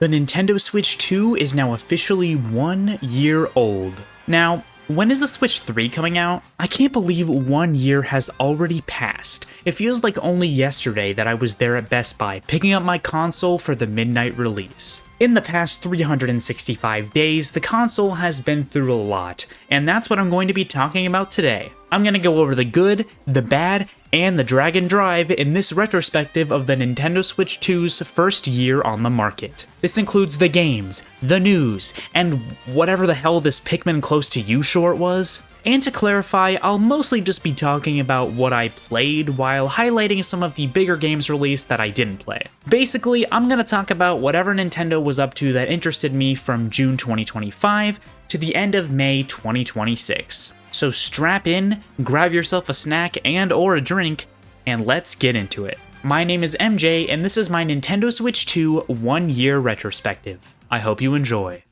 The Nintendo Switch 2 is now officially 1 year old. Now, when is the Switch 3 coming out? I can't believe 1 year has already passed. It feels like only yesterday that I was there at Best Buy picking up my console for the midnight release. In the past 365 days, the console has been through a lot, and that's what I'm going to be talking about today. I'm going to go over the good, the bad, and the drag and drive in this retrospective of the Nintendo Switch 2's first year on the market. This includes the games, the news, and whatever the hell this Pikmin Close to You short was. And to clarify, I'll mostly just be talking about what I played while highlighting some of the bigger games released that I didn't play. Basically, I'm gonna talk about whatever Nintendo was up to that interested me from June 2025 to the end of May 2026. So strap in, grab yourself a snack and or a drink, and let's get into it. My name is MJ, and this is my Nintendo Switch 2 1 year retrospective. I hope you enjoy.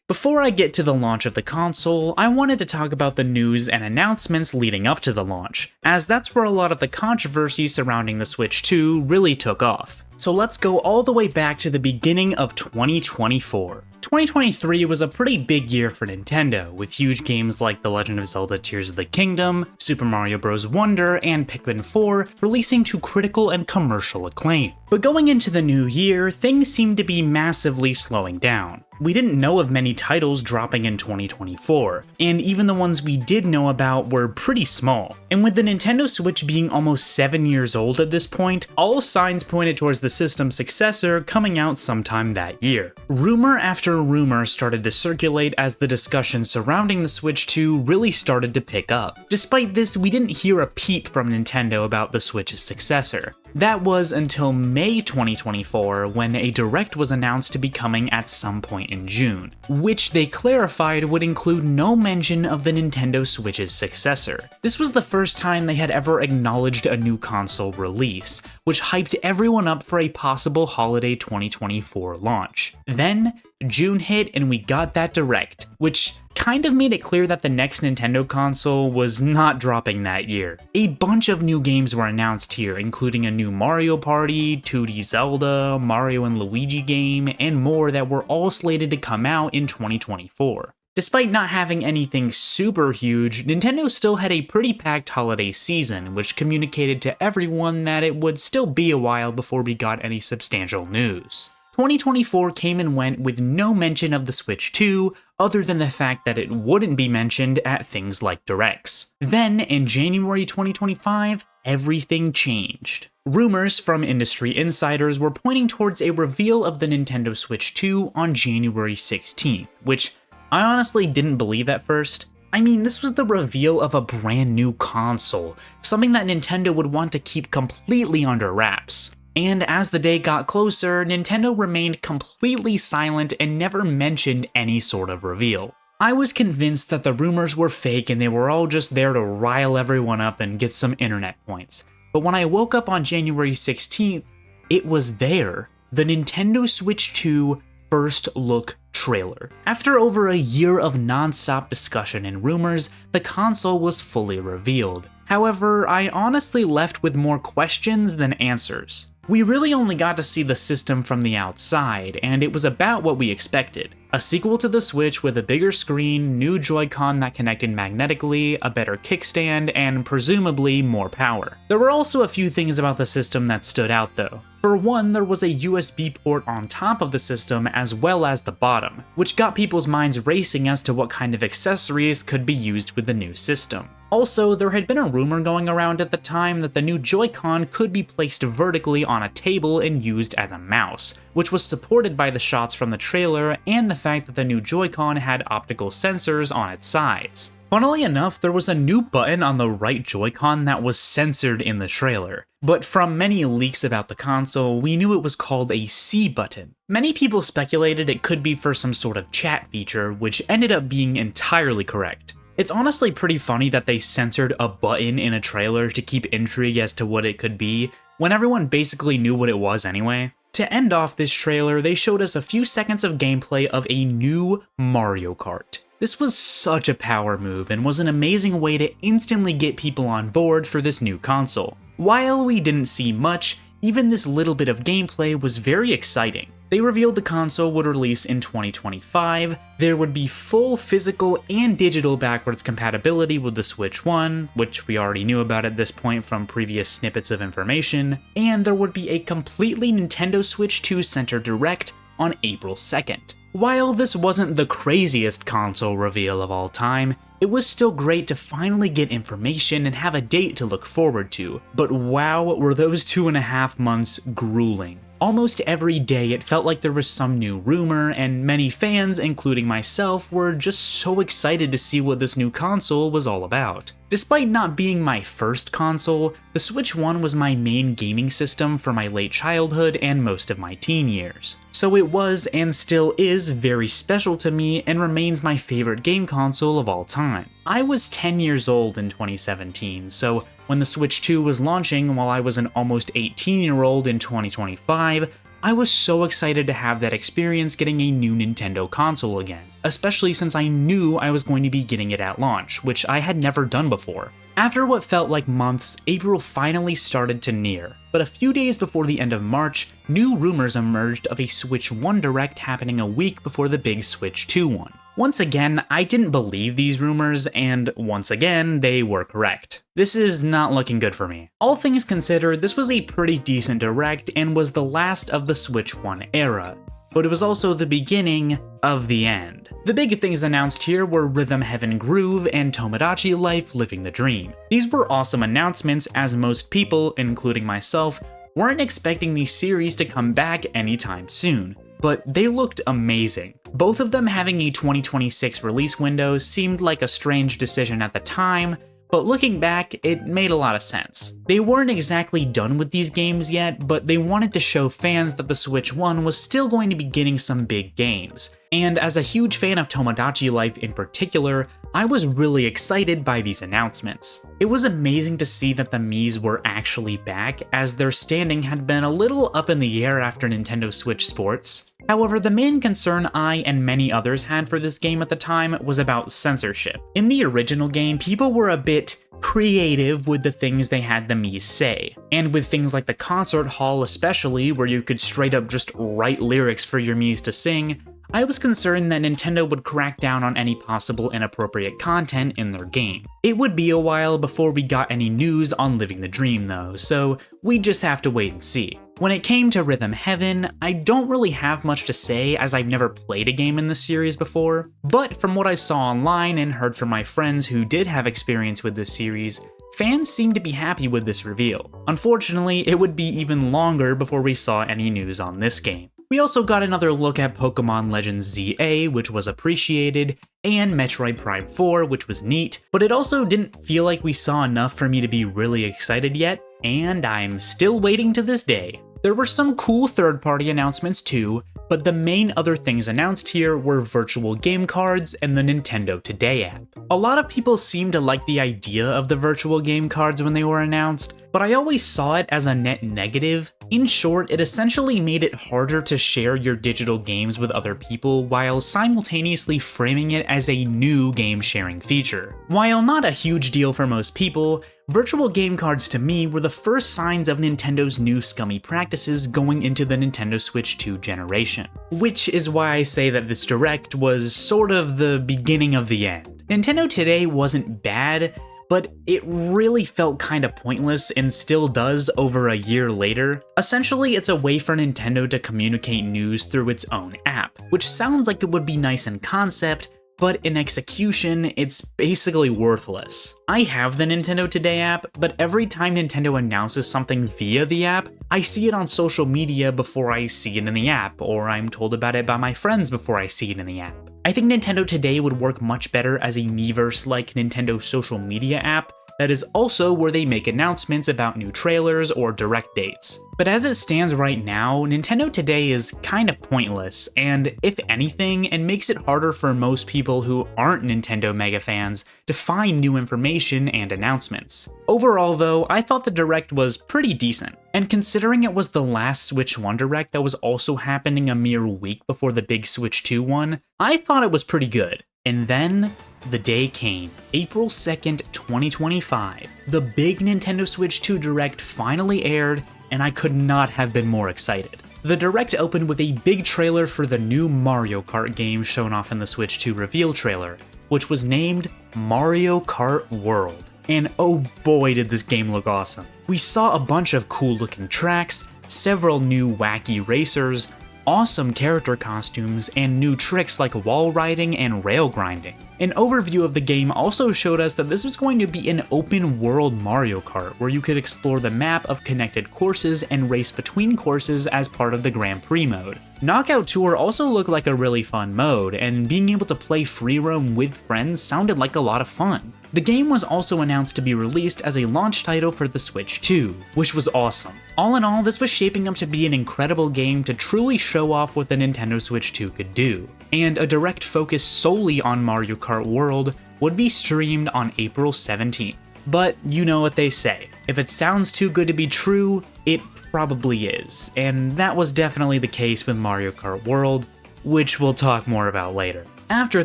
Before I get to the launch of the console, I wanted to talk about the news and announcements leading up to the launch, as that's where a lot of the controversy surrounding the Switch 2 really took off. So let's go all the way back to the beginning of 2024. 2023 was a pretty big year for Nintendo, with huge games like The Legend of Zelda Tears of the Kingdom, Super Mario Bros. Wonder, and Pikmin 4 releasing to critical and commercial acclaim. But going into the new year, things seemed to be massively slowing down. We didn't know of many titles dropping in 2024, and even the ones we did know about were pretty small. And with the Nintendo Switch being almost 7 years old at this point, all signs pointed towards the system's successor coming out sometime that year. Rumor after rumor started to circulate as the discussion surrounding the Switch 2 really started to pick up. Despite this, we didn't hear a peep from Nintendo about the Switch's successor. That was until May 2024 when a Direct was announced to be coming at some point in June, which they clarified would include no mention of the Nintendo Switch's successor. This was the first time they had ever acknowledged a new console release, which hyped everyone up for a possible holiday 2024 launch. Then, June hit and we got that Direct, which kind of made it clear that the next Nintendo console was not dropping that year. A bunch of new games were announced here, including a new Mario Party, 2D Zelda, Mario and Luigi game, and more that were all slated to come out in 2024. Despite not having anything super huge, Nintendo still had a pretty packed holiday season, which communicated to everyone that it would still be a while before we got any substantial news. 2024 came and went with no mention of the Switch 2, other than the fact that it wouldn't be mentioned at things like Directs. Then, in January 2025, everything changed. Rumors from industry insiders were pointing towards a reveal of the Nintendo Switch 2 on January 16th, which I honestly didn't believe at first. I mean, this was the reveal of a brand new console, something that Nintendo would want to keep completely under wraps. And as the day got closer, Nintendo remained completely silent and never mentioned any sort of reveal. I was convinced that the rumors were fake and they were all just there to rile everyone up and get some internet points. But when I woke up on January 16th, it was there. The Nintendo Switch 2 first look trailer. After over a year of non-stop discussion and rumors, the console was fully revealed. However, I honestly left with more questions than answers. We really only got to see the system from the outside, and it was about what we expected. A sequel to the Switch with a bigger screen, new Joy-Con that connected magnetically, a better kickstand, and presumably more power. There were also a few things about the system that stood out though. For one, there was a USB port on top of the system as well as the bottom, which got people's minds racing as to what kind of accessories could be used with the new system. Also, there had been a rumor going around at the time that the new Joy-Con could be placed vertically on a table and used as a mouse, which was supported by the shots from the trailer and the fact that the new Joy-Con had optical sensors on its sides. Funnily enough, there was a new button on the right Joy-Con that was censored in the trailer, but from many leaks about the console, we knew it was called a C button. Many people speculated it could be for some sort of chat feature, which ended up being entirely correct. It's honestly pretty funny that they censored a button in a trailer to keep intrigue as to what it could be, when everyone basically knew what it was anyway. To end off this trailer, they showed us a few seconds of gameplay of a new Mario Kart. This was such a power move and was an amazing way to instantly get people on board for this new console. While we didn't see much, even this little bit of gameplay was very exciting. They revealed the console would release in 2025, there would be full physical and digital backwards compatibility with the Switch 1, which we already knew about at this point from previous snippets of information, and there would be a completely Nintendo Switch 2 Center Direct on April 2nd. While this wasn't the craziest console reveal of all time, it was still great to finally get information and have a date to look forward to, but wow, were those 2.5 months grueling. Almost every day it felt like there was some new rumor, and many fans, including myself, were just so excited to see what this new console was all about. Despite not being my first console, the Switch 1 was my main gaming system for my late childhood and most of my teen years. So it was, and still is, very special to me and remains my favorite game console of all time. I was 10 years old in 2017, so when the Switch 2 was launching while I was an almost 18-year-old in 2025, I was so excited to have that experience getting a new Nintendo console again, especially since I knew I was going to be getting it at launch, which I had never done before. After what felt like months, April finally started to near, but a few days before the end of March, new rumors emerged of a Switch 1 Direct happening a week before the big Switch 2 one. Once again, I didn't believe these rumors, and once again, they were correct. This is not looking good for me. All things considered, this was a pretty decent Direct and was the last of the Switch 1 era, but it was also the beginning of the end. The big things announced here were Rhythm Heaven Groove and Tomodachi Life Living the Dream. These were awesome announcements, as most people, including myself, weren't expecting these series to come back anytime soon, but they looked amazing. Both of them having a 2026 release window seemed like a strange decision at the time, but looking back, it made a lot of sense. They weren't exactly done with these games yet, but they wanted to show fans that the Switch 1 was still going to be getting some big games. And as a huge fan of Tomodachi Life in particular, I was really excited by these announcements. It was amazing to see that the Miis were actually back, as their standing had been a little up in the air after Nintendo Switch Sports. However, the main concern I and many others had for this game at the time was about censorship. In the original game, people were a bit creative with the things they had the Miis say, and with things like the concert hall especially, where you could straight up just write lyrics for your Miis to sing, I was concerned that Nintendo would crack down on any possible inappropriate content in their game. It would be a while before we got any news on Living the Dream though, so we just have to wait and see. When it came to Rhythm Heaven, I don't really have much to say as I've never played a game in this series before, but from what I saw online and heard from my friends who did have experience with this series, fans seemed to be happy with this reveal. Unfortunately, it would be even longer before we saw any news on this game. We also got another look at Pokemon Legends ZA, which was appreciated, and Metroid Prime 4, which was neat, but it also didn't feel like we saw enough for me to be really excited yet, and I'm still waiting to this day. There were some cool third-party announcements too, but the main other things announced here were virtual game cards and the Nintendo Today app. A lot of people seemed to like the idea of the virtual game cards when they were announced, but I always saw it as a net negative. In short, it essentially made it harder to share your digital games with other people while simultaneously framing it as a new game sharing feature. While not a huge deal for most people, virtual game cards to me were the first signs of Nintendo's new scummy practices going into the Nintendo Switch 2 generation. Which is why I say that this Direct was sort of the beginning of the end. Nintendo Today wasn't bad, but it really felt kinda pointless and still does over a year later. Essentially, it's a way for Nintendo to communicate news through its own app, which sounds like it would be nice in concept, but in execution, it's basically worthless. I have the Nintendo Today app, but every time Nintendo announces something via the app, I see it on social media before I see it in the app, or I'm told about it by my friends before I see it in the app. I think Nintendo Today would work much better as a Miiverse-like Nintendo social media app that is also where they make announcements about new trailers or direct dates. But as it stands right now, Nintendo Today is kinda pointless, and if anything, it makes it harder for most people who aren't Nintendo mega fans to find new information and announcements. Overall though, I thought the Direct was pretty decent, and considering it was the last Switch 1 Direct that was also happening a mere week before the big Switch 2 one, I thought it was pretty good. And then, the day came, April 2nd, 2025. The big Nintendo Switch 2 Direct finally aired, and I could not have been more excited. The Direct opened with a big trailer for the new Mario Kart game shown off in the Switch 2 reveal trailer, which was named Mario Kart World. And oh boy did this game look awesome. We saw a bunch of cool looking tracks, several new wacky racers, awesome character costumes, and new tricks like wall riding and rail grinding. An overview of the game also showed us that this was going to be an open world Mario Kart where you could explore the map of connected courses and race between courses as part of the Grand Prix mode. Knockout Tour also looked like a really fun mode, and being able to play free roam with friends sounded like a lot of fun. The game was also announced to be released as a launch title for the Switch 2, which was awesome. All in all, this was shaping up to be an incredible game to truly show off what the Nintendo Switch 2 could do, and a Direct focus solely on Mario Kart World would be streamed on April 17th. But you know what they say, if it sounds too good to be true, it probably is, and that was definitely the case with Mario Kart World, which we'll talk more about later. After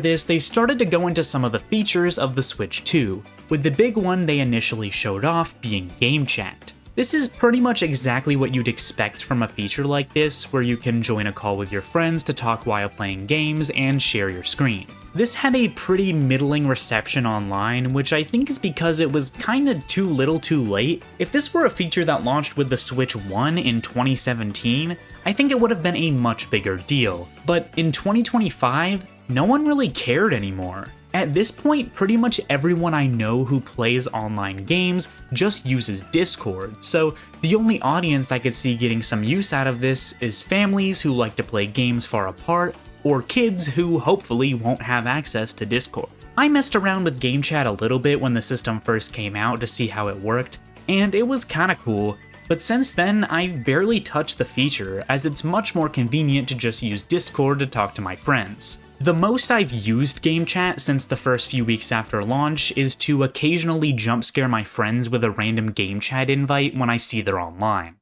this, they started to go into some of the features of the Switch 2, with the big one they initially showed off being Game Chat. This is pretty much exactly what you'd expect from a feature like this, where you can join a call with your friends to talk while playing games and share your screen. This had a pretty middling reception online, which I think is because it was kinda too little too late. If this were a feature that launched with the Switch 1 in 2017, I think it would have been a much bigger deal. But in 2025, no one really cared anymore. At this point, pretty much everyone I know who plays online games just uses Discord, so the only audience I could see getting some use out of this is families who like to play games far apart, or kids who hopefully won't have access to Discord. I messed around with Game Chat a little bit when the system first came out to see how it worked, and it was kinda cool, but since then I've barely touched the feature as it's much more convenient to just use Discord to talk to my friends. The most I've used Game Chat since the first few weeks after launch is to occasionally jump scare my friends with a random Game Chat invite when I see they're online.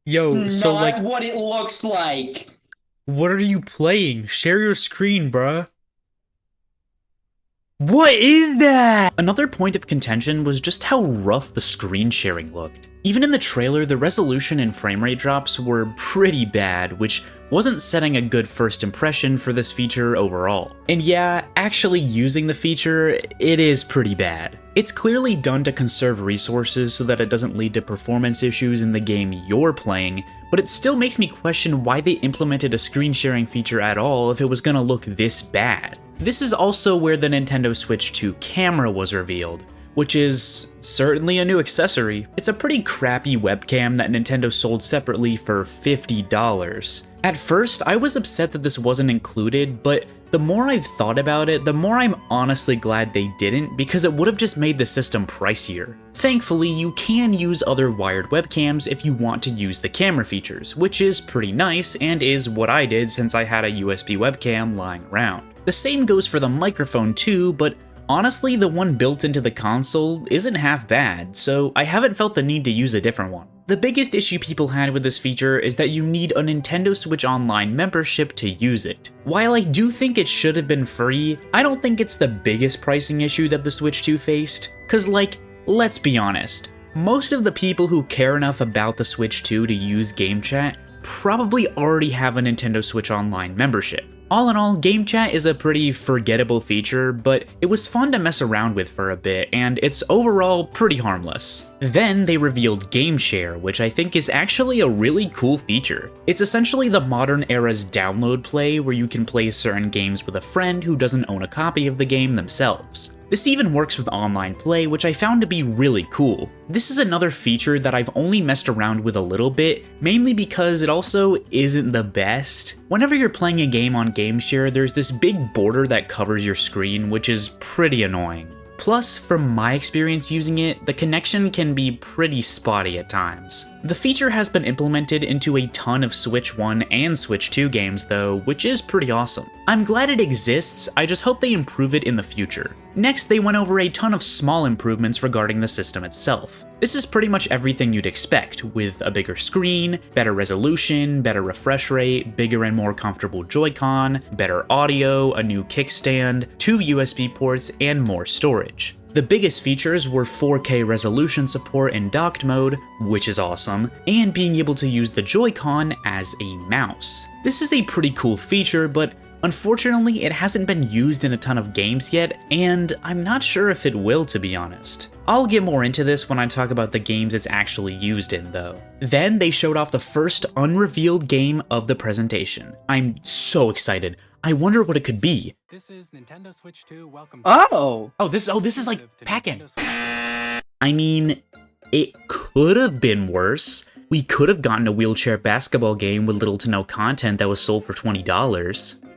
Yo, so like, what it looks like. what are you playing? Share your screen, bruh. What is that? Another point of contention was just how rough the screen sharing looked. Even in the trailer, the resolution and frame rate drops were pretty bad, which wasn't setting a good first impression for this feature overall. And yeah, actually using the feature, it is pretty bad. It's clearly done to conserve resources so that it doesn't lead to performance issues in the game you're playing, but it still makes me question why they implemented a screen sharing feature at all if it was gonna look this bad. This is also where the Nintendo Switch 2 camera was revealed, which is certainly a new accessory. It's a pretty crappy webcam that Nintendo sold separately for $50. At first, I was upset that this wasn't included, but the more I've thought about it, the more I'm honestly glad they didn't, because it would have just made the system pricier. Thankfully, you can use other wired webcams if you want to use the camera features, which is pretty nice and is what I did since I had a USB webcam lying around. The same goes for the microphone too, but honestly, the one built into the console isn't half bad, so I haven't felt the need to use a different one. The biggest issue people had with this feature is that you need a Nintendo Switch Online membership to use it. While I do think it should have been free, I don't think it's the biggest pricing issue that the Switch 2 faced, cause like, let's be honest, most of the people who care enough about the Switch 2 to use Game Chat probably already have a Nintendo Switch Online membership. All in all, Game Chat is a pretty forgettable feature, but it was fun to mess around with for a bit, and it's overall pretty harmless. Then they revealed Game Share, which I think is actually a really cool feature. It's essentially the modern era's download play, where you can play certain games with a friend who doesn't own a copy of the game themselves. This even works with online play, which I found to be really cool. This is another feature that I've only messed around with a little bit, mainly because it also isn't the best. Whenever you're playing a game on GameShare, there's this big border that covers your screen, which is pretty annoying. Plus, from my experience using it, the connection can be pretty spotty at times. The feature has been implemented into a ton of Switch 1 and Switch 2 games though, which is pretty awesome. I'm glad it exists, I just hope they improve it in the future. Next, they went over a ton of small improvements regarding the system itself. This is pretty much everything you'd expect, with a bigger screen, better resolution, better refresh rate, bigger and more comfortable Joy-Con, better audio, a new kickstand, 2 USB ports, and more storage. The biggest features were 4K resolution support in docked mode, which is awesome, and being able to use the Joy-Con as a mouse. This is a pretty cool feature, but unfortunately it hasn't been used in a ton of games yet, and I'm not sure if it will, to be honest. I'll get more into this when I talk about the games it's actually used in, though. Then they showed off the first unrevealed game of the presentation. I'm so excited. I wonder what it could be. This is Nintendo Switch 2. Welcome. Oh! This is like packing. I mean, it could have been worse. We could have gotten a wheelchair basketball game with little to no content that was sold for $20.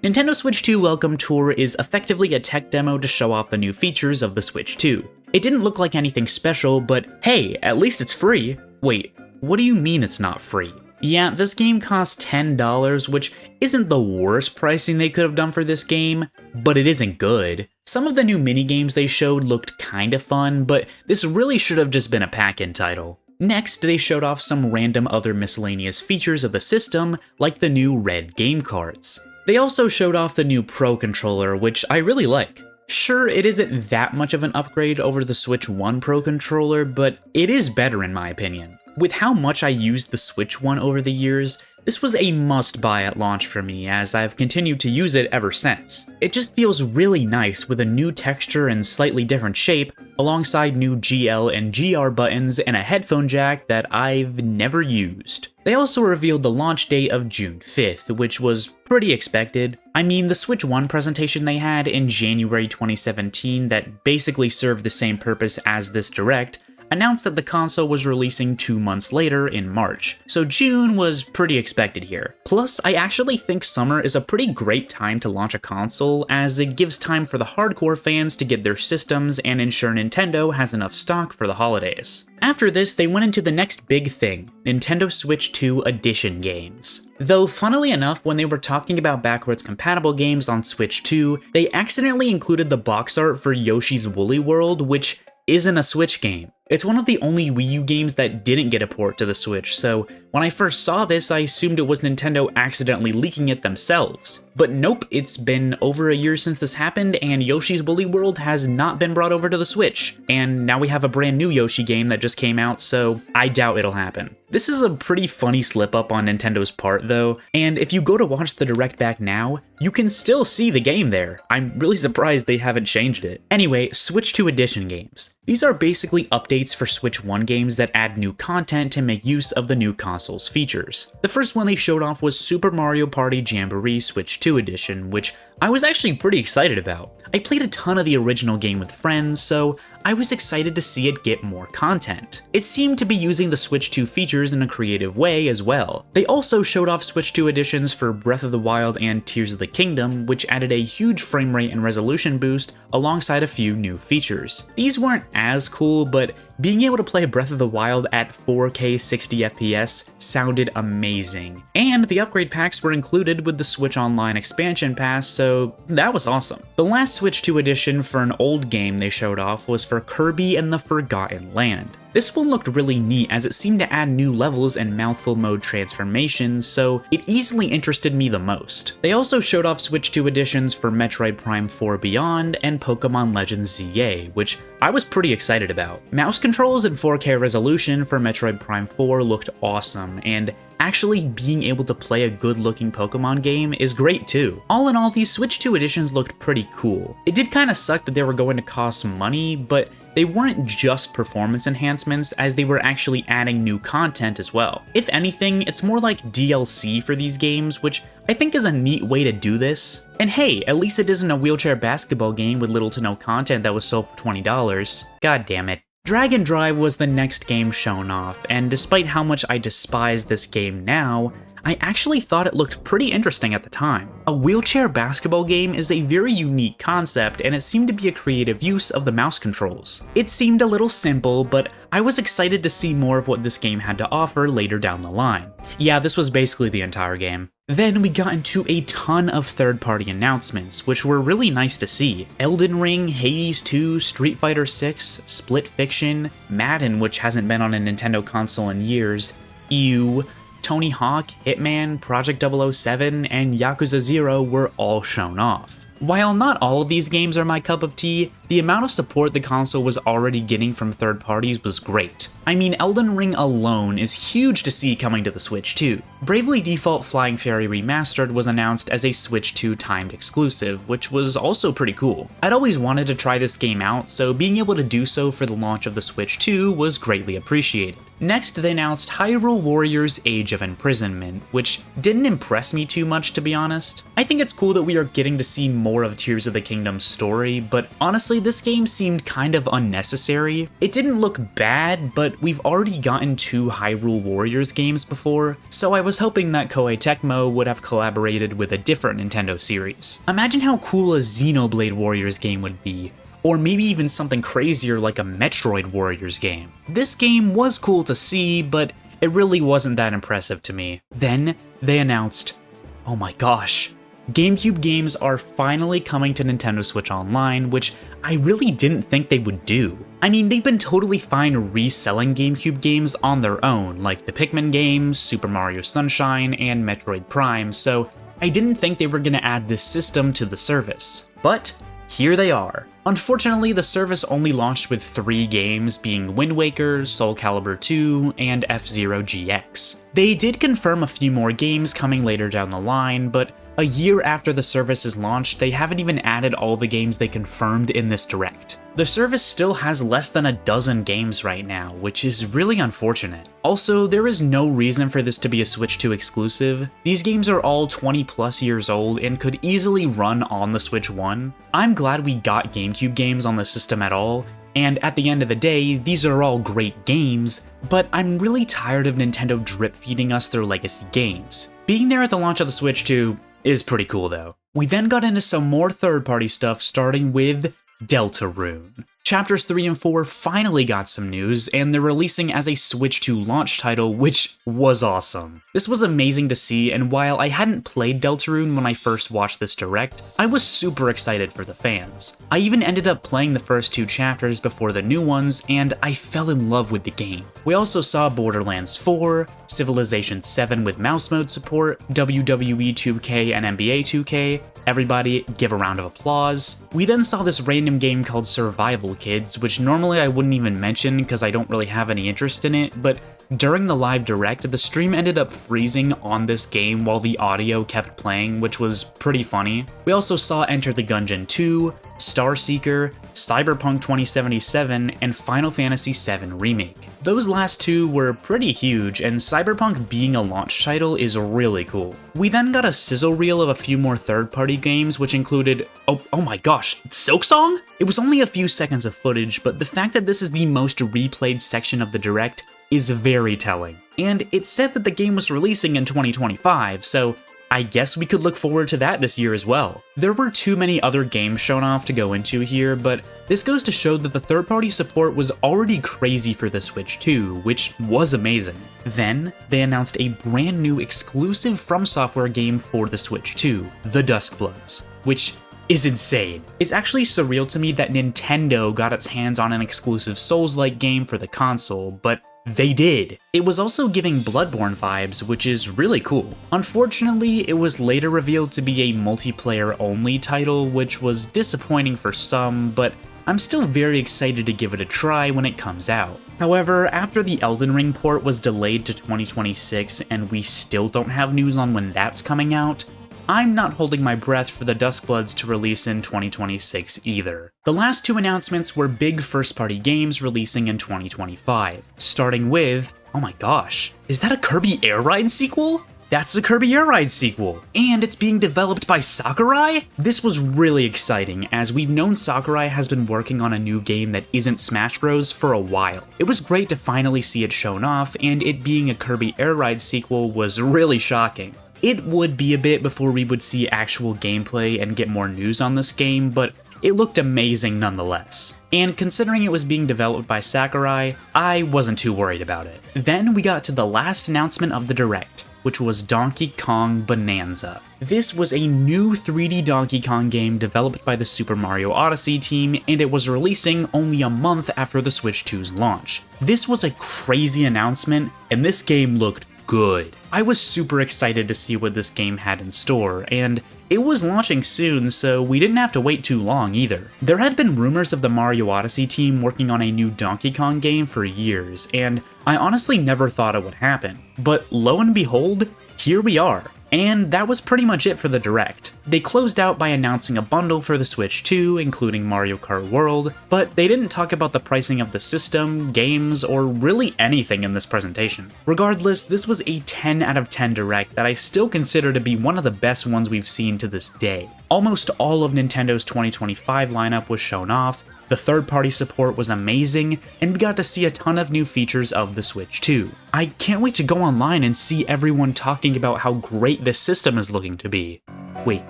Nintendo Switch 2 Welcome Tour is effectively a tech demo to show off the new features of the Switch 2. It didn't look like anything special, but hey, at least it's free. Wait, what do you mean it's not free? Yeah, this game costs $10, which isn't the worst pricing they could have done for this game, but it isn't good. Some of the new minigames they showed looked kinda fun, but this really should have just been a pack-in title. Next, they showed off some random other miscellaneous features of the system, like the new red game cards. They also showed off the new Pro controller, which I really like. Sure, it isn't that much of an upgrade over the Switch 1 Pro controller, but it is better in my opinion. With how much I used the Switch 1 over the years, this was a must-buy at launch for me, as I've continued to use it ever since. It just feels really nice with a new texture and slightly different shape, alongside new GL and GR buttons and a headphone jack that I've never used. They also revealed the launch date of June 5th, which was pretty expected. I mean, the Switch 1 presentation they had in January 2017 that basically served the same purpose as this Direct announced that the console was releasing 2 months later in March, so June was pretty expected here. Plus, I actually think summer is a pretty great time to launch a console, as it gives time for the hardcore fans to get their systems and ensure Nintendo has enough stock for the holidays. After this, they went into the next big thing, Nintendo Switch 2 Edition games. Though, funnily enough, when they were talking about backwards compatible games on Switch 2, they accidentally included the box art for Yoshi's Woolly World, which isn't a Switch game. It's one of the only Wii U games that didn't get a port to the Switch, so when I first saw this, I assumed it was Nintendo accidentally leaking it themselves. But nope, it's been over a year since this happened, and Yoshi's Woolly World has not been brought over to the Switch. And now we have a brand new Yoshi game that just came out, so I doubt it'll happen. This is a pretty funny slip-up on Nintendo's part, though, and if you go to watch the Direct back now, you can still see the game there. I'm really surprised they haven't changed it. Anyway, Switch 2 Edition games. These are basically updates for Switch 1 games that add new content to make use of the new console's features. The first one they showed off was Super Mario Party Jamboree Switch 2 Edition, which I was actually pretty excited about. I played a ton of the original game with friends, so I was excited to see it get more content. It seemed to be using the Switch 2 features in a creative way as well. They also showed off Switch 2 editions for Breath of the Wild and Tears of the Kingdom, which added a huge frame rate and resolution boost alongside a few new features. These weren't as cool, but being able to play Breath of the Wild at 4K 60 FPS sounded amazing. And the upgrade packs were included with the Switch Online expansion pass, so that was awesome. The last Switch 2 edition for an old game they showed off was for Kirby and the Forgotten Land. This one looked really neat as it seemed to add new levels and mouthful mode transformations, so it easily interested me the most. They also showed off Switch 2 editions for Metroid Prime 4 Beyond and Pokemon Legends ZA, which I was pretty excited about. Mouse controls in 4K resolution for Metroid Prime 4 looked awesome, and actually being able to play a good-looking Pokemon game is great too. All in all, these Switch 2 editions looked pretty cool. It did kinda suck that they were going to cost money, but they weren't just performance enhancements, as they were actually adding new content as well. If anything, it's more like DLC for these games, which I think is a neat way to do this. And hey, at least it isn't a wheelchair basketball game with little to no content that was sold for $20. God damn it. Dragon Drive was the next game shown off, and despite how much I despise this game now, I actually thought it looked pretty interesting at the time. A wheelchair basketball game is a very unique concept, and it seemed to be a creative use of the mouse controls. It seemed a little simple, but I was excited to see more of what this game had to offer later down the line. Yeah, this was basically the entire game. Then we got into a ton of third-party announcements, which were really nice to see. Elden Ring, Hades 2, Street Fighter 6, Split Fiction, Madden, which hasn't been on a Nintendo console in years, ew, Tony Hawk, Hitman, Project 007, and Yakuza 0 were all shown off. While not all of these games are my cup of tea, the amount of support the console was already getting from third parties was great. I mean, Elden Ring alone is huge to see coming to the Switch 2. Bravely Default Flying Fairy Remastered was announced as a Switch 2 timed exclusive, which was also pretty cool. I'd always wanted to try this game out, so being able to do so for the launch of the Switch 2 was greatly appreciated. Next, they announced Hyrule Warriors Age of Imprisonment, which didn't impress me too much, to be honest. I think it's cool that we are getting to see more of Tears of the Kingdom's story, but honestly, this game seemed kind of unnecessary. It didn't look bad, but we've already gotten 2 Hyrule Warriors games before, so I was hoping that Koei Tecmo would have collaborated with a different Nintendo series. Imagine how cool a Xenoblade Warriors game would be, or maybe even something crazier like a Metroid Warriors game. This game was cool to see, but it really wasn't that impressive to me. Then they announced, oh my gosh, GameCube games are finally coming to Nintendo Switch Online, which I really didn't think they would do. I mean, they've been totally fine reselling GameCube games on their own, like the Pikmin games, Super Mario Sunshine, and Metroid Prime, so I didn't think they were gonna add this system to the service. But here they are. Unfortunately, the service only launched with 3 games, being Wind Waker, Soul Calibur 2, and F-Zero GX. They did confirm a few more games coming later down the line, but a year after the service is launched, they haven't even added all the games they confirmed in this direct. The service still has less than a dozen games right now, which is really unfortunate. Also, there is no reason for this to be a Switch 2 exclusive. These games are all 20 plus years old and could easily run on the Switch 1. I'm glad we got GameCube games on the system at all, and at the end of the day, these are all great games, but I'm really tired of Nintendo drip feeding us their legacy games. Being there at the launch of the Switch 2 is pretty cool though. We then got into some more third-party stuff, starting with Deltarune. Chapters 3 and 4 finally got some news, and they're releasing as a Switch 2 launch title, which was awesome. This was amazing to see, and while I hadn't played Deltarune when I first watched this direct, I was super excited for the fans. I even ended up playing the first 2 chapters before the new ones, and I fell in love with the game. We also saw Borderlands 4, Civilization 7 with mouse mode support, WWE 2K and NBA 2K, everybody give a round of applause. We then saw this random game called Survival Kids, which normally I wouldn't even mention because I don't really have any interest in it, but during the live direct, the stream ended up freezing on this game while the audio kept playing, which was pretty funny. We also saw Enter the Gungeon 2, Starseeker, Cyberpunk 2077, and Final Fantasy VII Remake. Those last 2 were pretty huge, and Cyberpunk being a launch title is really cool. We then got a sizzle reel of a few more third-party games, which included, oh my gosh, Silksong? It was only a few seconds of footage, but the fact that this is the most replayed section of the direct is very telling. And it said that the game was releasing in 2025, so I guess we could look forward to that this year as well. There were too many other games shown off to go into here, but this goes to show that the third-party support was already crazy for the Switch 2, which was amazing. Then, they announced a brand new exclusive From Software game for the Switch 2, The Duskbloods, which is insane. It's actually surreal to me that Nintendo got its hands on an exclusive Souls-like game for the console, but they did. It was also giving Bloodborne vibes, which is really cool. Unfortunately, it was later revealed to be a multiplayer-only title, which was disappointing for some, but I'm still very excited to give it a try when it comes out. However, after the Elden Ring port was delayed to 2026 and we still don't have news on when that's coming out, I'm not holding my breath for the Duskbloods to release in 2026 either. The last 2 announcements were big first-party games releasing in 2025, starting with, oh my gosh, is that a Kirby Air Ride sequel? That's a Kirby Air Ride sequel, and it's being developed by Sakurai? This was really exciting, as we've known Sakurai has been working on a new game that isn't Smash Bros. For a while. It was great to finally see it shown off, and it being a Kirby Air Ride sequel was really shocking. It would be a bit before we would see actual gameplay and get more news on this game, but it looked amazing nonetheless. And considering it was being developed by Sakurai, I wasn't too worried about it. Then we got to the last announcement of the Direct, which was Donkey Kong Bonanza. This was a new 3D Donkey Kong game developed by the Super Mario Odyssey team, and it was releasing only a month after the Switch 2's launch. This was a crazy announcement, and this game looked good. I was super excited to see what this game had in store, and It was launching soon, so we didn't have to wait too long either. There had been rumors of the Mario Odyssey team working on a new Donkey Kong game for years, and I honestly never thought it would happen. But lo and behold, here we are. And that was pretty much it for the Direct. They closed out by announcing a bundle for the Switch 2, including Mario Kart World, but they didn't talk about the pricing of the system, games, or really anything in this presentation. Regardless, this was a 10 out of 10 Direct that I still consider to be one of the best ones we've seen to this day. Almost all of Nintendo's 2025 lineup was shown off, the third-party support was amazing, and we got to see a ton of new features of the Switch 2. I can't wait to go online and see everyone talking about how great this system is looking to be. Wait,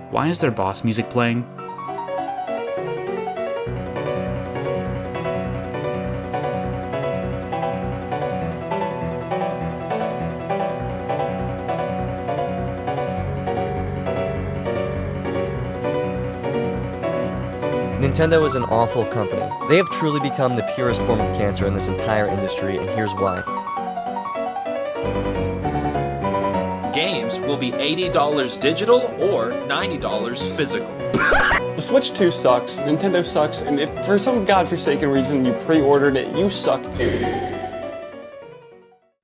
why is there boss music playing? Nintendo is an awful company. They have truly become the purest form of cancer in this entire industry, and here's why. Games will be $80 digital or $90 physical. The Switch 2 sucks, Nintendo sucks, and if for some godforsaken reason you pre-ordered it, you suck too.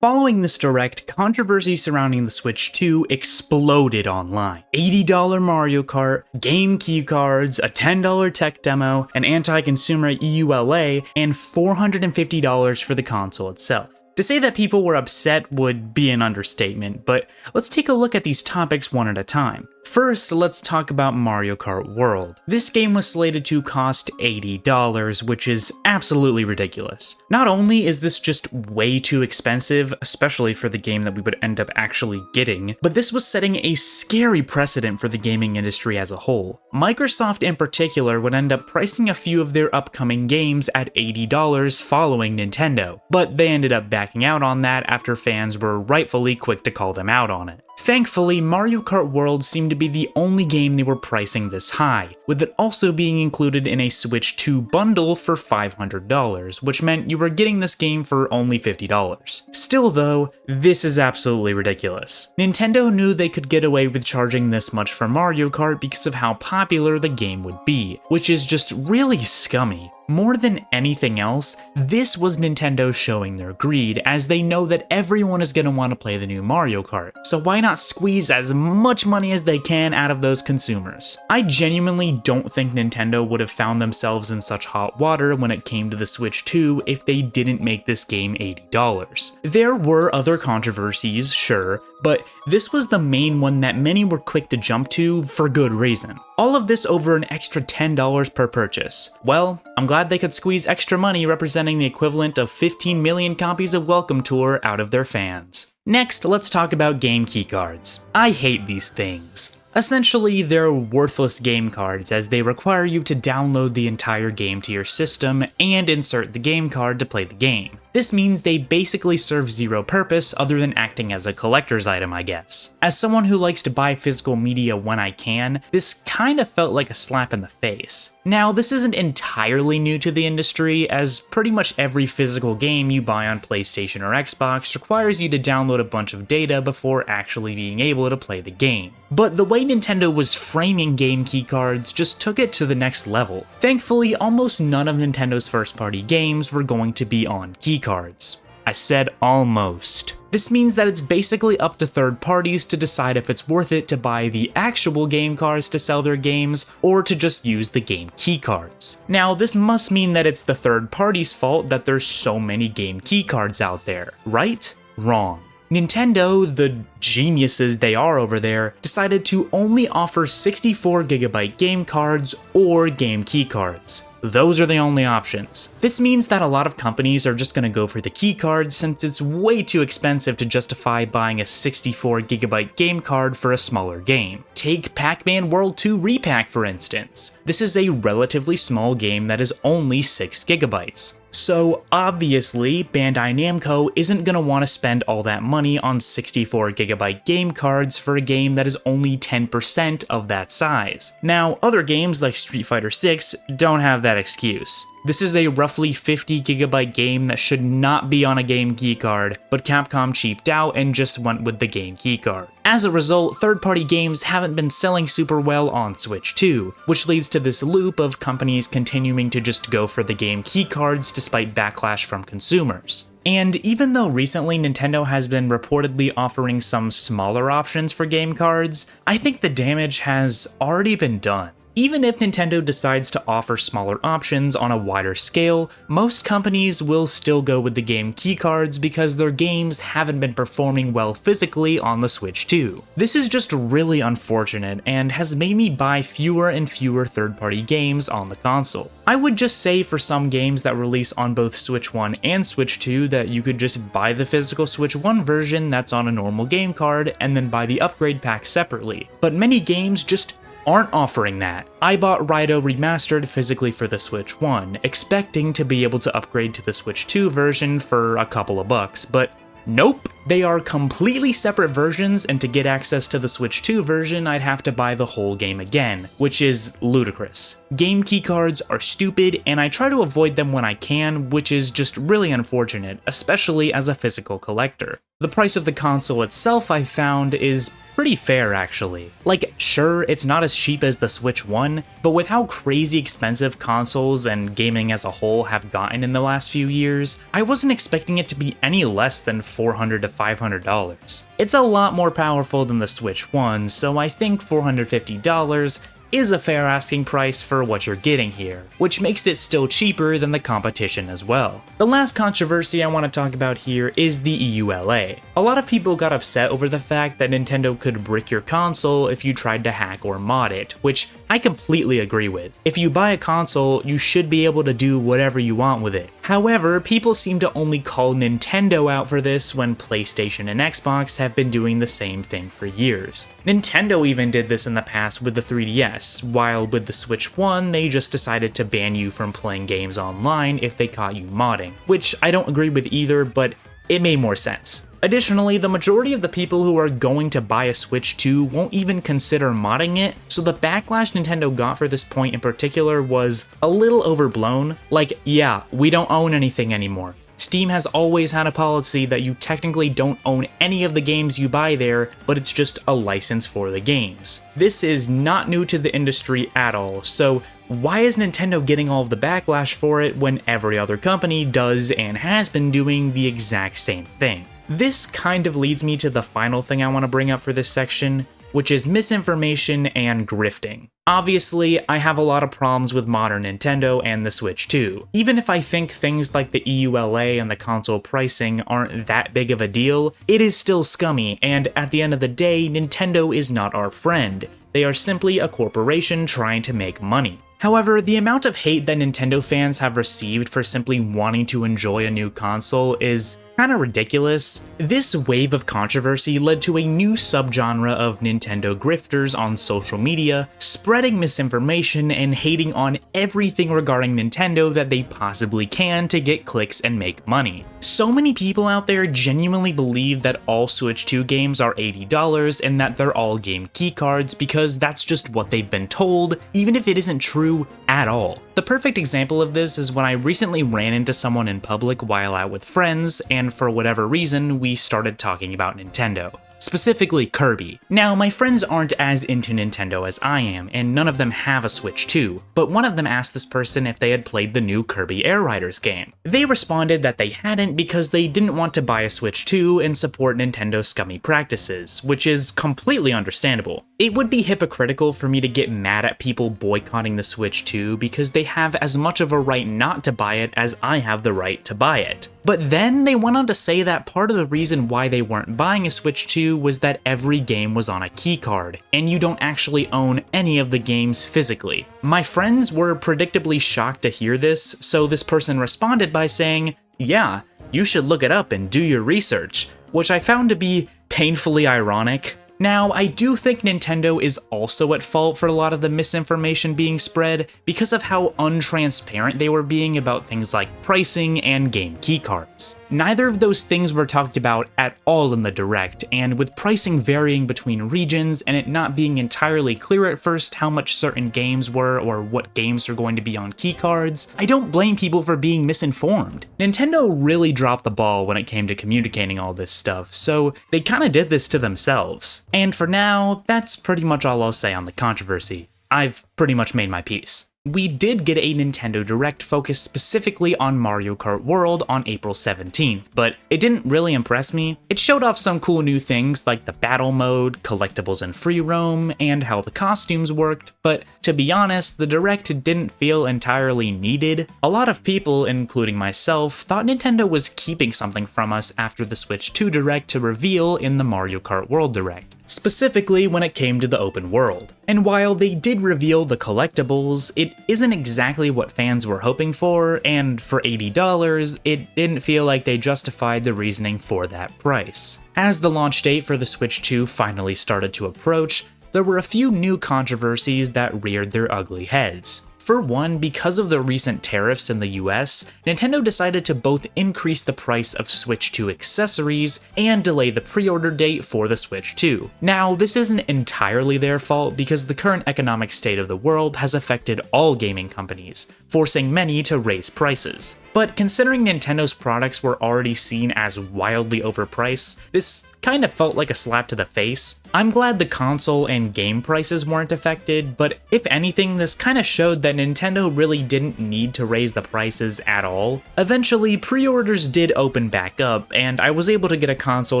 Following this Direct, controversy surrounding the Switch 2 exploded online. $80 Mario Kart, game keycards, a $10 tech demo, an anti-consumer EULA, and $450 for the console itself. To say that people were upset would be an understatement, but let's take a look at these topics one at a time. First, let's talk about Mario Kart World. This game was slated to cost $80, which is absolutely ridiculous. Not only is this just way too expensive, especially for the game that we would end up actually getting, but this was setting a scary precedent for the gaming industry as a whole. Microsoft in particular would end up pricing a few of their upcoming games at $80 following Nintendo, but they ended up backing out on that after fans were rightfully quick to call them out on it. Thankfully, Mario Kart World seemed to be the only game they were pricing this high, with it also being included in a Switch 2 bundle for $500, which meant you were getting this game for only $50. Still though, this is absolutely ridiculous. Nintendo knew they could get away with charging this much for Mario Kart because of how popular the game would be, which is just really scummy. More than anything else, this was Nintendo showing their greed, as they know that everyone is going to want to play the new Mario Kart, so why not squeeze as much money as they can out of those consumers? I genuinely don't think Nintendo would have found themselves in such hot water when it came to the Switch 2 if they didn't make this game $80. There were other controversies, sure, but this was the main one that many were quick to jump to for good reason. All of this over an extra $10 per purchase. Well, I'm glad they could squeeze extra money representing the equivalent of 15 million copies of Welcome Tour out of their fans. Next, let's talk about game keycards. I hate these things. Essentially, they're worthless game cards as they require you to download the entire game to your system and insert the game card to play the game. This means they basically serve zero purpose other than acting as a collector's item, I guess. As someone who likes to buy physical media when I can, this kind of felt like a slap in the face. Now, this isn't entirely new to the industry, as pretty much every physical game you buy on PlayStation or Xbox requires you to download a bunch of data before actually being able to play the game. But the way Nintendo was framing game keycards just took it to the next level. Thankfully, almost none of Nintendo's first-party games were going to be on keycards. I said almost. This means that it's basically up to third parties to decide if it's worth it to buy the actual game cards to sell their games, or to just use the game keycards. Now, this must mean that it's the third party's fault that there's so many game keycards out there, right? Wrong. Nintendo, the geniuses they are over there, decided to only offer 64GB game cards or game keycards. Those are the only options. This means that a lot of companies are just going to go for the keycards since it's way too expensive to justify buying a 64GB game card for a smaller game. Take Pac-Man World 2 Repack for instance. This is a relatively small game that is only 6GB. So obviously, Bandai Namco isn't going to want to spend all that money on 64GB game cards for a game that is only 10% of that size. Now, other games like Street Fighter 6 don't have that excuse. This is a roughly 50GB game that should not be on a game keycard, but Capcom cheaped out and just went with the game keycard. As a result, third-party games haven't been selling super well on Switch 2, which leads to this loop of companies continuing to just go for the game keycards despite backlash from consumers. And even though recently Nintendo has been reportedly offering some smaller options for game cards, I think the damage has already been done. Even if Nintendo decides to offer smaller options on a wider scale, most companies will still go with the game keycards because their games haven't been performing well physically on the Switch 2. This is just really unfortunate and has made me buy fewer and fewer third-party games on the console. I would just say for some games that release on both Switch 1 and Switch 2 that you could just buy the physical Switch 1 version that's on a normal game card and then buy the upgrade pack separately. But many games just aren't offering that. I bought Raito Remastered physically for the Switch 1, expecting to be able to upgrade to the Switch 2 version for a couple of bucks, but nope! They are completely separate versions, and to get access to the Switch 2 version, I'd have to buy the whole game again, which is ludicrous. Game keycards are stupid, and I try to avoid them when I can, which is just really unfortunate, especially as a physical collector. The price of the console itself, I've found, is pretty fair actually. Like, sure, it's not as cheap as the Switch 1, but with how crazy expensive consoles and gaming as a whole have gotten in the last few years, I wasn't expecting it to be any less than $400 to $500. It's a lot more powerful than the Switch 1, so I think $450 is a fair asking price for what you're getting here, which makes it still cheaper than the competition as well. The last controversy I want to talk about here is the EULA. A lot of people got upset over the fact that Nintendo could brick your console if you tried to hack or mod it, which I completely agree with. If you buy a console, you should be able to do whatever you want with it. However, people seem to only call Nintendo out for this when PlayStation and Xbox have been doing the same thing for years. Nintendo even did this in the past with the 3DS, while with the Switch 1, they just decided to ban you from playing games online if they caught you modding, which I don't agree with either, but it made more sense. Additionally, the majority of the people who are going to buy a Switch 2 won't even consider modding it, so the backlash Nintendo got for this point in particular was a little overblown. Like, yeah, we don't own anything anymore. Steam has always had a policy that you technically don't own any of the games you buy there, but it's just a license for the games. This is not new to the industry at all, so why is Nintendo getting all of the backlash for it when every other company does and has been doing the exact same thing? This kind of leads me to the final thing I want to bring up for this section, which is misinformation and grifting. Obviously, I have a lot of problems with modern Nintendo and the Switch 2. Even if I think things like the EULA and the console pricing aren't that big of a deal, it is still scummy, and at the end of the day, Nintendo is not our friend. They are simply a corporation trying to make money. However, the amount of hate that Nintendo fans have received for simply wanting to enjoy a new console is kinda ridiculous. This wave of controversy led to a new subgenre of Nintendo grifters on social media, spreading misinformation and hating on everything regarding Nintendo that they possibly can to get clicks and make money. So many people out there genuinely believe that all Switch 2 games are $80 and that they're all game keycards because that's just what they've been told, even if it isn't true at all. The perfect example of this is when I recently ran into someone in public while out with friends, and for whatever reason, we started talking about Nintendo. Specifically Kirby. Now, my friends aren't as into Nintendo as I am, and none of them have a Switch 2, but one of them asked this person if they had played the new Kirby Air Riders game. They responded that they hadn't because they didn't want to buy a Switch 2 and support Nintendo's scummy practices, which is completely understandable. It would be hypocritical for me to get mad at people boycotting the Switch 2 because they have as much of a right not to buy it as I have the right to buy it. But then they went on to say that part of the reason why they weren't buying a Switch 2 was that every game was on a keycard, and you don't actually own any of the games physically. My friends were predictably shocked to hear this, so this person responded by saying, "Yeah, you should look it up and do your research," which I found to be painfully ironic. Now, I do think Nintendo is also at fault for a lot of the misinformation being spread because of how untransparent they were being about things like pricing and game keycards. neither of those things were talked about at all in the Direct, and with pricing varying between regions and it not being entirely clear at first how much certain games were or what games are going to be on keycards, I don't blame people for being misinformed. Nintendo really dropped the ball when it came to communicating all this stuff, so they kinda did this to themselves. And for now, that's pretty much all I'll say on the controversy. I've pretty much made my peace. We did get a Nintendo Direct focused specifically on Mario Kart World on April 17th, but it didn't really impress me. It showed off some cool new things like the battle mode, collectibles and free roam, and how the costumes worked, but to be honest, the Direct didn't feel entirely needed. A lot of people, including myself, thought Nintendo was keeping something from us after the Switch 2 Direct to reveal in the Mario Kart World Direct, specifically when it came to the open world. And while they did reveal the collectibles, it isn't exactly what fans were hoping for, and for $80, it didn't feel like they justified the reasoning for that price. As the launch date for the Switch 2 finally started to approach, there were a few new controversies that reared their ugly heads. For one, because of the recent tariffs in the US, Nintendo decided to both increase the price of Switch 2 accessories and delay the pre-order date for the Switch 2. Now, this isn't entirely their fault because the current economic state of the world has affected all gaming companies, forcing many to raise prices. But considering Nintendo's products were already seen as wildly overpriced, this kind of felt like a slap to the face. I'm glad the console and game prices weren't affected, but if anything, this kind of showed that Nintendo really didn't need to raise the prices at all. Eventually, pre-orders did open back up, and I was able to get a console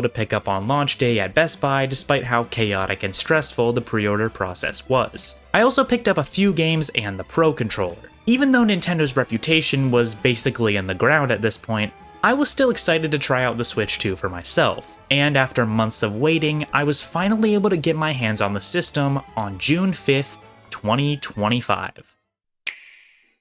to pick up on launch day at Best Buy despite how chaotic and stressful the pre-order process was. I also picked up a few games and the Pro Controller. Even though Nintendo's reputation was basically in the ground at this point, I was still excited to try out the Switch 2 for myself, and after months of waiting, I was finally able to get my hands on the system on June 5th, 2025.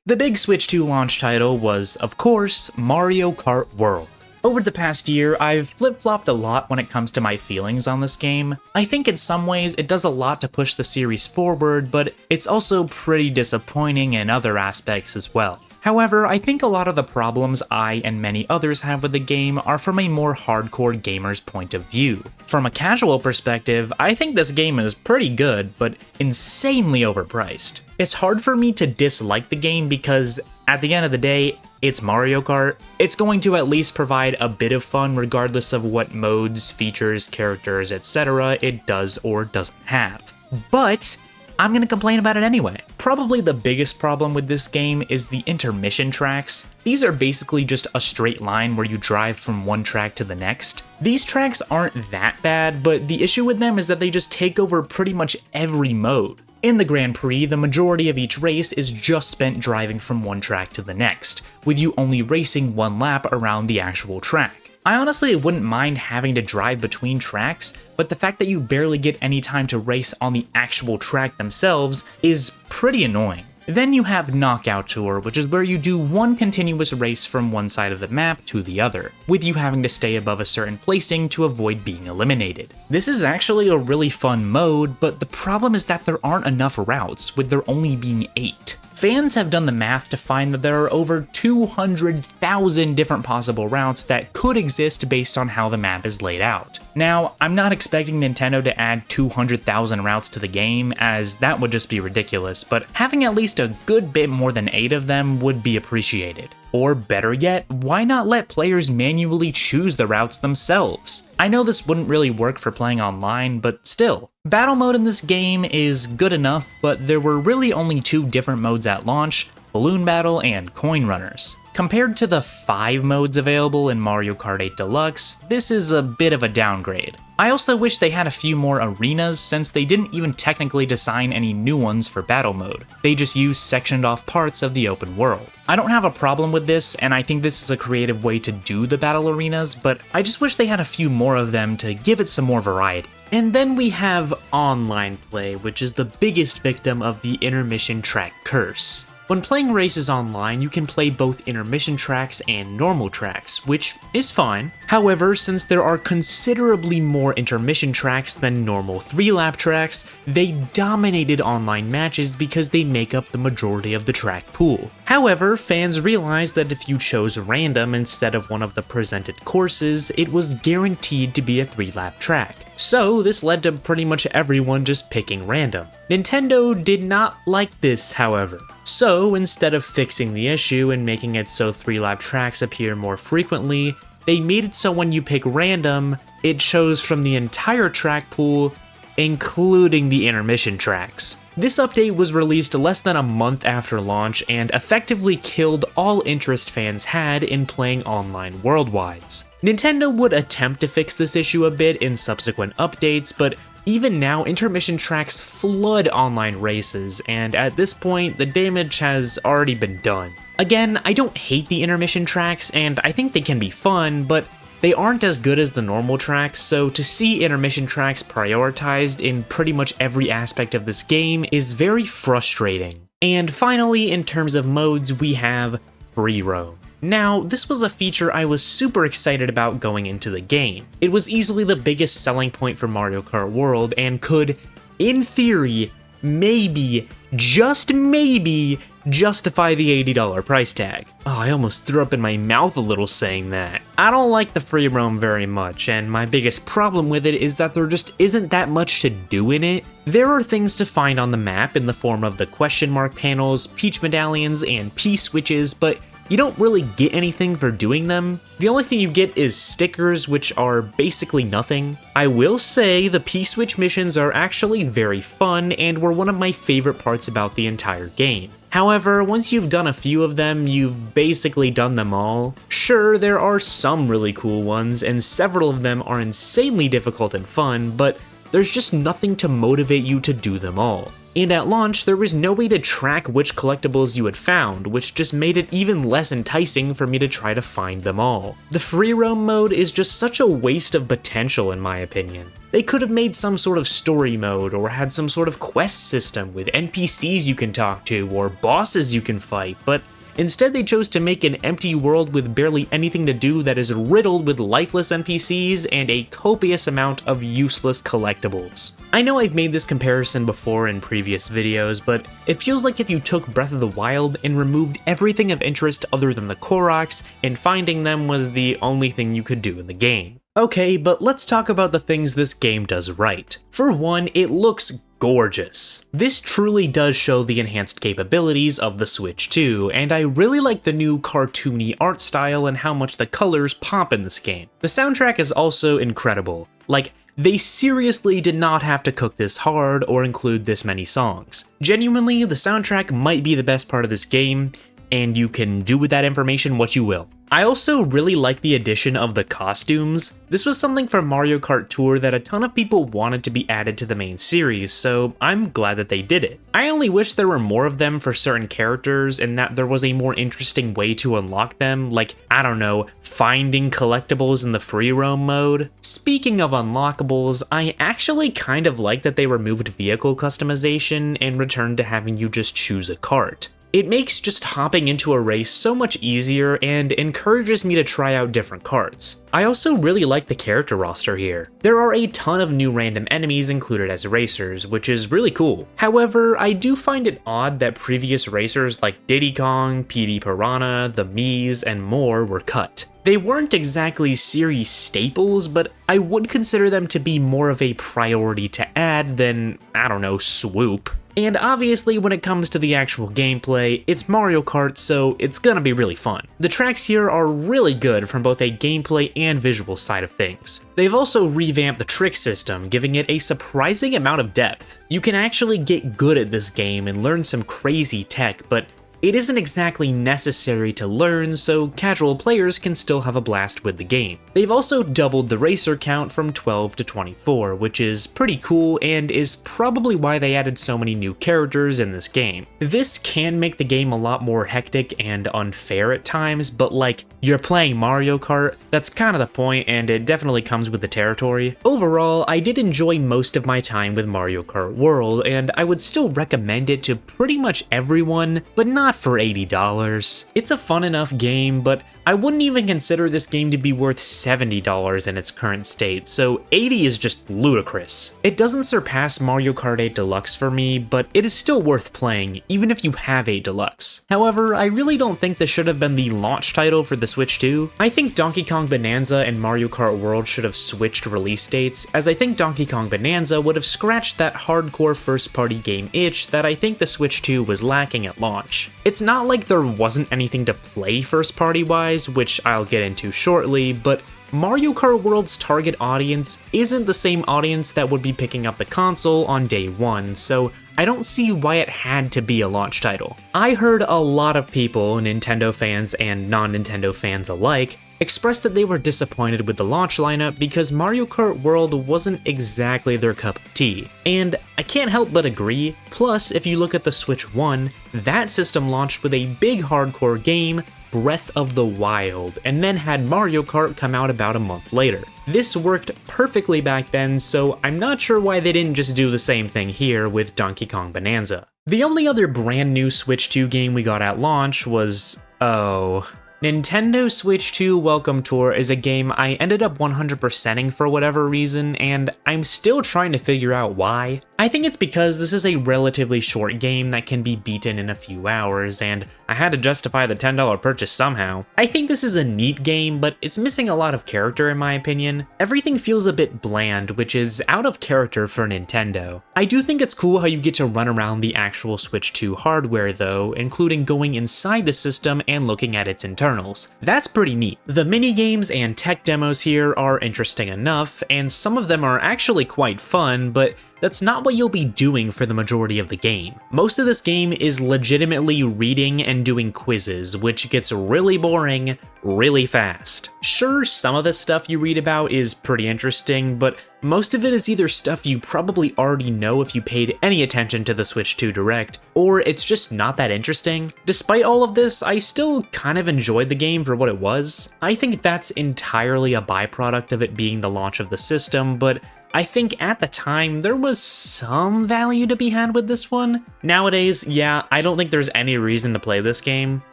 The big Switch 2 launch title was, of course, Mario Kart World. Over the past year, I've flip-flopped a lot when it comes to my feelings on this game. I think in some ways it does a lot to push the series forward, but it's also pretty disappointing in other aspects as well. However, I think a lot of the problems I and many others have with the game are from a more hardcore gamer's point of view. From a casual perspective, I think this game is pretty good, but insanely overpriced. It's hard for me to dislike the game because, at the end of the day, it's Mario Kart. It's going to at least provide a bit of fun regardless of what modes, features, characters, etc. it does or doesn't have. But I'm gonna complain about it anyway. Probably the biggest problem with this game is the intermission tracks. These are basically just a straight line where you drive from one track to the next. These tracks aren't that bad, but the issue with them is that they just take over pretty much every mode. In the Grand Prix, the majority of each race is just spent driving from one track to the next, with you only racing one lap around the actual track. I honestly wouldn't mind having to drive between tracks, but the fact that you barely get any time to race on the actual track themselves is pretty annoying. Then you have Knockout Tour, which is where you do one continuous race from one side of the map to the other, with you having to stay above a certain placing to avoid being eliminated. This is actually a really fun mode, but the problem is that there aren't enough routes, with there only being 8. Fans have done the math to find that there are over 200,000 different possible routes that could exist based on how the map is laid out. Now, I'm not expecting Nintendo to add 200,000 routes to the game, as that would just be ridiculous, but having at least a good bit more than 8 of them would be appreciated. Or better yet, why not let players manually choose the routes themselves? I know this wouldn't really work for playing online, but still. Battle mode in this game is good enough, but there were really only 2 different modes at launch, Balloon Battle and Coin Runners. Compared to the 5 modes available in Mario Kart 8 Deluxe, this is a bit of a downgrade. I also wish they had a few more arenas since they didn't even technically design any new ones for battle mode. They just used sectioned off parts of the open world. I don't have a problem with this, and I think this is a creative way to do the battle arenas, but I just wish they had a few more of them to give it some more variety. And then we have online play, which is the biggest victim of the intermission track curse. When playing races online, you can play both intermission tracks and normal tracks, which is fine. However, since there are considerably more intermission tracks than normal 3-lap tracks, they dominated online matches because they make up the majority of the track pool. However, fans realized that if you chose random instead of one of the presented courses, it was guaranteed to be a 3-lap track. So this led to pretty much everyone just picking random. Nintendo did not like this, however. So instead of fixing the issue and making it so 3-lap tracks appear more frequently, they made it so when you pick random, it shows from the entire track pool, including the intermission tracks. This update was released less than a month after launch and effectively killed all interest fans had in playing online worldwides. Nintendo would attempt to fix this issue a bit in subsequent updates, but even now intermission tracks flood online races, and at this point the damage has already been done. Again, I don't hate the intermission tracks, and I think they can be fun, but they aren't as good as the normal tracks, so to see intermission tracks prioritized in pretty much every aspect of this game is very frustrating. And finally, in terms of modes, we have free roam. Now, this was a feature I was super excited about going into the game. It was easily the biggest selling point for Mario Kart World and could, in theory, maybe, just maybe, justify the $80 price tag. Oh, I almost threw up in my mouth a little saying that. I don't like the free roam very much, and my biggest problem with it is that there just isn't that much to do in it. There are things to find on the map in the form of the question mark panels, peach medallions, and P-switches, but you don't really get anything for doing them. The only thing you get is stickers, which are basically nothing. I will say the P-switch missions are actually very fun and were one of my favorite parts about the entire game. However, once you've done a few of them, you've basically done them all. Sure, there are some really cool ones, and several of them are insanely difficult and fun, but there's just nothing to motivate you to do them all. And at launch, there was no way to track which collectibles you had found, which just made it even less enticing for me to try to find them all. The free roam mode is just such a waste of potential in my opinion. They could have made some sort of story mode or had some sort of quest system with NPCs you can talk to or bosses you can fight, but instead they chose to make an empty world with barely anything to do that is riddled with lifeless NPCs and a copious amount of useless collectibles. I know I've made this comparison before in previous videos, but it feels like if you took Breath of the Wild and removed everything of interest other than the Koroks, and finding them was the only thing you could do in the game. Okay, but let's talk about the things this game does right. For one, it looks gorgeous. This truly does show the enhanced capabilities of the Switch 2, and I really like the new cartoony art style and how much the colors pop in this game. The soundtrack is also incredible. Like, they seriously did not have to cook this hard or include this many songs. Genuinely, the soundtrack might be the best part of this game, and you can do with that information what you will. I also really like the addition of the costumes. This was something from Mario Kart Tour that a ton of people wanted to be added to the main series, so I'm glad that they did it. I only wish there were more of them for certain characters and that there was a more interesting way to unlock them, like, I don't know, finding collectibles in the free roam mode. Speaking of unlockables, I actually kind of like that they removed vehicle customization and returned to having you just choose a cart. It makes just hopping into a race so much easier and encourages me to try out different karts. I also really like the character roster here. There are a ton of new random enemies included as racers, which is really cool. However, I do find it odd that previous racers like Diddy Kong, PD Piranha, the Mii's, and more were cut. They weren't exactly series staples, but I would consider them to be more of a priority to add than, I don't know, swoop. And obviously when it comes to the actual gameplay, it's Mario Kart, so it's gonna be really fun. The tracks here are really good from both a gameplay and visual side of things. They've also revamped the trick system, giving it a surprising amount of depth. You can actually get good at this game and learn some crazy tech, but it isn't exactly necessary to learn, so casual players can still have a blast with the game. They've also doubled the racer count from 12 to 24, which is pretty cool and is probably why they added so many new characters in this game. This can make the game a lot more hectic and unfair at times, but like, you're playing Mario Kart, that's kind of the point, and it definitely comes with the territory. Overall, I did enjoy most of my time with Mario Kart World, and I would still recommend it to pretty much everyone, but not not for $80. It's a fun enough game, but I wouldn't even consider this game to be worth $70 in its current state, so $80 is just ludicrous. It doesn't surpass Mario Kart 8 Deluxe for me, but it is still worth playing, even if you have 8 Deluxe. However, I really don't think this should have been the launch title for the Switch 2. I think Donkey Kong Bonanza and Mario Kart World should have switched release dates, as I think Donkey Kong Bonanza would have scratched that hardcore first-party game itch that I think the Switch 2 was lacking at launch. It's not like there wasn't anything to play first-party wise, which I'll get into shortly, but Mario Kart World's target audience isn't the same audience that would be picking up the console on day one, so I don't see why it had to be a launch title. I heard a lot of people, Nintendo fans and non-Nintendo fans alike, express that they were disappointed with the launch lineup because Mario Kart World wasn't exactly their cup of tea. And I can't help but agree. Plus, if you look at the Switch 1, that system launched with a big hardcore game, Breath of the Wild, and then had Mario Kart come out about a month later. This worked perfectly back then, so I'm not sure why they didn't just do the same thing here with Donkey Kong Bonanza. The only other brand new Switch 2 game we got at launch was, Nintendo Switch 2 Welcome Tour is a game I ended up 100%ing for whatever reason, and I'm still trying to figure out why. I think it's because this is a relatively short game that can be beaten in a few hours, and I had to justify the $10 purchase somehow. I think this is a neat game, but it's missing a lot of character in my opinion. Everything feels a bit bland, which is out of character for Nintendo. I do think it's cool how you get to run around the actual Switch 2 hardware though, including going inside the system and looking at its internals. That's pretty neat. The mini-games and tech demos here are interesting enough, and some of them are actually quite fun, but that's not what you'll be doing for the majority of the game. Most of this game is legitimately reading and doing quizzes, which gets really boring really fast. Sure, some of the stuff you read about is pretty interesting, but most of it is either stuff you probably already know if you paid any attention to the Switch 2 Direct, or it's just not that interesting. Despite all of this, I still kind of enjoyed the game for what it was. I think that's entirely a byproduct of it being the launch of the system, but I think at the time there was some value to be had with this one. Nowadays, yeah, I don't think there's any reason to play this game.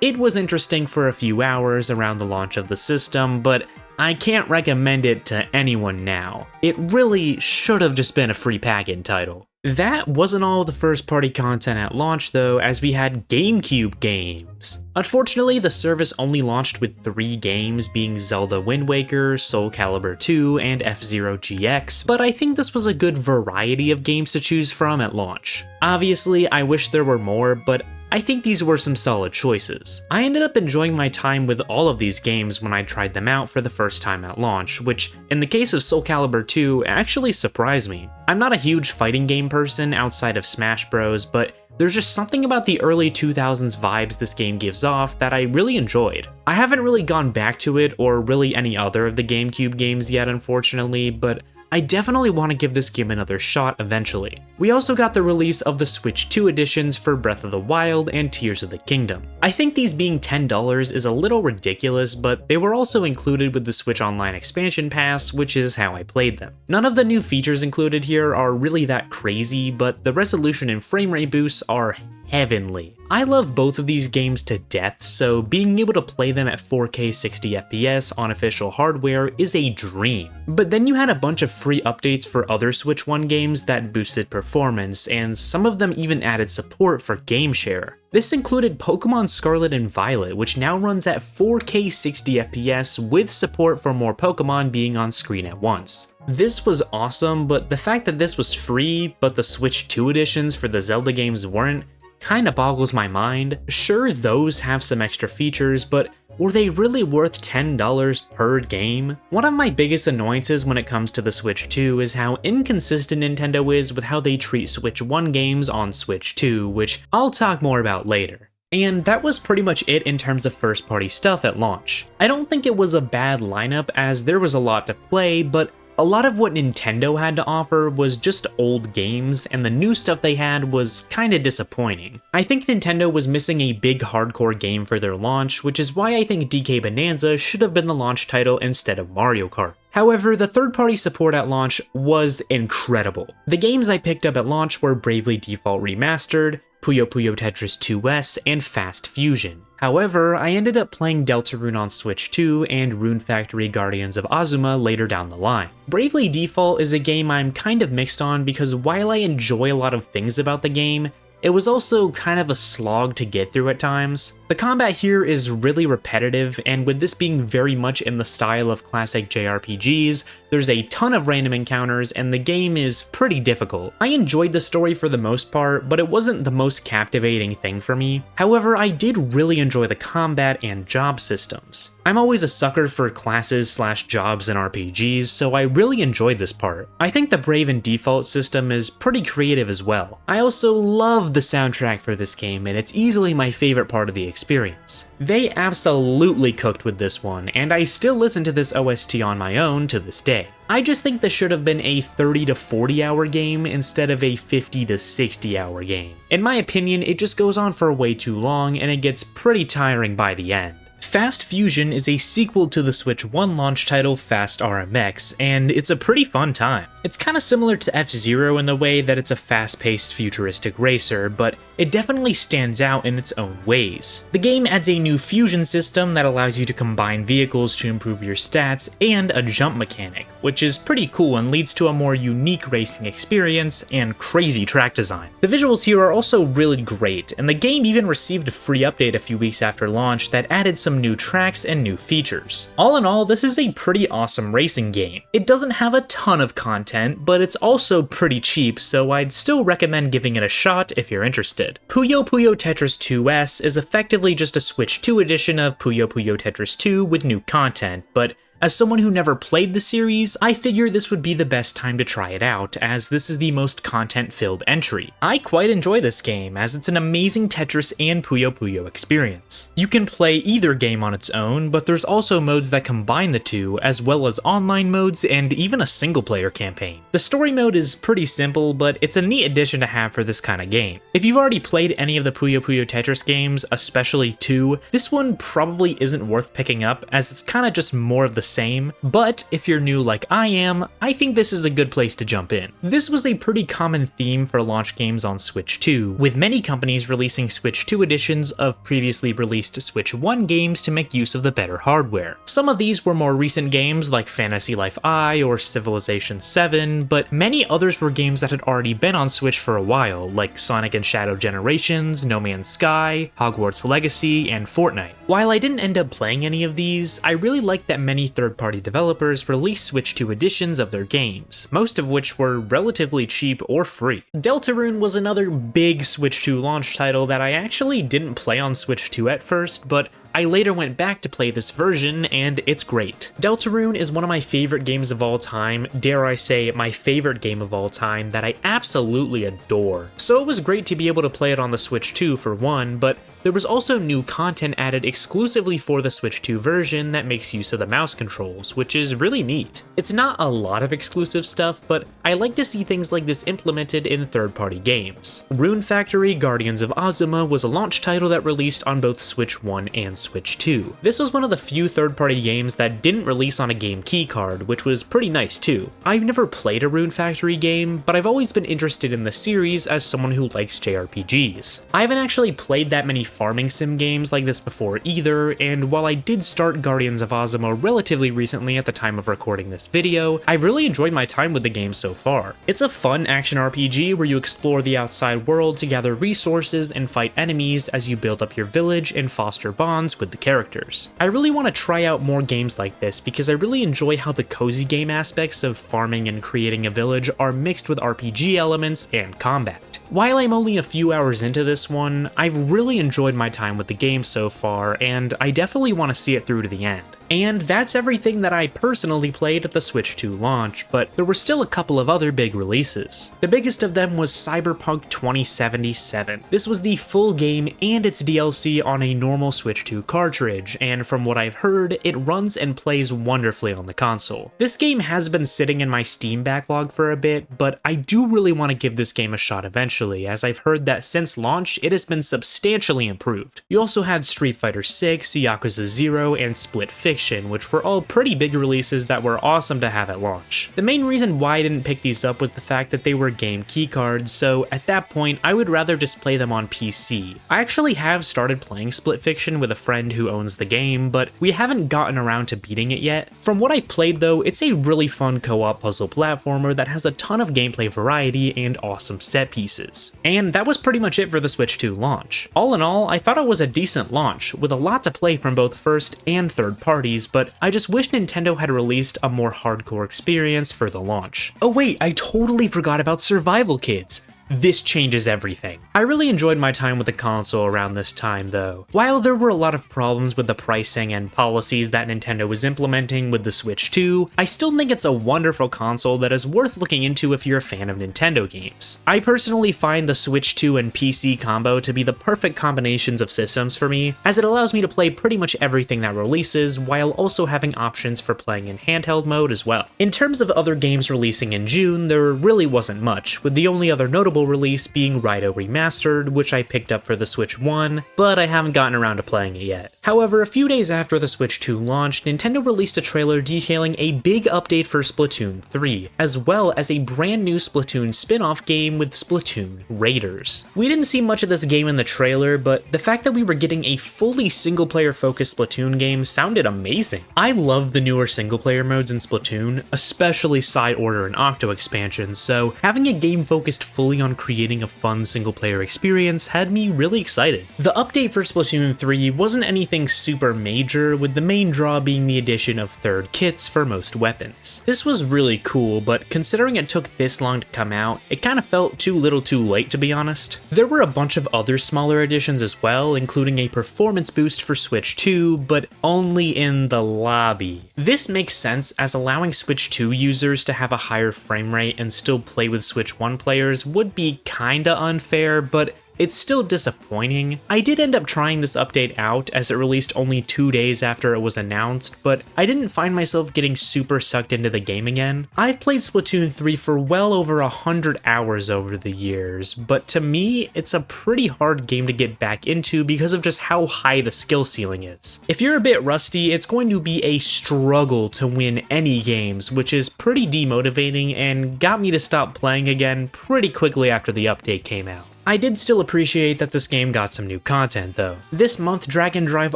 It was interesting for a few hours around the launch of the system, but I can't recommend it to anyone now. It really should have just been a free pack-in title. That wasn't all the first-party content at launch though, as we had GameCube games. Unfortunately, the service only launched with 3 games, being Zelda Wind Waker, Soul Calibur 2, and F-Zero GX, but I think this was a good variety of games to choose from at launch. Obviously, I wish there were more, but I think these were some solid choices. I ended up enjoying my time with all of these games when I tried them out for the first time at launch, which, in the case of Soul Calibur 2, actually surprised me. I'm not a huge fighting game person outside of Smash Bros, but there's just something about the early 2000s vibes this game gives off that I really enjoyed. I haven't really gone back to it or really any other of the GameCube games yet, unfortunately, but I definitely want to give this game another shot eventually. We also got the release of the Switch 2 editions for Breath of the Wild and Tears of the Kingdom. I think these being $10 is a little ridiculous, but they were also included with the Switch Online expansion pass, which is how I played them. None of the new features included here are really that crazy, but the resolution and frame rate boosts are heavenly. I love both of these games to death, so being able to play them at 4K 60 FPS on official hardware is a dream. But then you had a bunch of free updates for other Switch 1 games that boosted performance, and some of them even added support for Game Share. This included Pokemon Scarlet and Violet, which now runs at 4K 60 FPS with support for more Pokemon being on screen at once. This was awesome, but the fact that this was free, but the Switch 2 editions for the Zelda games weren't, kinda boggles my mind. Sure, those have some extra features, but were they really worth $10 per game? One of my biggest annoyances when it comes to the Switch 2 is how inconsistent Nintendo is with how they treat Switch 1 games on Switch 2, which I'll talk more about later. And that was pretty much it in terms of first-party stuff at launch. I don't think it was a bad lineup, as there was a lot to play, but a lot of what Nintendo had to offer was just old games, and the new stuff they had was kinda disappointing. I think Nintendo was missing a big hardcore game for their launch, which is why I think DK Bonanza should have been the launch title instead of Mario Kart. However, the third-party support at launch was incredible. The games I picked up at launch were Bravely Default Remastered, Puyo Puyo Tetris 2S, and Fast Fusion. However, I ended up playing Deltarune on Switch 2 and Rune Factory Guardians of Azuma later down the line. Bravely Default is a game I'm kind of mixed on because while I enjoy a lot of things about the game, it was also kind of a slog to get through at times. The combat here is really repetitive, and with this being very much in the style of classic JRPGs, there's a ton of random encounters and the game is pretty difficult. I enjoyed the story for the most part, but it wasn't the most captivating thing for me. However, I did really enjoy the combat and job systems. I'm always a sucker for classes/jobs in RPGs, so I really enjoyed this part. I think the Brave and Default system is pretty creative as well. I also love the soundtrack for this game, and it's easily my favorite part of the experience. They absolutely cooked with this one, and I still listen to this OST on my own to this day. I just think this should have been a 30 to 40 hour game instead of a 50 to 60 hour game. In my opinion, it just goes on for way too long and it gets pretty tiring by the end. Fast Fusion is a sequel to the Switch 1 launch title Fast RMX, and it's a pretty fun time. It's kind of similar to F-Zero in the way that it's a fast-paced futuristic racer, but it definitely stands out in its own ways. The game adds a new fusion system that allows you to combine vehicles to improve your stats and a jump mechanic, which is pretty cool and leads to a more unique racing experience and crazy track design. The visuals here are also really great, and the game even received a free update a few weeks after launch that added some new tracks and new features. All in all, this is a pretty awesome racing game. It doesn't have a ton of content, but it's also pretty cheap, so I'd still recommend giving it a shot if you're interested. Puyo Puyo Tetris 2S is effectively just a Switch 2 edition of Puyo Puyo Tetris 2 with new content, but as someone who never played the series, I figured this would be the best time to try it out, as this is the most content-filled entry. I quite enjoy this game, as it's an amazing Tetris and Puyo Puyo experience. You can play either game on its own, but there's also modes that combine the two, as well as online modes and even a single-player campaign. The story mode is pretty simple, but it's a neat addition to have for this kind of game. If you've already played any of the Puyo Puyo Tetris games, especially 2, this one probably isn't worth picking up, as it's kinda just more of the same, but if you're new like I am, I think this is a good place to jump in. This was a pretty common theme for launch games on Switch 2, with many companies releasing Switch 2 editions of previously released Switch 1 games to make use of the better hardware. Some of these were more recent games like Fantasy Life I or Civilization 7, but many others were games that had already been on Switch for a while, like Sonic and Shadow Generations, No Man's Sky, Hogwarts Legacy, and Fortnite. While I didn't end up playing any of these, I really liked that many third-party developers released Switch 2 editions of their games, most of which were relatively cheap or free. Deltarune was another big Switch 2 launch title that I actually didn't play on Switch 2 at first, but I later went back to play this version, and it's great. Deltarune is one of my favorite games of all time, dare I say my favorite game of all time that I absolutely adore. So it was great to be able to play it on the Switch 2 for one, but there was also new content added exclusively for the Switch 2 version that makes use of the mouse controls, which is really neat. It's not a lot of exclusive stuff, but I like to see things like this implemented in third-party games. Rune Factory Guardians of Azuma was a launch title that released on both Switch 1 and Switch 2. This was one of the few third-party games that didn't release on a game keycard, which was pretty nice too. I've never played a Rune Factory game, but I've always been interested in the series as someone who likes JRPGs. I haven't actually played that many farming sim games like this before either, and while I did start Guardians of Azuma relatively recently at the time of recording this video, I've really enjoyed my time with the game so far. It's a fun action RPG where you explore the outside world to gather resources and fight enemies as you build up your village and foster bonds with the characters. I really want to try out more games like this because I really enjoy how the cozy game aspects of farming and creating a village are mixed with RPG elements and combat. While I'm only a few hours into this one, I've really enjoyed my time with the game so far, and I definitely want to see it through to the end. And that's everything that I personally played at the Switch 2 launch, but there were still a couple of other big releases. The biggest of them was Cyberpunk 2077. This was the full game and its DLC on a normal Switch 2 cartridge, and from what I've heard, it runs and plays wonderfully on the console. This game has been sitting in my Steam backlog for a bit, but I do really want to give this game a shot eventually, as I've heard that since launch, it has been substantially improved. You also had Street Fighter 6, Yakuza 0, and Split Fiction Fiction, which were all pretty big releases that were awesome to have at launch. The main reason why I didn't pick these up was the fact that they were game keycards, so at that point I would rather just play them on PC. I actually have started playing Split Fiction with a friend who owns the game, but we haven't gotten around to beating it yet. From what I've played though, it's a really fun co-op puzzle platformer that has a ton of gameplay variety and awesome set pieces. And that was pretty much it for the Switch 2 launch. All in all, I thought it was a decent launch, with a lot to play from both first and third parties, but I just wish Nintendo had released a more hardcore experience for the launch. Oh wait, I totally forgot about Survival Kids. This changes everything. I really enjoyed my time with the console around this time though. While there were a lot of problems with the pricing and policies that Nintendo was implementing with the Switch 2, I still think it's a wonderful console that is worth looking into if you're a fan of Nintendo games. I personally find the Switch 2 and PC combo to be the perfect combinations of systems for me, as it allows me to play pretty much everything that releases while also having options for playing in handheld mode as well. In terms of other games releasing in June, there really wasn't much, with the only other notable release being Raito Remastered, which I picked up for the Switch 1, but I haven't gotten around to playing it yet. However, a few days after the Switch 2 launched, Nintendo released a trailer detailing a big update for Splatoon 3, as well as a brand new Splatoon spin-off game with Splatoon Raiders. We didn't see much of this game in the trailer, but the fact that we were getting a fully single-player focused Splatoon game sounded amazing. I love the newer single-player modes in Splatoon, especially Side Order and Octo expansions, so having a game focused fully on creating a fun single-player experience had me really excited. The update for Splatoon 3 wasn't anything super major, with the main draw being the addition of third kits for most weapons. This was really cool, but considering it took this long to come out, it kinda felt too little too late, to be honest. There were a bunch of other smaller additions as well, including a performance boost for Switch 2, but only in the lobby. This makes sense, as allowing Switch 2 users to have a higher frame rate and still play with Switch 1 players would be kinda unfair, but it's still disappointing. I did end up trying this update out, as it released only 2 days after it was announced, but I didn't find myself getting super sucked into the game again. I've played Splatoon 3 for well over 100 hours over the years, but to me, it's a pretty hard game to get back into because of just how high the skill ceiling is. If you're a bit rusty, it's going to be a struggle to win any games, which is pretty demotivating and got me to stop playing again pretty quickly after the update came out. I did still appreciate that this game got some new content though. This month, Dragon Drive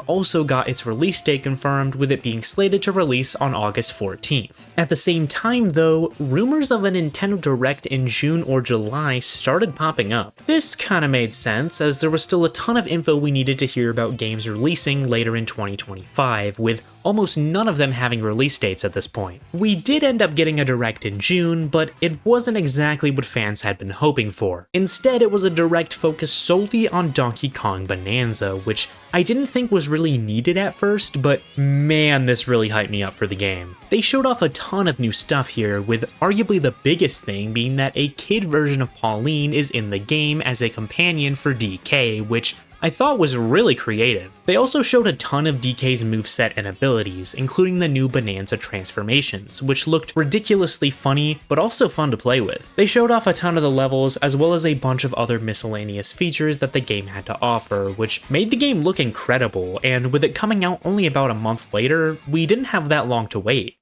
also got its release date confirmed, with it being slated to release on August 14th. At the same time though, rumors of a Nintendo Direct in June or July started popping up. This kinda made sense, as there was still a ton of info we needed to hear about games releasing later in 2025, with almost none of them having release dates at this point. We did end up getting a Direct in June, but it wasn't exactly what fans had been hoping for. Instead, it was a Direct focused solely on Donkey Kong Bonanza, which I didn't think was really needed at first, but man, this really hyped me up for the game. They showed off a ton of new stuff here, with arguably the biggest thing being that a kid version of Pauline is in the game as a companion for DK, which I thought was really creative. They also showed a ton of DK's moveset and abilities, including the new Bonanza transformations, which looked ridiculously funny, but also fun to play with. They showed off a ton of the levels, as well as a bunch of other miscellaneous features that the game had to offer, which made the game look incredible, and with it coming out only about a month later, we didn't have that long to wait.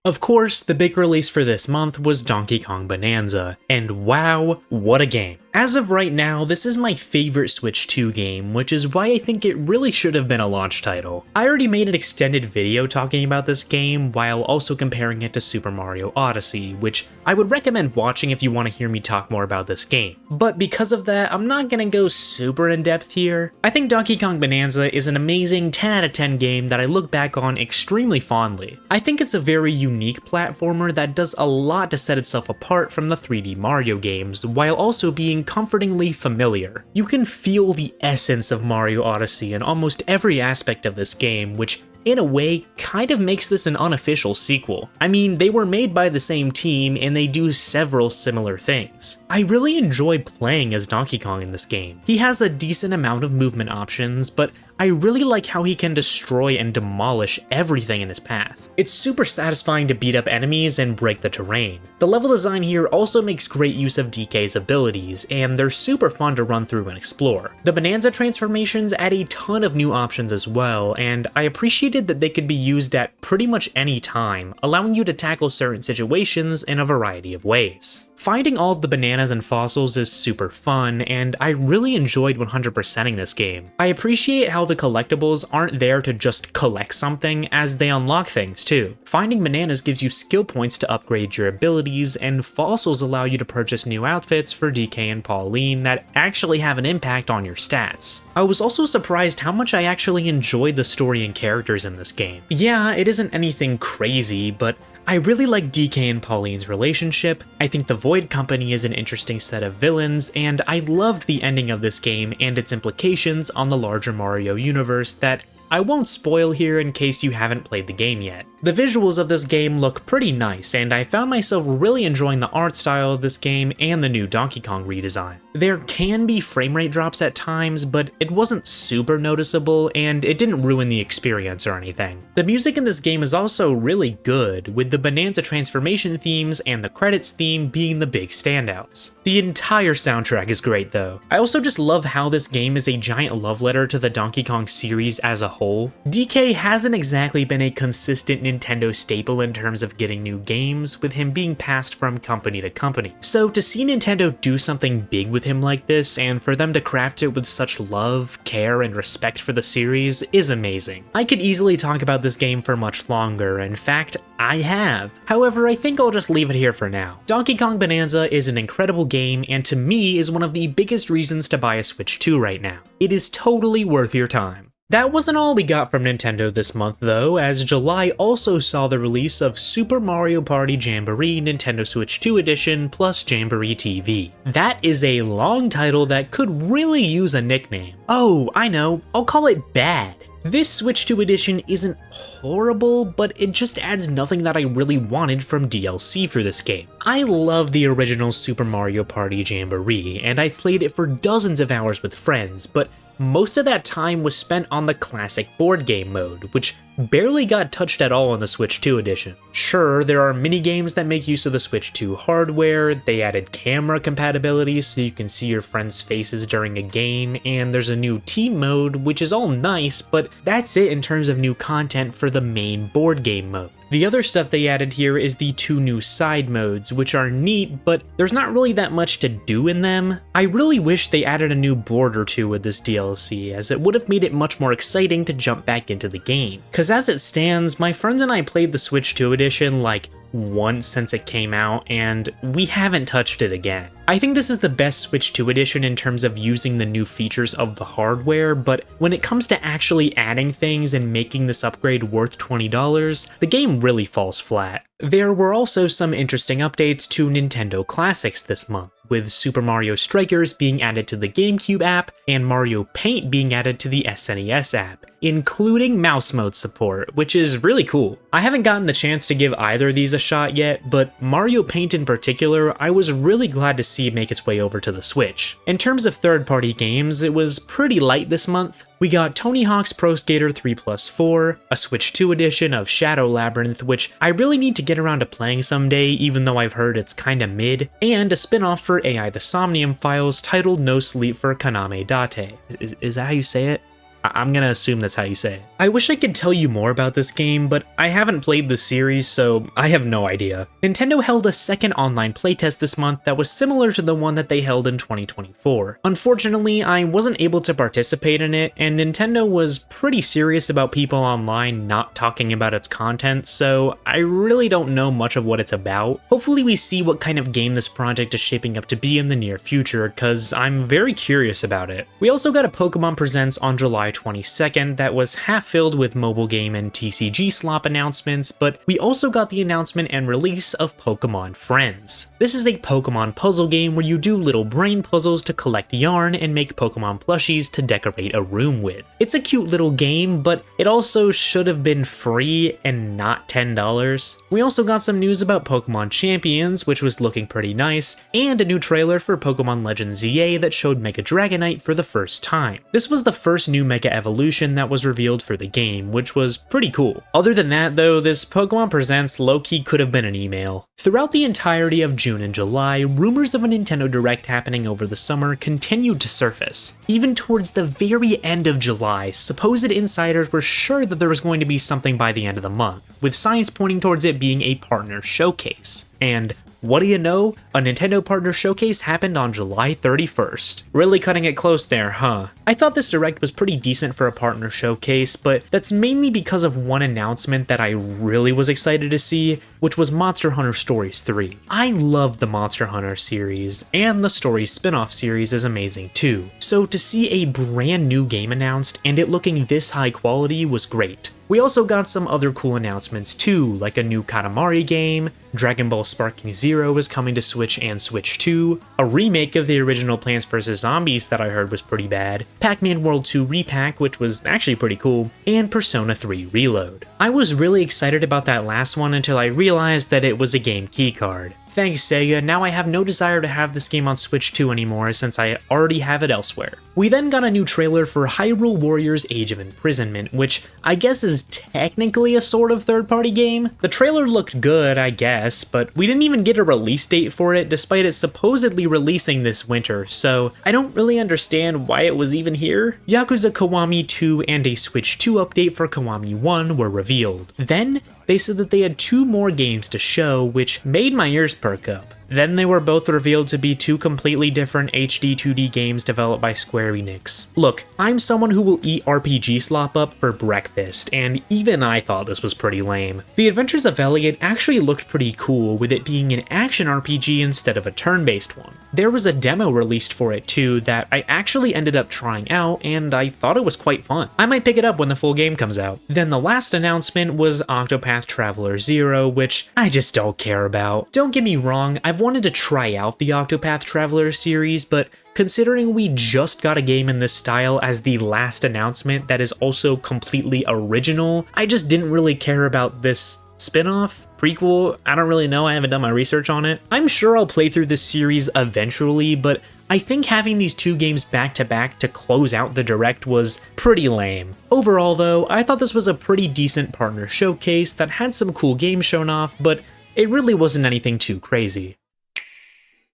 Of course, the big release for this month was Donkey Kong Bonanza, and wow, what a game. As of right now, this is my favorite Switch 2 game, which is why I think it really should have been a launch title. I already made an extended video talking about this game, while also comparing it to Super Mario Odyssey, which I would recommend watching if you want to hear me talk more about this game. But because of that, I'm not gonna go super in depth here. I think Donkey Kong Bonanza is an amazing 10 out of 10 game that I look back on extremely fondly. I think it's a very unique platformer that does a lot to set itself apart from the 3D Mario games, while also being comfortingly familiar. You can feel the essence of Mario Odyssey in almost every aspect of this game, which in a way kind of makes this an unofficial sequel. I mean, they were made by the same team and they do several similar things. I really enjoy playing as Donkey Kong in this game. He has a decent amount of movement options, but I really like how he can destroy and demolish everything in his path. It's super satisfying to beat up enemies and break the terrain. The level design here also makes great use of DK's abilities, and they're super fun to run through and explore. The Bonanza transformations add a ton of new options as well, and I appreciated that they could be used at pretty much any time, allowing you to tackle certain situations in a variety of ways. Finding all of the bananas and fossils is super fun, and I really enjoyed 100%ing this game. I appreciate how the collectibles aren't there to just collect something, as they unlock things too. Finding bananas gives you skill points to upgrade your abilities, and fossils allow you to purchase new outfits for DK and Pauline that actually have an impact on your stats. I was also surprised how much I actually enjoyed the story and characters in this game. Yeah, it isn't anything crazy, but I really like DK and Pauline's relationship. I think the Void Company is an interesting set of villains, and I loved the ending of this game and its implications on the larger Mario universe that I won't spoil here in case you haven't played the game yet. The visuals of this game look pretty nice, and I found myself really enjoying the art style of this game and the new Donkey Kong redesign. There can be frame rate drops at times, but it wasn't super noticeable, and it didn't ruin the experience or anything. The music in this game is also really good, with the Bonanza transformation themes and the credits theme being the big standouts. The entire soundtrack is great though. I also just love how this game is a giant love letter to the Donkey Kong series as a whole. DK hasn't exactly been a consistent Nintendo staple in terms of getting new games, with him being passed from company to company. So to see Nintendo do something big with him like this, and for them to craft it with such love, care, and respect for the series is amazing. I could easily talk about this game for much longer, in fact, I have. However, I think I'll just leave it here for now. Donkey Kong Bonanza is an incredible game, and to me is one of the biggest reasons to buy a Switch 2 right now. It is totally worth your time. That wasn't all we got from Nintendo this month though, as July also saw the release of Super Mario Party Jamboree Nintendo Switch 2 Edition plus Jamboree TV. That is a long title that could really use a nickname. Oh, I know, I'll call it Bad. This Switch 2 edition isn't horrible, but it just adds nothing that I really wanted from DLC for this game. I love the original Super Mario Party Jamboree, and I've played it for dozens of hours with friends, but most of that time was spent on the classic board game mode, which barely got touched at all in the Switch 2 edition. Sure, there are mini-games that make use of the Switch 2 hardware, they added camera compatibility so you can see your friends' faces during a game, and there's a new team mode, which is all nice, but that's it in terms of new content for the main board game mode. The other stuff they added here is the 2 new side modes, which are neat, but there's not really that much to do in them. I really wish they added a new board or two with this DLC, as it would have made it much more exciting to jump back into the game. Cause as it stands, my friends and I played the Switch 2 edition like once since it came out, and we haven't touched it again. I think this is the best Switch 2 edition in terms of using the new features of the hardware, but when it comes to actually adding things and making this upgrade worth $20, the game really falls flat. There were also some interesting updates to Nintendo Classics this month, with Super Mario Strikers being added to the GameCube app and Mario Paint being added to the SNES app, including mouse mode support, which is really cool. I haven't gotten the chance to give either of these a shot yet, but Mario Paint in particular, I was really glad to see make its way over to the Switch. In terms of third-party games, it was pretty light this month. We got Tony Hawk's Pro Skater 3+4, a Switch 2 edition of Shadow Labyrinth, which I really need to get around to playing someday, even though I've heard it's kinda mid, and a spin-off for AI the Somnium Files titled No Sleep for Kaname Date. Is that how you say it? I'm gonna assume that's how you say it. I wish I could tell you more about this game, but I haven't played the series, so I have no idea. Nintendo held a second online playtest this month that was similar to the one that they held in 2024. Unfortunately, I wasn't able to participate in it, and Nintendo was pretty serious about people online not talking about its content, so I really don't know much of what it's about. Hopefully we see what kind of game this project is shaping up to be in the near future, cause I'm very curious about it. We also got a Pokemon Presents on July 22nd that was half filled with mobile game and TCG slop announcements, but we also got the announcement and release of Pokemon Friends. This is a Pokemon puzzle game where you do little brain puzzles to collect yarn and make Pokemon plushies to decorate a room with. It's a cute little game, but it also should have been free and not $10. We also got some news about Pokemon Champions, which was looking pretty nice, and a new trailer for Pokemon Legends ZA that showed Mega Dragonite for the first time. This was the first new Mega Mega Evolution that was revealed for the game, which was pretty cool. Other than that though, this Pokemon Presents low-key could have been an email. Throughout the entirety of June and July, rumors of a Nintendo Direct happening over the summer continued to surface. Even towards the very end of July, supposed insiders were sure that there was going to be something by the end of the month, with signs pointing towards it being a partner showcase. And what do you know? A Nintendo Partner Showcase happened on July 31st. Really cutting it close there, huh? I thought this Direct was pretty decent for a Partner Showcase, but that's mainly because of one announcement that I really was excited to see, which was Monster Hunter Stories 3. I love the Monster Hunter series, and the Stories spin-off series is amazing too. So to see a brand new game announced and it looking this high quality was great. We also got some other cool announcements too, like a new Katamari game, Dragon Ball Sparking Zero is coming to Switch and Switch 2, a remake of the original Plants vs. Zombies that I heard was pretty bad, Pac-Man World 2 Repack, which was actually pretty cool, and Persona 3 Reload. I was really excited about that last one until I realized that it was a game keycard. Thanks Sega, now I have no desire to have this game on Switch 2 anymore since I already have it elsewhere. We then got a new trailer for Hyrule Warriors Age of Imprisonment, which I guess is technically a sort of third-party game. The trailer looked good, I guess, but we didn't even get a release date for it despite it supposedly releasing this winter, so I don't really understand why it was even here. Yakuza Kiwami 2 and a Switch 2 update for Kiwami 1 were revealed. Then, they said that they had 2 more games to show, which made my ears perk up. Then they were both revealed to be 2 completely different HD 2D games developed by Square Enix. Look, I'm someone who will eat RPG slop up for breakfast, and even I thought this was pretty lame. The Adventures of Elliot actually looked pretty cool, with it being an action RPG instead of a turn-based one. There was a demo released for it too that I actually ended up trying out, and I thought it was quite fun. I might pick it up when the full game comes out. Then the last announcement was Octopath Traveler 0, which I just don't care about. Don't get me wrong, I've wanted to try out the Octopath Traveler series, but considering we just got a game in this style as the last announcement that is also completely original, I just didn't really care about this spin-off, prequel, I don't really know, I haven't done my research on it. I'm sure I'll play through this series eventually, but I think having these 2 games back to back to close out the Direct was pretty lame. Overall though, I thought this was a pretty decent partner showcase that had some cool games shown off, but it really wasn't anything too crazy.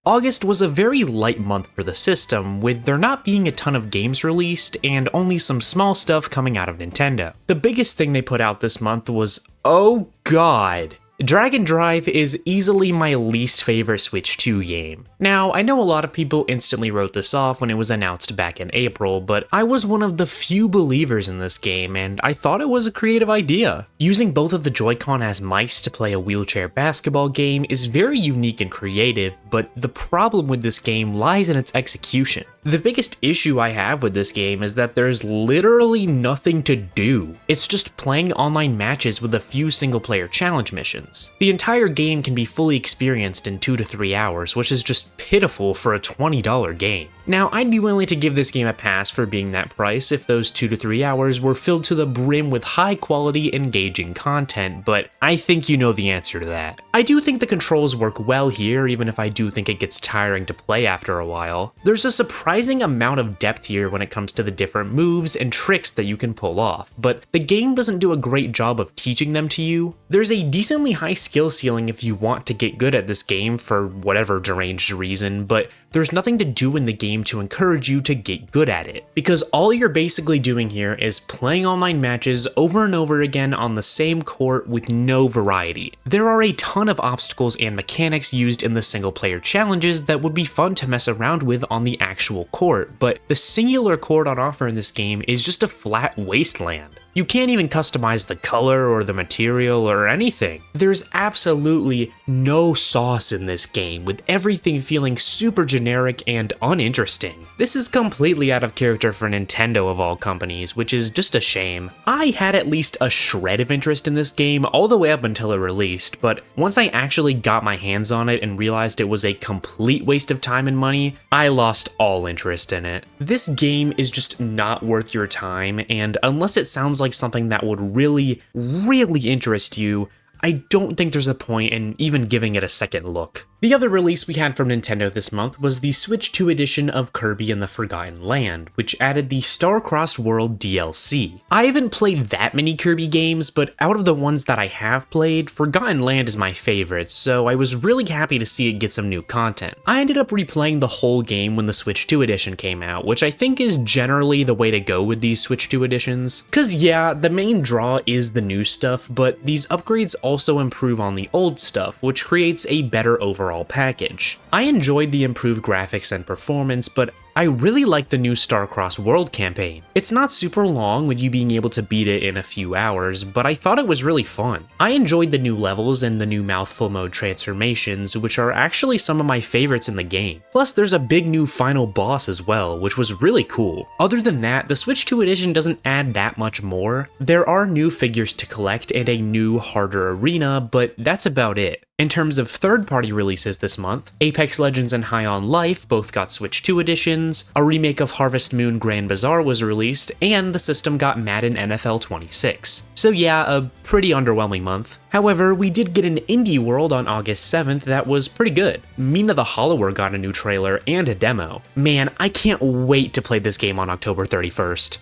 August was a very light month for the system, with there not being a ton of games released and only some small stuff coming out of Nintendo. The biggest thing they put out this month was, oh god, Dragon Drive is easily my least favorite Switch 2 game. Now, I know a lot of people instantly wrote this off when it was announced back in April, but I was one of the few believers in this game, and I thought it was a creative idea. Using both of the Joy-Con as mice to play a wheelchair basketball game is very unique and creative, but the problem with this game lies in its execution. The biggest issue I have with this game is that there's literally nothing to do. It's just playing online matches with a few single-player challenge missions. The entire game can be fully experienced in 2 to 3 hours, which is just pitiful for a $20 game. Now, I'd be willing to give this game a pass for being that price if those 2 to 3 hours were filled to the brim with high-quality, engaging content, but I think you know the answer to that. I do think the controls work well here, even if I do think it gets tiring to play after a while. There's a surprising amount of depth here when it comes to the different moves and tricks that you can pull off, but the game doesn't do a great job of teaching them to you. There's a decently high skill ceiling if you want to get good at this game for whatever deranged reason, but there's nothing to do in the game to encourage you to get good at it, because all you're basically doing here is playing online matches over and over again on the same court with no variety. There are a ton of obstacles and mechanics used in the single player challenges that would be fun to mess around with on the actual court, but the singular court on offer in this game is just a flat wasteland. You can't even customize the color or the material or anything. There's absolutely no sauce in this game, with everything feeling super generic and uninteresting. This is completely out of character for Nintendo of all companies, which is just a shame. I had at least a shred of interest in this game all the way up until it released, but once I actually got my hands on it and realized it was a complete waste of time and money, I lost all interest in it. This game is just not worth your time, and unless it sounds like something that would really interest you, I don't think there's a point in even giving it a second look. The other release we had from Nintendo this month was the Switch 2 edition of Kirby and the Forgotten Land, which added the Star-Crossed World DLC. I haven't played that many Kirby games, but out of the ones that I have played, Forgotten Land is my favorite, so I was really happy to see it get some new content. I ended up replaying the whole game when the Switch 2 edition came out, which I think is generally the way to go with these Switch 2 editions. Cause yeah, the main draw is the new stuff, but these upgrades also improve on the old stuff, which creates a better overall package. I enjoyed the improved graphics and performance, but I really like the new Star-Crossed World campaign. It's not super long with you being able to beat it in a few hours, but I thought it was really fun. I enjoyed the new levels and the new mouthful mode transformations, which are actually some of my favorites in the game. Plus there's a big new final boss as well, which was really cool. Other than that, the Switch 2 edition doesn't add that much more. There are new figures to collect and a new, harder arena, but that's about it. In terms of third-party releases this month, Apex Legends and High on Life both got Switch 2 editions, a remake of Harvest Moon Grand Bazaar was released, and the system got Madden NFL 26. So yeah, a pretty underwhelming month. However, we did get an indie world on August 7th that was pretty good. Mina the Hollower got a new trailer and a demo. Man, I can't wait to play this game on October 31st.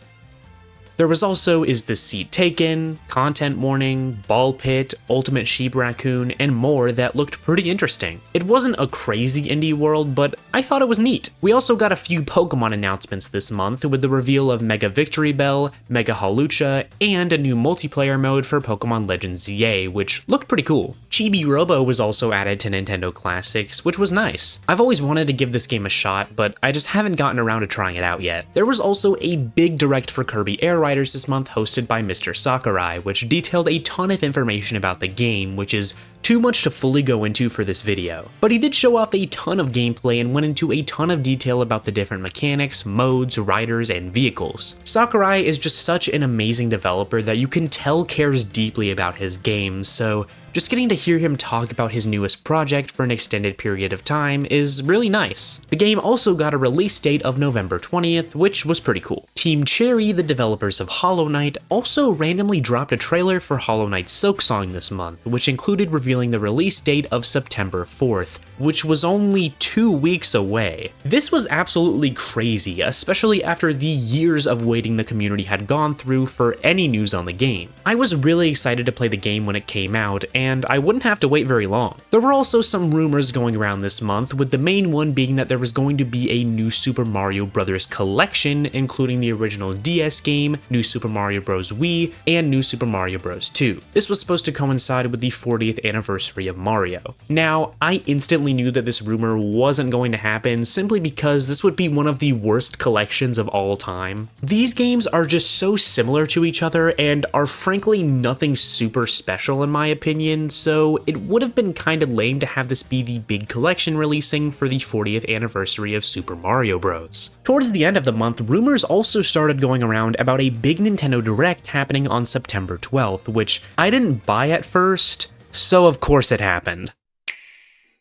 There was also Is This Seat Taken, Content Warning, Ball Pit, Ultimate Sheep Raccoon, and more that looked pretty interesting. It wasn't a crazy indie world, but I thought it was neat. We also got a few Pokemon announcements this month with the reveal of Mega Victory Bell, Mega Hawlucha, and a new multiplayer mode for Pokemon Legends ZA, which looked pretty cool. Chibi Robo was also added to Nintendo Classics, which was nice. I've always wanted to give this game a shot, but I just haven't gotten around to trying it out yet. There was also a big direct for Kirby Air Riders this month hosted by Mr. Sakurai, which detailed a ton of information about the game, which is too much to fully go into for this video. But he did show off a ton of gameplay and went into a ton of detail about the different mechanics, modes, riders, and vehicles. Sakurai is just such an amazing developer that you can tell cares deeply about his games, so just getting to hear him talk about his newest project for an extended period of time is really nice. The game also got a release date of November 20th, which was pretty cool. Team Cherry, the developers of Hollow Knight, also randomly dropped a trailer for Hollow Knight Silksong this month, which included revealing the release date of September 4th, which was only 2 weeks away. This was absolutely crazy, especially after the years of waiting the community had gone through for any news on the game. I was really excited to play the game when it came out, and I wouldn't have to wait very long. There were also some rumors going around this month, with the main one being that there was going to be a new Super Mario Bros. Collection, including the original DS game, New Super Mario Bros. Wii, and New Super Mario Bros. 2. This was supposed to coincide with the 40th anniversary of Mario. Now, I instantly knew that this rumor wasn't going to happen simply because this would be one of the worst collections of all time. These games are just so similar to each other and are frankly nothing super special in my opinion, so it would have been kinda lame to have this be the big collection releasing for the 40th anniversary of Super Mario Bros. Towards the end of the month, rumors also started going around about a big Nintendo Direct happening on September 12th, which I didn't buy at first, so of course it happened.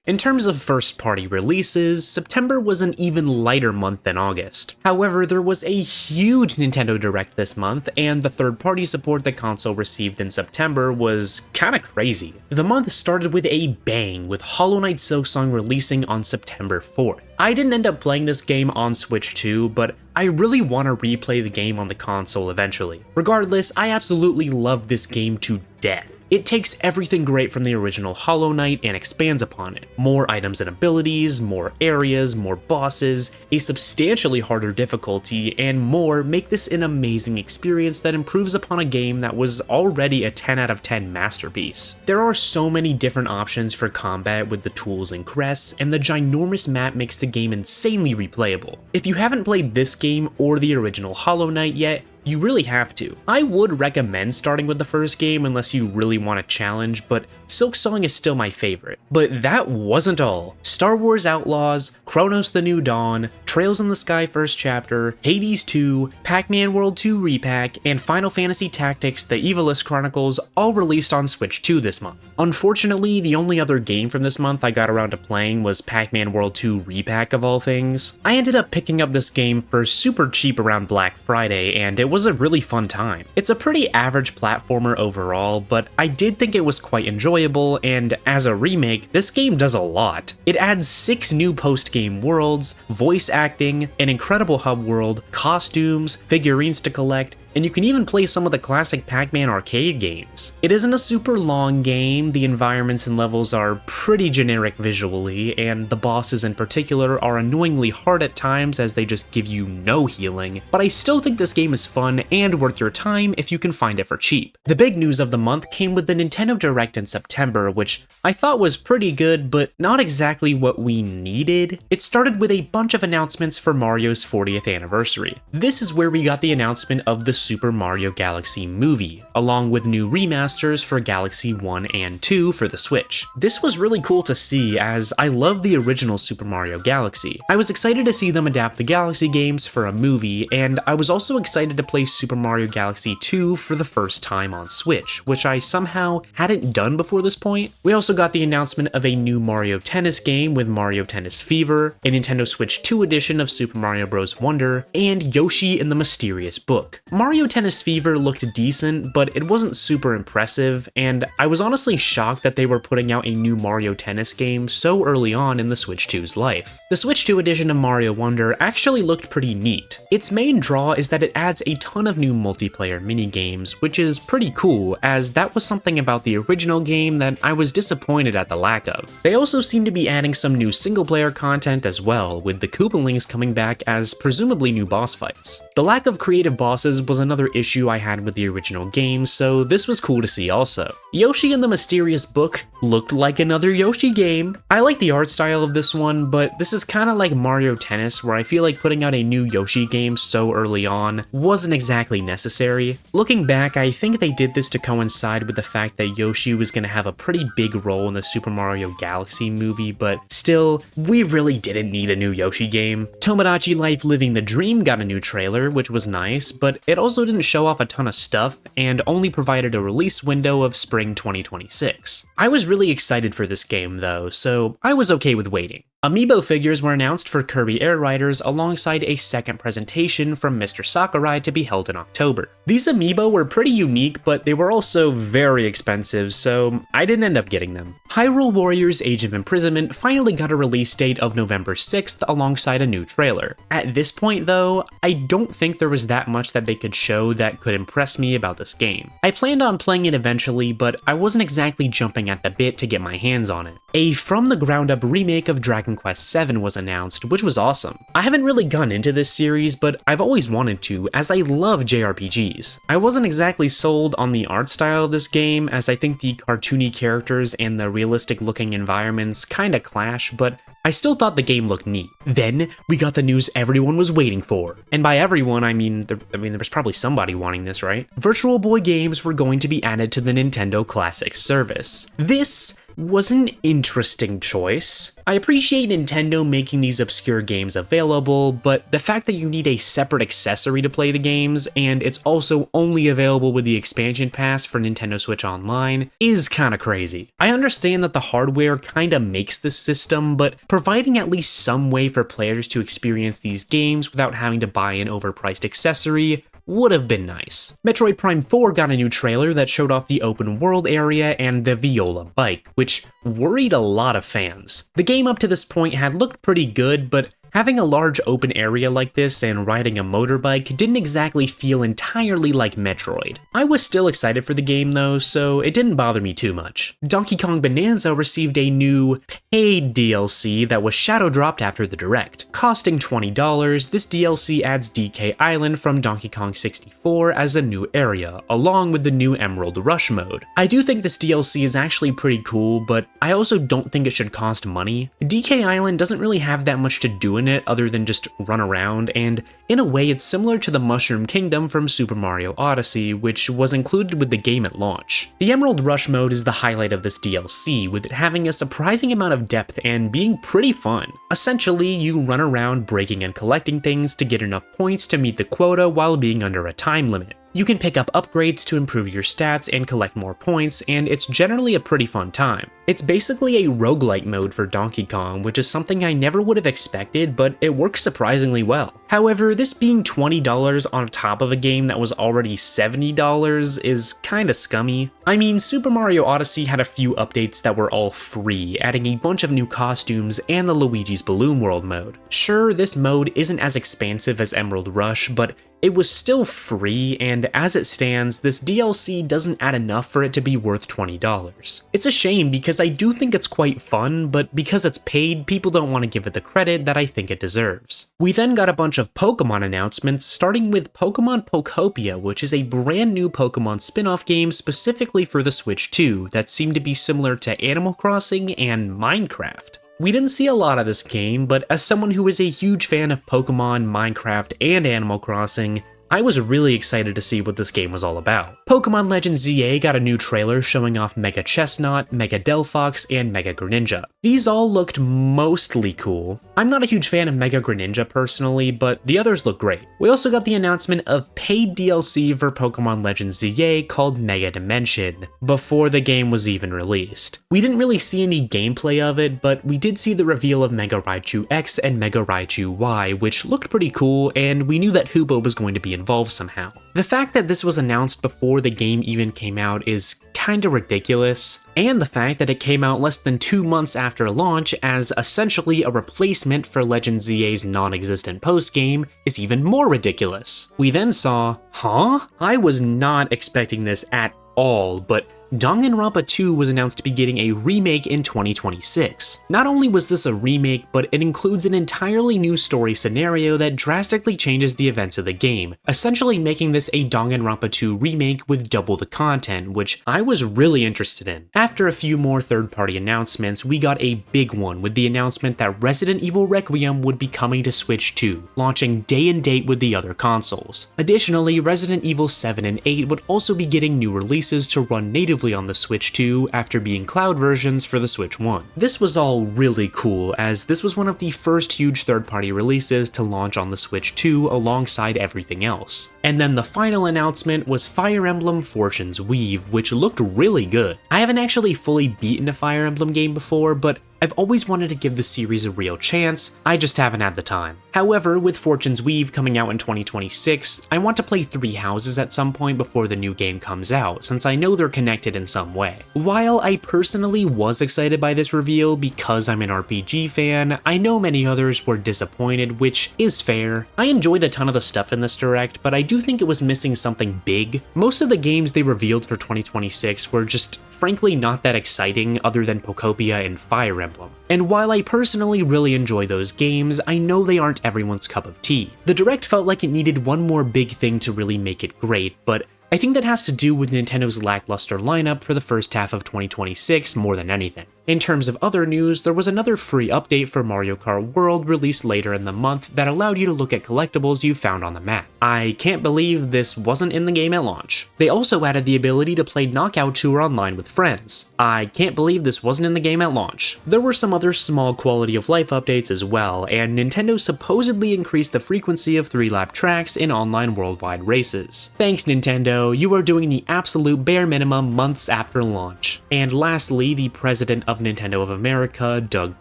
In terms of first-party releases, September was an even lighter month than August. However, there was a huge Nintendo Direct this month, and the third-party support the console received in September was kinda crazy. The month started with a bang, with Hollow Knight Silksong releasing on September 4th. I didn't end up playing this game on Switch 2, but I really want to replay the game on the console eventually. Regardless, I absolutely love this game to death. It takes everything great from the original Hollow Knight and expands upon it. More items and abilities, more areas, more bosses, a substantially harder difficulty, and more make this an amazing experience that improves upon a game that was already a 10 out of 10 masterpiece. There are so many different options for combat with the tools and crests, and the ginormous map makes the game insanely replayable. If you haven't played this game or the original Hollow Knight yet, you really have to. I would recommend starting with the first game unless you really want a challenge, but Silksong is still my favorite. But that wasn't all. Star Wars Outlaws, Chronos the New Dawn, Trails in the Sky First Chapter, Hades 2, Pac-Man World 2 Repack, and Final Fantasy Tactics The Evilist Chronicles all released on Switch 2 this month. Unfortunately, the only other game from this month I got around to playing was Pac-Man World 2 Repack of all things. I ended up picking up this game for super cheap around Black Friday, and it was a really fun time. It's a pretty average platformer overall, but I did think it was quite enjoyable, and as a remake, this game does a lot. It adds 6 new post-game worlds, voice acting, an incredible hub world, costumes, figurines to collect, and you can even play some of the classic Pac-Man arcade games. It isn't a super long game, the environments and levels are pretty generic visually, and the bosses in particular are annoyingly hard at times as they just give you no healing, but I still think this game is fun and worth your time if you can find it for cheap. The big news of the month came with the Nintendo Direct in September, which I thought was pretty good, but not exactly what we needed. It started with a bunch of announcements for Mario's 40th anniversary. This is where we got the announcement of the Super Mario Galaxy movie, along with new remasters for Galaxy 1 and 2 for the Switch. This was really cool to see, as I love the original Super Mario Galaxy. I was excited to see them adapt the Galaxy games for a movie, and I was also excited to play Super Mario Galaxy 2 for the first time on Switch, which I somehow hadn't done before this point. We also got the announcement of a new Mario Tennis game with Mario Tennis Fever, a Nintendo Switch 2 edition of Super Mario Bros. Wonder, and Yoshi in the Mysterious Book. Mario Tennis Fever looked decent, but it wasn't super impressive, and I was honestly shocked that they were putting out a new Mario Tennis game so early on in the Switch 2's life. The Switch 2 edition of Mario Wonder actually looked pretty neat. Its main draw is that it adds a ton of new multiplayer minigames, which is pretty cool, as that was something about the original game that I was disappointed at the lack of. They also seem to be adding some new single-player content as well, with the Koopalings coming back as presumably new boss fights. The lack of creative bosses was another issue I had with the original game, so this was cool to see also. Yoshi in the Mysterious Book looked like another Yoshi game. I like the art style of this one, but this is kind of like Mario Tennis, where I feel like putting out a new Yoshi game so early on wasn't exactly necessary. Looking back, I think they did this to coincide with the fact that Yoshi was going to have a pretty big role in the Super Mario Galaxy movie, but still, we really didn't need a new Yoshi game. Tomodachi Life Living the Dream got a new trailer, which was nice, but it also didn't show off a ton of stuff and only provided a release window of spring 2026. I was really excited for this game though, so I was okay with waiting. Amiibo figures were announced for Kirby Air Riders alongside a second presentation from Mr. Sakurai to be held in October. These Amiibo were pretty unique, but they were also very expensive, so I didn't end up getting them. Hyrule Warriors Age of Imprisonment finally got a release date of November 6th alongside a new trailer. At this point though, I don't think there was that much that they could show that could impress me about this game. I planned on playing it eventually, but I wasn't exactly jumping at the bit to get my hands on it. A from-the-ground-up remake of Dragon Quest VII was announced, which was awesome. I haven't really gone into this series, but I've always wanted to, as I love JRPGs. I wasn't exactly sold on the art style of this game, as I think the cartoony characters and the realistic-looking environments kinda clash, but I still thought the game looked neat. Then, we got the news everyone was waiting for. And by everyone, I mean there was probably somebody wanting this, right? Virtual Boy games were going to be added to the Nintendo Classics service. This was an interesting choice. I appreciate Nintendo making these obscure games available, but the fact that you need a separate accessory to play the games, and it's also only available with the expansion pass for Nintendo Switch Online, is kinda crazy. I understand that the hardware kinda makes this system, but providing at least some way for players to experience these games without having to buy an overpriced accessory would have been nice. Metroid Prime 4 got a new trailer that showed off the open world area and the Viola bike, which worried a lot of fans. The game up to this point had looked pretty good, but having a large open area like this and riding a motorbike didn't exactly feel entirely like Metroid. I was still excited for the game though, so it didn't bother me too much. Donkey Kong Bonanza received a new paid DLC that was shadow dropped after the Direct. Costing $20, this DLC adds DK Island from Donkey Kong 64 as a new area, along with the new Emerald Rush mode. I do think this DLC is actually pretty cool, but I also don't think it should cost money. DK Island doesn't really have that much to do in it other than just run around, and in a way it's similar to the Mushroom Kingdom from Super Mario Odyssey, which was included with the game at launch. The Emerald Rush mode is the highlight of this DLC, with it having a surprising amount of depth and being pretty fun. Essentially, you run around breaking and collecting things to get enough points to meet the quota while being under a time limit. You can pick up upgrades to improve your stats and collect more points, and it's generally a pretty fun time. It's basically a roguelike mode for Donkey Kong, which is something I never would have expected, but it works surprisingly well. However, this being $20 on top of a game that was already $70 is kinda scummy. I mean, Super Mario Odyssey had a few updates that were all free, adding a bunch of new costumes and the Luigi's Balloon World mode. Sure, this mode isn't as expansive as Emerald Rush, but it was still free, and as it stands, this DLC doesn't add enough for it to be worth $20. It's a shame because I do think it's quite fun, but because it's paid, people don't want to give it the credit that I think it deserves. We then got a bunch of Pokemon announcements, starting with Pokemon Pokopia, which is a brand new Pokemon spin-off game specifically for the Switch 2 that seemed to be similar to Animal Crossing and Minecraft. We didn't see a lot of this game, but as someone who is a huge fan of Pokemon, Minecraft, and Animal Crossing, I was really excited to see what this game was all about. Pokemon Legends ZA got a new trailer showing off Mega Chestnut, Mega Delphox, and Mega Greninja. These all looked mostly cool. I'm not a huge fan of Mega Greninja personally, but the others look great. We also got the announcement of paid DLC for Pokemon Legends ZA called Mega Dimension, before the game was even released. We didn't really see any gameplay of it, but we did see the reveal of Mega Raichu X and Mega Raichu Y, which looked pretty cool, and we knew that Hoopa was going to be involved somehow. The fact that this was announced before the game even came out is kinda ridiculous, and the fact that it came out less than 2 months after launch as essentially a replacement for Legend ZA's non-existent post-game is even more ridiculous. We then saw, I was not expecting this at all, but Danganronpa 2 was announced to be getting a remake in 2026. Not only was this a remake, but it includes an entirely new story scenario that drastically changes the events of the game, essentially making this a Danganronpa 2 remake with double the content, which I was really interested in. After a few more third-party announcements, we got a big one with the announcement that Resident Evil Requiem would be coming to Switch 2, launching day and date with the other consoles. Additionally, Resident Evil 7 and 8 would also be getting new releases to run natively on the Switch 2 after being cloud versions for the Switch 1. This was all really cool, as this was one of the first huge third-party releases to launch on the Switch 2 alongside everything else. And then the final announcement was Fire Emblem Fortune's Weave, which looked really good. I haven't actually fully beaten a Fire Emblem game before, but I've always wanted to give the series a real chance, I just haven't had the time. However, with Fortune's Weave coming out in 2026, I want to play Three Houses at some point before the new game comes out, since I know they're connected in some way. While I personally was excited by this reveal because I'm an RPG fan, I know many others were disappointed, which is fair. I enjoyed a ton of the stuff in this direct, but I do think it was missing something big. Most of the games they revealed for 2026 were just frankly not that exciting other than Pokopia and Fire Emblem. And while I personally really enjoy those games, I know they aren't everyone's cup of tea. The direct felt like it needed one more big thing to really make it great, but I think that has to do with Nintendo's lackluster lineup for the first half of 2026 more than anything. In terms of other news, there was another free update for Mario Kart World released later in the month that allowed you to look at collectibles you found on the map. I can't believe this wasn't in the game at launch. They also added the ability to play Knockout Tour online with friends. I can't believe this wasn't in the game at launch. There were some other small quality of life updates as well, and Nintendo supposedly increased the frequency of 3-lap tracks in online worldwide races. Thanks Nintendo, you are doing the absolute bare minimum months after launch. And lastly, the president of Nintendo of America, Doug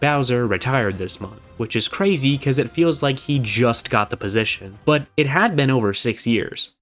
Bowser, retired this month, which is crazy because it feels like he just got the position, but it had been over 6 years.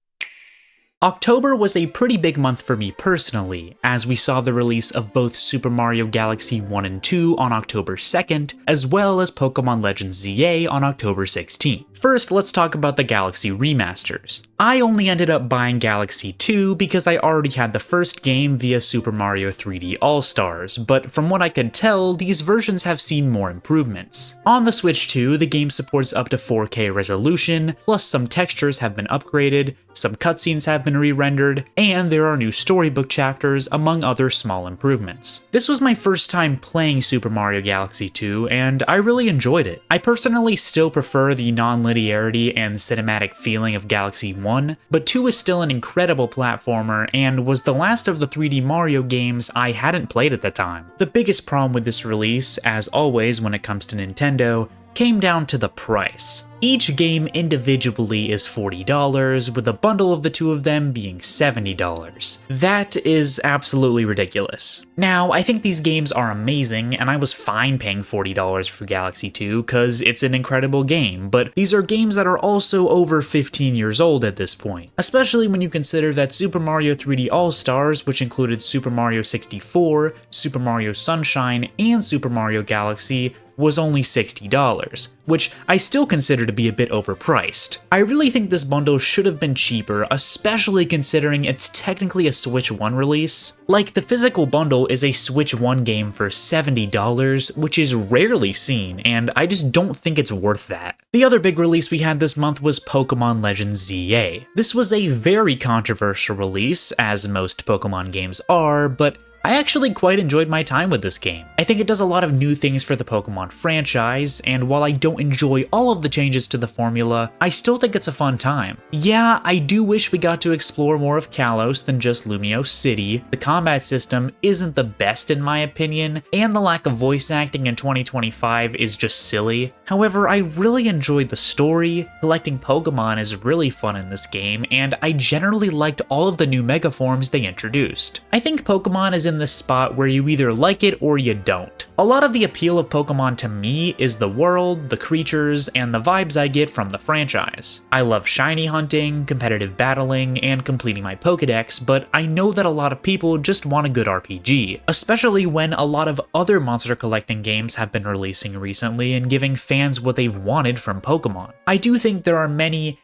October was a pretty big month for me personally, as we saw the release of both Super Mario Galaxy 1 and 2 on October 2nd, as well as Pokemon Legends ZA on October 16th. First, let's talk about the Galaxy remasters. I only ended up buying Galaxy 2 because I already had the first game via Super Mario 3D All-Stars, but from what I could tell, these versions have seen more improvements. On the Switch 2, the game supports up to 4K resolution, plus some textures have been upgraded, some cutscenes have been re-rendered, and there are new storybook chapters, among other small improvements. This was my first time playing Super Mario Galaxy 2, and I really enjoyed it. I personally still prefer the non-linearity and cinematic feeling of Galaxy 1, but 2 is still an incredible platformer and was the last of the 3D Mario games I hadn't played at the time. The biggest problem with this release, as always when it comes to Nintendo, came down to the price. Each game individually is $40, with a bundle of the two of them being $70. That is absolutely ridiculous. Now, I think these games are amazing, and I was fine paying $40 for Galaxy 2 cause it's an incredible game, but these are games that are also over 15 years old at this point, especially when you consider that Super Mario 3D All-Stars, which included Super Mario 64, Super Mario Sunshine, and Super Mario Galaxy, was only $60, which I still consider to be a bit overpriced. I really think this bundle should have been cheaper, especially considering it's technically a Switch 1 release. Like, the physical bundle is a Switch 1 game for $70, which is rarely seen, and I just don't think it's worth that. The other big release we had this month was Pokemon Legends ZA. This was a very controversial release, as most Pokemon games are, but I actually quite enjoyed my time with this game. I think it does a lot of new things for the Pokemon franchise, and while I don't enjoy all of the changes to the formula, I still think it's a fun time. Yeah, I do wish we got to explore more of Kalos than just Lumio City, the combat system isn't the best in my opinion, and the lack of voice acting in 2025 is just silly. However, I really enjoyed the story, collecting Pokemon is really fun in this game, and I generally liked all of the new Mega Forms they introduced. I think Pokemon is in this spot where you either like it or you don't. A lot of the appeal of Pokemon to me is the world, the creatures, and the vibes I get from the franchise. I love shiny hunting, competitive battling, and completing my Pokédex, but I know that a lot of people just want a good RPG, especially when a lot of other monster collecting games have been releasing recently and giving fans what they've wanted from Pokemon. I do think there are many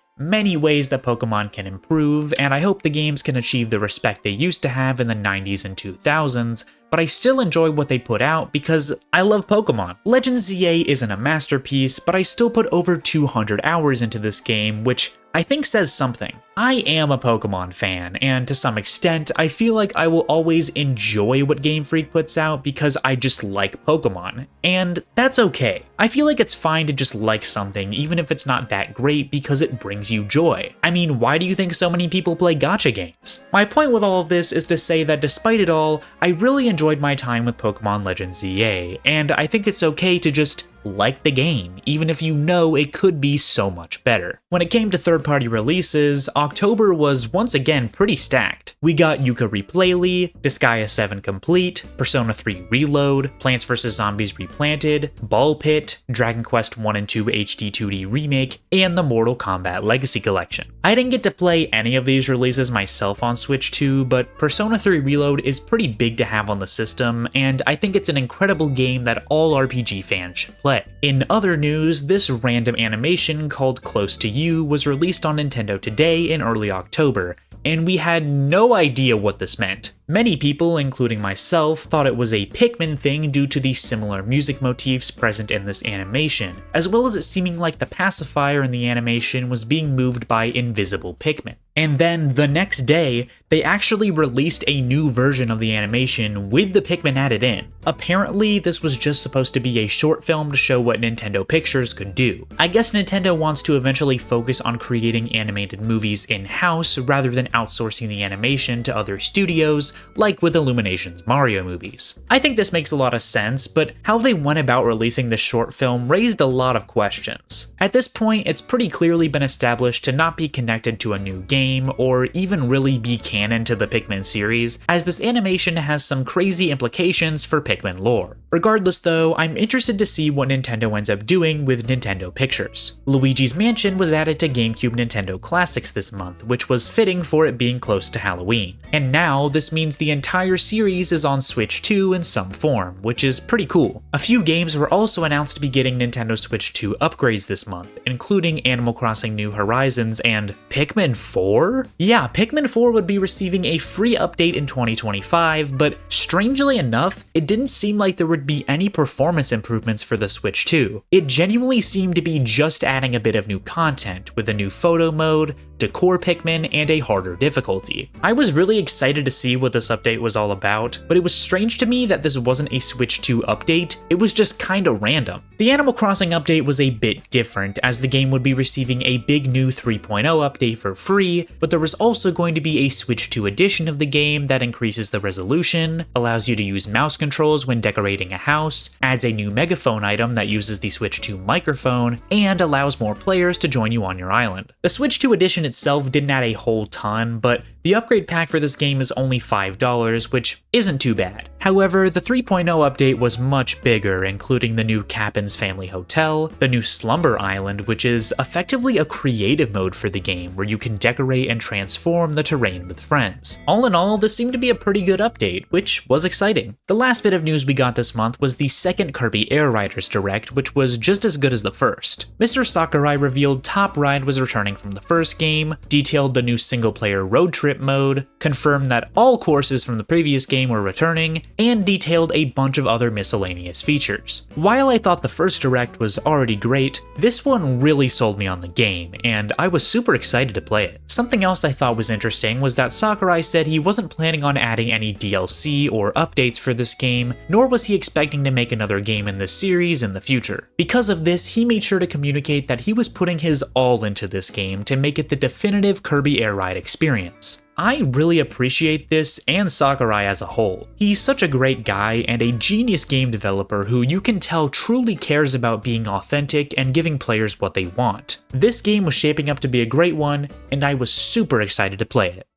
ways that Pokemon can improve, and I hope the games can achieve the respect they used to have in the 90s and 2000s, but I still enjoy what they put out because I love Pokemon. Legends ZA isn't a masterpiece, but I still put over 200 hours into this game, which I think says something. I am a Pokemon fan, and to some extent, I feel like I will always enjoy what Game Freak puts out because I just like Pokemon, and that's okay. I feel like it's fine to just like something even if it's not that great because it brings you joy. I mean, why do you think so many people play gacha games? My point with all of this is to say that despite it all, I really enjoyed my time with Pokemon Legends ZA, and I think it's okay to just like the game, even if you know it could be so much better. When it came to third-party releases, October was once again pretty stacked. We got Yooka Replayly, Disgaea 7 Complete, Persona 3 Reload, Plants vs. Zombies Replanted, Ball Pit, Dragon Quest 1 and 2 HD 2D Remake, and the Mortal Kombat Legacy Collection. I didn't get to play any of these releases myself on Switch 2, but Persona 3 Reload is pretty big to have on the system, and I think it's an incredible game that all RPG fans should play. In other news, this random animation called Close to You was released on Nintendo Today in early October, and we had no idea what this meant. Many people, including myself, thought it was a Pikmin thing due to the similar music motifs present in this animation, as well as it seeming like the pacifier in the animation was being moved by invisible Pikmin. And then, the next day, they actually released a new version of the animation with the Pikmin added in. Apparently, this was just supposed to be a short film to show what Nintendo Pictures could do. I guess Nintendo wants to eventually focus on creating animated movies in-house rather than outsourcing the animation to other studios, like with Illumination's Mario movies. I think this makes a lot of sense, but how they went about releasing this short film raised a lot of questions. At this point, it's pretty clearly been established to not be connected to a new game, or even really be canon to the Pikmin series, as this animation has some crazy implications for Pikmin lore. Regardless though, I'm interested to see what Nintendo ends up doing with Nintendo Pictures. Luigi's Mansion was added to GameCube Nintendo Classics this month, which was fitting for it being close to Halloween. And now, this means the entire series is on Switch 2 in some form, which is pretty cool. A few games were also announced to be getting Nintendo Switch 2 upgrades this month, including Animal Crossing New Horizons and Pikmin 4? Yeah, Pikmin 4 would be receiving a free update in 2025, but strangely enough, it didn't seem like there would be any performance improvements for the Switch 2. It genuinely seemed to be just adding a bit of new content, with a new photo mode, decor Pikmin, and a harder difficulty. I was really excited to see what this update was all about, but it was strange to me that this wasn't a Switch 2 update, it was just kinda random. The Animal Crossing update was a bit different, as the game would be receiving a big new 3.0 update for free, but there was also going to be a Switch 2 edition of the game that increases the resolution, allows you to use mouse controls controls when decorating a house, adds a new megaphone item that uses the Switch 2 microphone, and allows more players to join you on your island. The Switch 2 edition itself didn't add a whole ton, but the upgrade pack for this game is only $5, which isn't too bad. However, the 3.0 update was much bigger, including the new Captain's Family Hotel, the new Slumber Island, which is effectively a creative mode for the game where you can decorate and transform the terrain with friends. All in all, this seemed to be a pretty good update, which was exciting. The last bit of news we got this month was the second Kirby Air Riders Direct, which was just as good as the first. Mr. Sakurai revealed Top Ride was returning from the first game, detailed the new single-player road trip mode, confirmed that all courses from the previous game were returning, and detailed a bunch of other miscellaneous features. While I thought the first Direct was already great, this one really sold me on the game, and I was super excited to play it. Something else I thought was interesting was that Sakurai said he wasn't planning on adding any DLC or updates for this game, nor was he expecting to make another game in this series in the future. Because of this, he made sure to communicate that he was putting his all into this game to make it the definitive Kirby Air Ride experience. I really appreciate this and Sakurai as a whole. He's such a great guy and a genius game developer who you can tell truly cares about being authentic and giving players what they want. This game was shaping up to be a great one, and I was super excited to play it.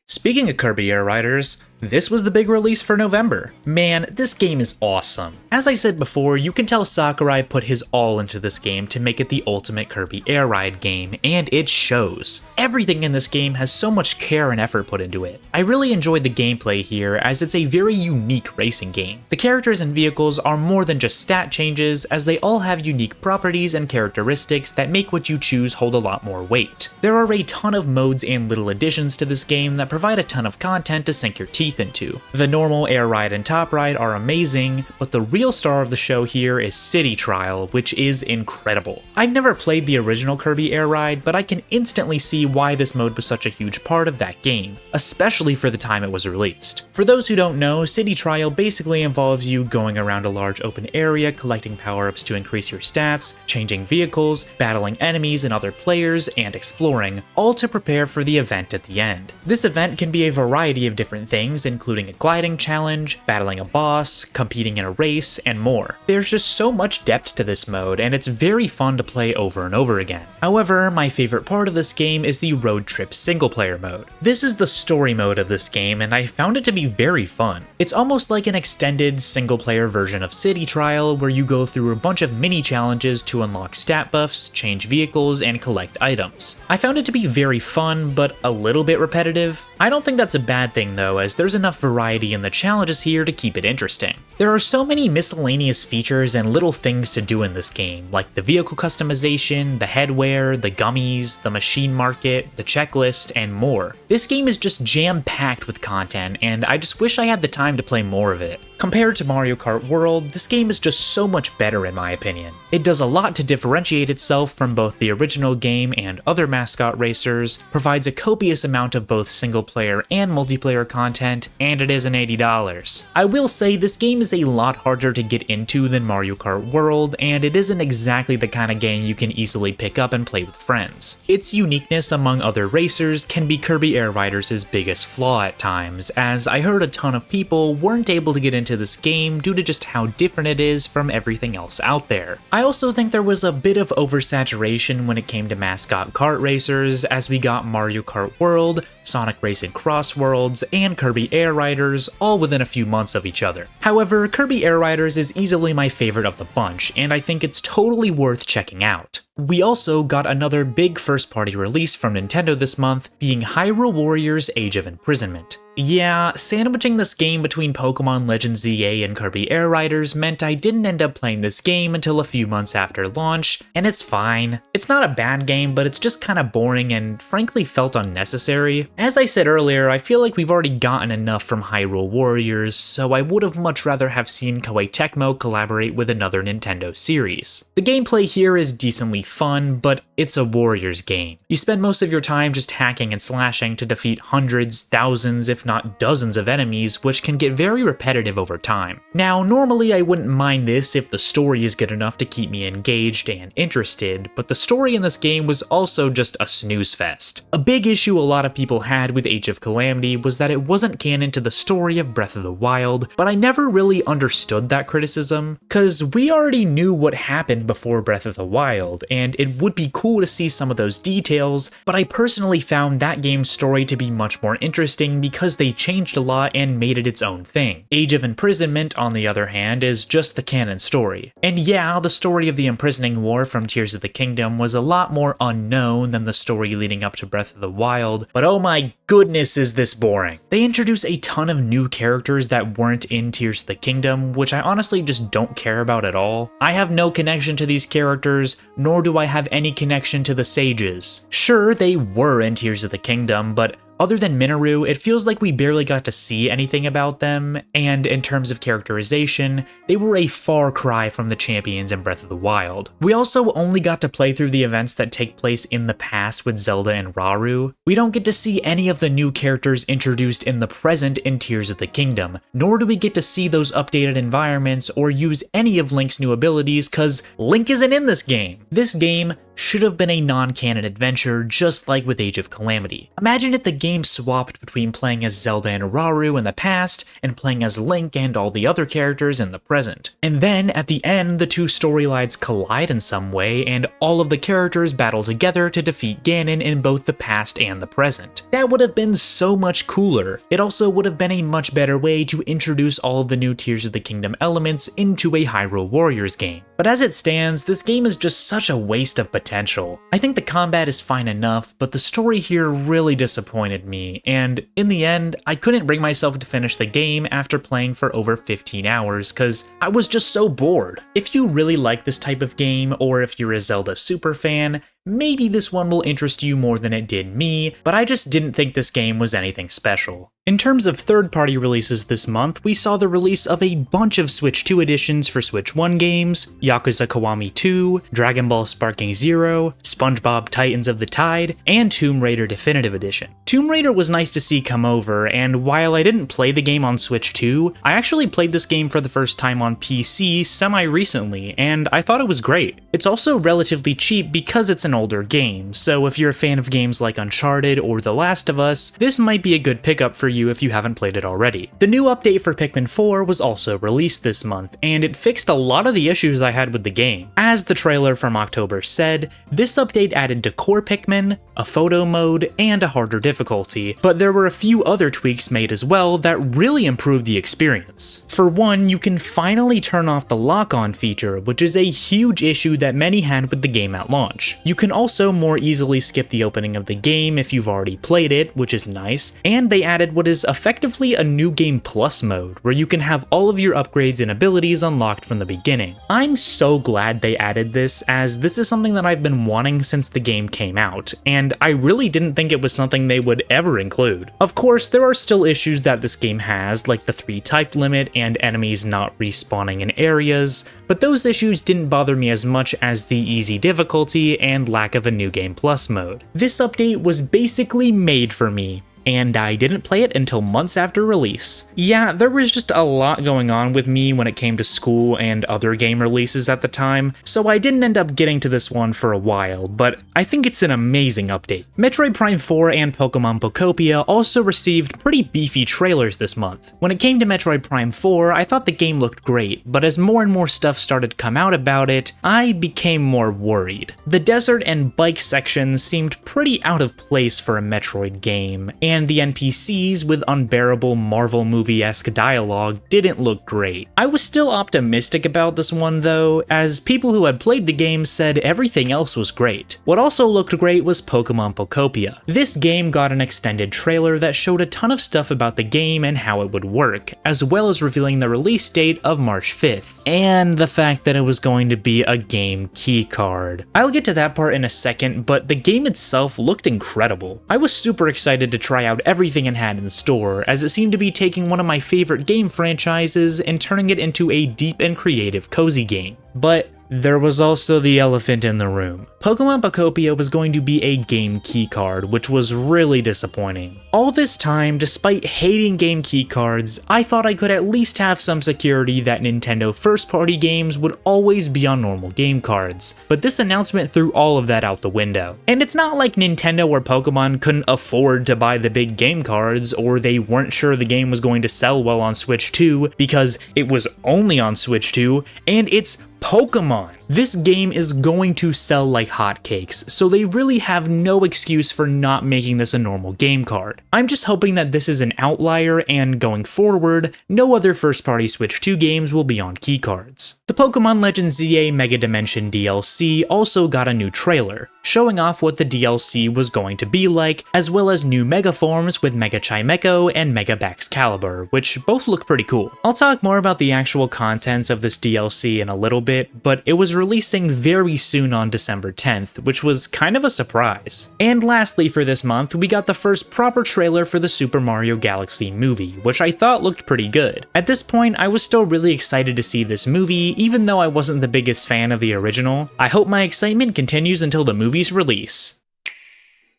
Speaking of Kirby Air Riders, this was the big release for November. Man, this game is awesome. As I said before, you can tell Sakurai put his all into this game to make it the ultimate Kirby Air Ride game, and it shows. Everything in this game has so much care and effort put into it. I really enjoyed the gameplay here, as it's a very unique racing game. The characters and vehicles are more than just stat changes, as they all have unique properties and characteristics that make what you choose hold a lot more weight. There are a ton of modes and little additions to this game that provide a ton of content to sink your teeth into. The normal Air Ride and Top Ride are amazing, but the real star of the show here is City Trial, which is incredible. I've never played the original Kirby Air Ride, but I can instantly see why this mode was such a huge part of that game, especially for the time it was released. For those who don't know, City Trial basically involves you going around a large open area, collecting power-ups to increase your stats, changing vehicles, battling enemies and other players, and exploring, all to prepare for the event at the end. This event can be a variety of different things, including a gliding challenge, battling a boss, competing in a race, and more. There's just so much depth to this mode, and it's very fun to play over and over again. However, my favorite part of this game is the road trip single-player mode. This is the story mode of this game, and I found it to be very fun. It's almost like an extended single-player version of City Trial, where you go through a bunch of mini-challenges to unlock stat buffs, change vehicles, and collect items. I found it to be very fun, but a little bit repetitive. I don't think that's a bad thing though, as there's enough variety in the challenges here to keep it interesting. There are so many miscellaneous features and little things to do in this game, like the vehicle customization, the headwear, the gummies, the machine market, the checklist, and more. This game is just jam-packed with content, and I just wish I had the time to play more of it. Compared to Mario Kart World, this game is just so much better in my opinion. It does a lot to differentiate itself from both the original game and other mascot racers, provides a copious amount of both single-player and multiplayer content, and it isn't $80. I will say this game is a lot harder to get into than Mario Kart World, and it isn't exactly the kind of game you can easily pick up and play with friends. Its uniqueness among other racers can be Kirby Air Riders' biggest flaw at times, as I heard a ton of people weren't able to get into this game due to just how different it is from everything else out there. I also think there was a bit of oversaturation when it came to mascot kart racers, as we got Mario Kart World, Sonic Racing Cross Worlds, and Kirby Air Riders all within a few months of each other. However, Kirby Air Riders is easily my favorite of the bunch, and I think it's totally worth checking out. We also got another big first-party release from Nintendo this month, being Hyrule Warriors Age of Imprisonment. Yeah, sandwiching this game between Pokemon Legends ZA and Kirby Air Riders meant I didn't end up playing this game until a few months after launch, and it's fine. It's not a bad game, but it's just kinda boring and frankly felt unnecessary. As I said earlier, I feel like we've already gotten enough from Hyrule Warriors, so I would have much rather have seen Koei Tecmo collaborate with another Nintendo series. The gameplay here is decently genuinely fun, but it's a Warriors game. You spend most of your time just hacking and slashing to defeat hundreds, thousands, if not dozens of enemies, which can get very repetitive over time. Now, normally I wouldn't mind this if the story is good enough to keep me engaged and interested, but the story in this game was also just a snooze fest. A big issue a lot of people had with Age of Calamity was that it wasn't canon to the story of Breath of the Wild, but I never really understood that criticism, cause we already knew what happened before Breath of the Wild, and it would be cool to see some of those details, but I personally found that game's story to be much more interesting because they changed a lot and made it its own thing. Age of Imprisonment, on the other hand, is just the canon story. And yeah, the story of the imprisoning war from Tears of the Kingdom was a lot more unknown than the story leading up to Breath of the Wild, but oh my goodness is this boring. They introduce a ton of new characters that weren't in Tears of the Kingdom, which I honestly just don't care about at all. I have no connection to these characters, nor do I have any connection to the sages. Sure, they were in Tears of the Kingdom, but other than Minoru, it feels like we barely got to see anything about them, and in terms of characterization, they were a far cry from the champions in Breath of the Wild. We also only got to play through the events that take place in the past with Zelda and Rauru. We don't get to see any of the new characters introduced in the present in Tears of the Kingdom, nor do we get to see those updated environments or use any of Link's new abilities, cause Link isn't in this game. This game should have been a non-canon adventure, just like with Age of Calamity. Imagine if the game swapped between playing as Zelda and Rauru in the past, and playing as Link and all the other characters in the present. And then, at the end, the two storylines collide in some way, and all of the characters battle together to defeat Ganon in both the past and the present. That would have been so much cooler. It also would have been a much better way to introduce all of the new Tears of the Kingdom elements into a Hyrule Warriors game. But as it stands, this game is just such a waste of potential. I think the combat is fine enough, but the story here really disappointed me, and in the end, I couldn't bring myself to finish the game after playing for over 15 hours, cause I was just so bored. If you really like this type of game, or if you're a Zelda super fan, maybe this one will interest you more than it did me, but I just didn't think this game was anything special. In terms of third-party releases this month, we saw the release of a bunch of Switch 2 editions for Switch 1 games, Yakuza Kiwami 2, Dragon Ball Sparking Zero, SpongeBob Titans of the Tide, and Tomb Raider Definitive Edition. Tomb Raider was nice to see come over, and while I didn't play the game on Switch 2, I actually played this game for the first time on PC semi-recently, and I thought it was great. It's also relatively cheap because it's an older game, so if you're a fan of games like Uncharted or The Last of Us, this might be a good pickup for you if you haven't played it already. The new update for Pikmin 4 was also released this month, and it fixed a lot of the issues I had with the game. As the trailer from October said, this update added decor Pikmin, a photo mode, and a harder difficulty, but there were a few other tweaks made as well that really improved the experience. For one, you can finally turn off the lock-on feature, which is a huge issue that many had with the game at launch. You can also more easily skip the opening of the game if you've already played it, which is nice, and they added what is effectively a New Game Plus mode, where you can have all of your upgrades and abilities unlocked from the beginning. I'm so glad they added this, as this is something that I've been wanting since the game came out, and I really didn't think it was something they would ever include. Of course, there are still issues that this game has, like the 3-type limit and enemies not respawning in areas, but those issues didn't bother me as much as the easy difficulty and lack of a New Game Plus mode. This update was basically made for me, and I didn't play it until months after release. Yeah, there was just a lot going on with me when it came to school and other game releases at the time, so I didn't end up getting to this one for a while, but I think it's an amazing update. Metroid Prime 4 and Pokemon Pokopia also received pretty beefy trailers this month. When it came to Metroid Prime 4, I thought the game looked great, but as more and more stuff started to come out about it, I became more worried. The desert and bike sections seemed pretty out of place for a Metroid game, and the NPCs with unbearable Marvel movie-esque dialogue didn't look great. I was still optimistic about this one though, as people who had played the game said everything else was great. What also looked great was Pokemon Pokopia. This game got an extended trailer that showed a ton of stuff about the game and how it would work, as well as revealing the release date of March 5th, and the fact that it was going to be a game keycard. I'll get to that part in a second, but the game itself looked incredible. I was super excited to try out everything it had in store, as it seemed to be taking one of my favorite game franchises and turning it into a deep and creative cozy game. But There was also the elephant in the room. Pokemon Pokopia was going to be a game keycard, which was really disappointing. All this time, despite hating game keycards, I thought I could at least have some security that Nintendo first-party games would always be on normal game cards, but this announcement threw all of that out the window. And it's not like Nintendo or Pokemon couldn't afford to buy the big game cards, or they weren't sure the game was going to sell well on Switch 2 because it was only on Switch 2, and it's Pokemon. This game is going to sell like hotcakes, so they really have no excuse for not making this a normal game card. I'm just hoping that this is an outlier, and going forward, no other first-party Switch 2 games will be on keycards. The Pokemon Legends ZA Mega Dimension DLC also got a new trailer, showing off what the DLC was going to be like, as well as new Mega forms with Mega Chimecho and Mega Baxcalibur, which both look pretty cool. I'll talk more about the actual contents of this DLC in a little bit, but it was releasing very soon on December 10th, which was kind of a surprise. And lastly for this month, we got the first proper trailer for the Super Mario Galaxy movie, which I thought looked pretty good. At this point, I was still really excited to see this movie, even though I wasn't the biggest fan of the original. I hope my excitement continues until the movie's release.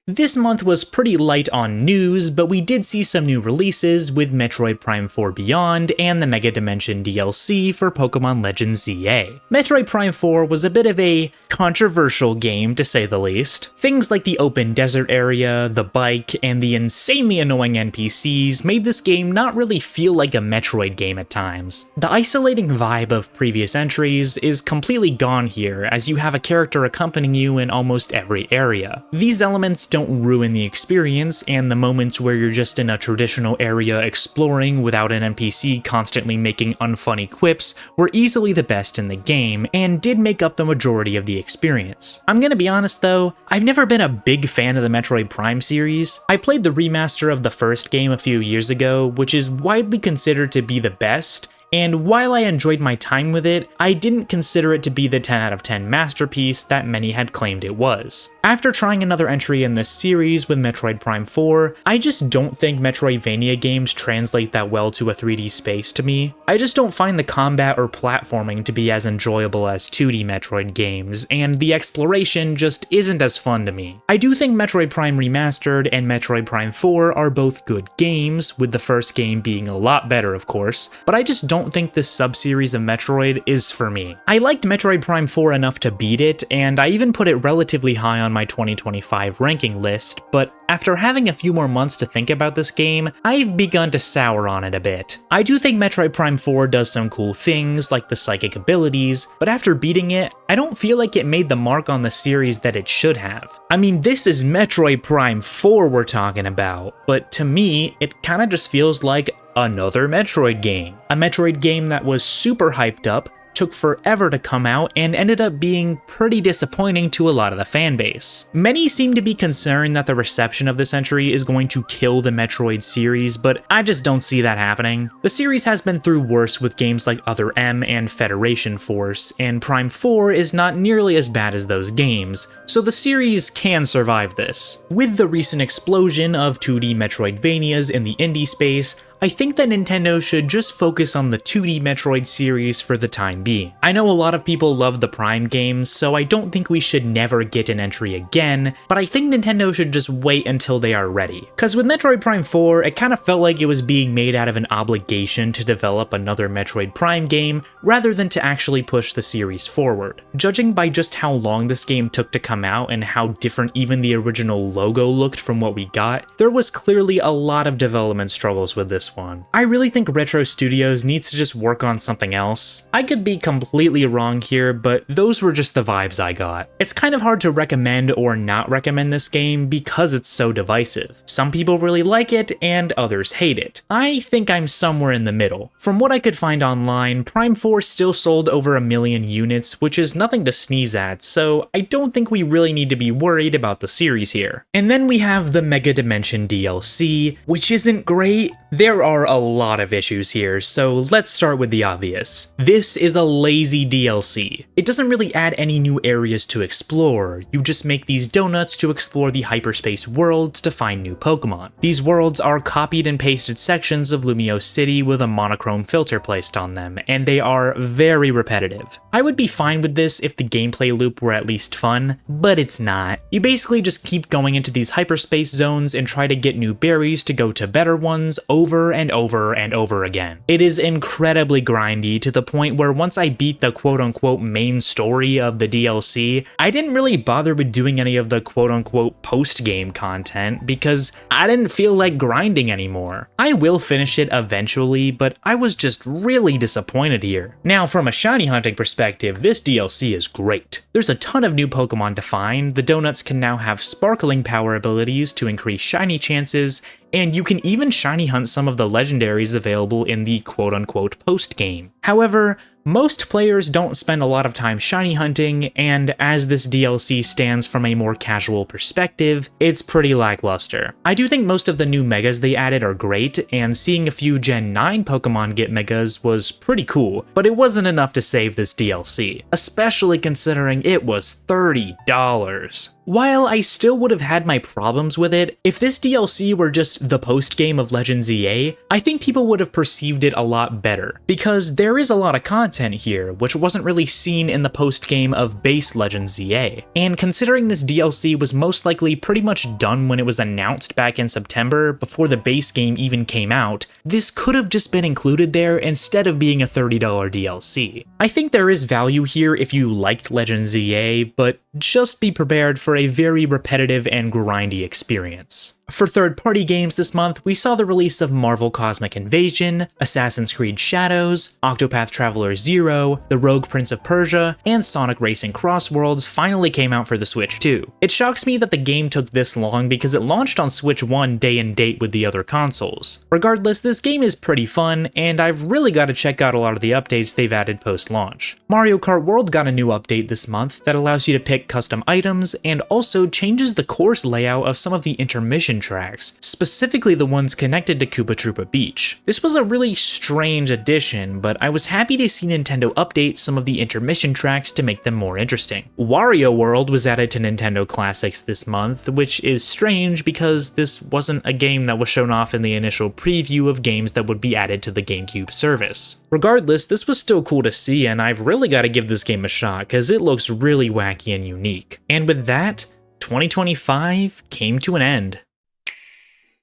This month was pretty light on news, but we did see some new releases with Metroid Prime 4 Beyond and the Mega Dimension DLC for Pokemon Legends ZA. Metroid Prime 4 was a bit of a controversial game, to say the least. Things like the open desert area, the bike, and the insanely annoying NPCs made this game not really feel like a Metroid game at times. The isolating vibe of previous entries is completely gone here, as you have a character accompanying you in almost every area. These elements don't ruin the experience, and the moments where you're just in a traditional area exploring without an NPC constantly making unfunny quips were easily the best in the game, and did make up the majority of the experience. I'm gonna be honest though, I've never been a big fan of the Metroid Prime series. I played the remaster of the first game a few years ago, which is widely considered to be the best, and while I enjoyed my time with it, I didn't consider it to be the 10 out of 10 masterpiece that many had claimed it was. After trying another entry in this series with Metroid Prime 4, I just don't think Metroidvania games translate that well to a 3D space to me. I just don't find the combat or platforming to be as enjoyable as 2D Metroid games, and the exploration just isn't as fun to me. I do think Metroid Prime Remastered and Metroid Prime 4 are both good games, with the first game being a lot better of course, but I just don't think this sub-series of Metroid is for me. I liked Metroid Prime 4 enough to beat it, and I even put it relatively high on my 2025 ranking list, but after having a few more months to think about this game, I've begun to sour on it a bit. I do think Metroid Prime 4 does some cool things, like the psychic abilities, but after beating it, I don't feel like it made the mark on the series that it should have. I mean, this is Metroid Prime 4 we're talking about, but to me, it kinda just feels like another Metroid game. A Metroid game that was super hyped up, took forever to come out, and ended up being pretty disappointing to a lot of the fanbase. Many seem to be concerned that the reception of this entry is going to kill the Metroid series, but I just don't see that happening. The series has been through worse with games like Other M and Federation Force, and Prime 4 is not nearly as bad as those games, so the series can survive this. With the recent explosion of 2D Metroidvanias in the indie space, I think that Nintendo should just focus on the 2D Metroid series for the time being. I know a lot of people love the Prime games, so I don't think we should never get an entry again, but I think Nintendo should just wait until they are ready. Cause with Metroid Prime 4, it kinda felt like it was being made out of an obligation to develop another Metroid Prime game, rather than to actually push the series forward. Judging by just how long this game took to come out and how different even the original logo looked from what we got, there was clearly a lot of development struggles with this one. I really think Retro Studios needs to just work on something else. I could be completely wrong here, but those were just the vibes I got. It's kind of hard to recommend or not recommend this game because it's so divisive. Some people really like it and others hate it. I think I'm somewhere in the middle. From what I could find online, Prime 4 still sold over 1 million units, which is nothing to sneeze at, so I don't think we really need to be worried about the series here. And then we have the Mega Dimension DLC, which isn't great. There There are a lot of issues here, so let's start with the obvious. This is a lazy DLC. It doesn't really add any new areas to explore, you just make these donuts to explore the hyperspace worlds to find new Pokemon. These worlds are copied and pasted sections of Lumio City with a monochrome filter placed on them, and they are very repetitive. I would be fine with this if the gameplay loop were at least fun, but it's not. You basically just keep going into these hyperspace zones and try to get new berries to go to better ones over and over and over again. It is incredibly grindy to the point where once I beat the quote-unquote main story of the DLC, I didn't really bother with doing any of the quote-unquote post-game content because I didn't feel like grinding anymore. I will finish it eventually, but I was just really disappointed here. Now, from a shiny hunting perspective, this DLC is great. There's a ton of new Pokemon to find, the donuts can now have sparkling power abilities to increase shiny chances, and you can even shiny hunt some of the legendaries available in the quote-unquote post-game. However, most players don't spend a lot of time shiny hunting, and as this DLC stands from a more casual perspective, it's pretty lackluster. I do think most of the new megas they added are great, and seeing a few Gen 9 Pokemon get megas was pretty cool, but it wasn't enough to save this DLC, especially considering it was $30. While I still would have had my problems with it, if this DLC were just the post-game of Legends EA, I think people would have perceived it a lot better, because there is a lot of content here, which wasn't really seen in the post-game of base Legends EA. And considering this DLC was most likely pretty much done when it was announced back in September, before the base game even came out, this could have just been included there instead of being a $30 DLC. I think there is value here if you liked Legends EA, but just be prepared for a very repetitive and grindy experience. For third-party games this month, we saw the release of Marvel Cosmic Invasion, Assassin's Creed Shadows, Octopath Traveler 0, The Rogue Prince of Persia, and Sonic Racing Cross Worlds finally came out for the Switch 2. It shocks me that the game took this long because it launched on Switch 1 day and date with the other consoles. Regardless, this game is pretty fun, and I've really got to check out a lot of the updates they've added post-launch. Mario Kart World got a new update this month that allows you to pick custom items and also changes the course layout of some of the intermission tracks, specifically the ones connected to Koopa Troopa Beach. This was a really strange addition, but I was happy to see Nintendo update some of the intermission tracks to make them more interesting. Wario World was added to Nintendo Classics this month, which is strange because this wasn't a game that was shown off in the initial preview of games that would be added to the GameCube service. Regardless, this was still cool to see, and I've really got to give this game a shot because it looks really wacky and unique. And with that, 2025 came to an end.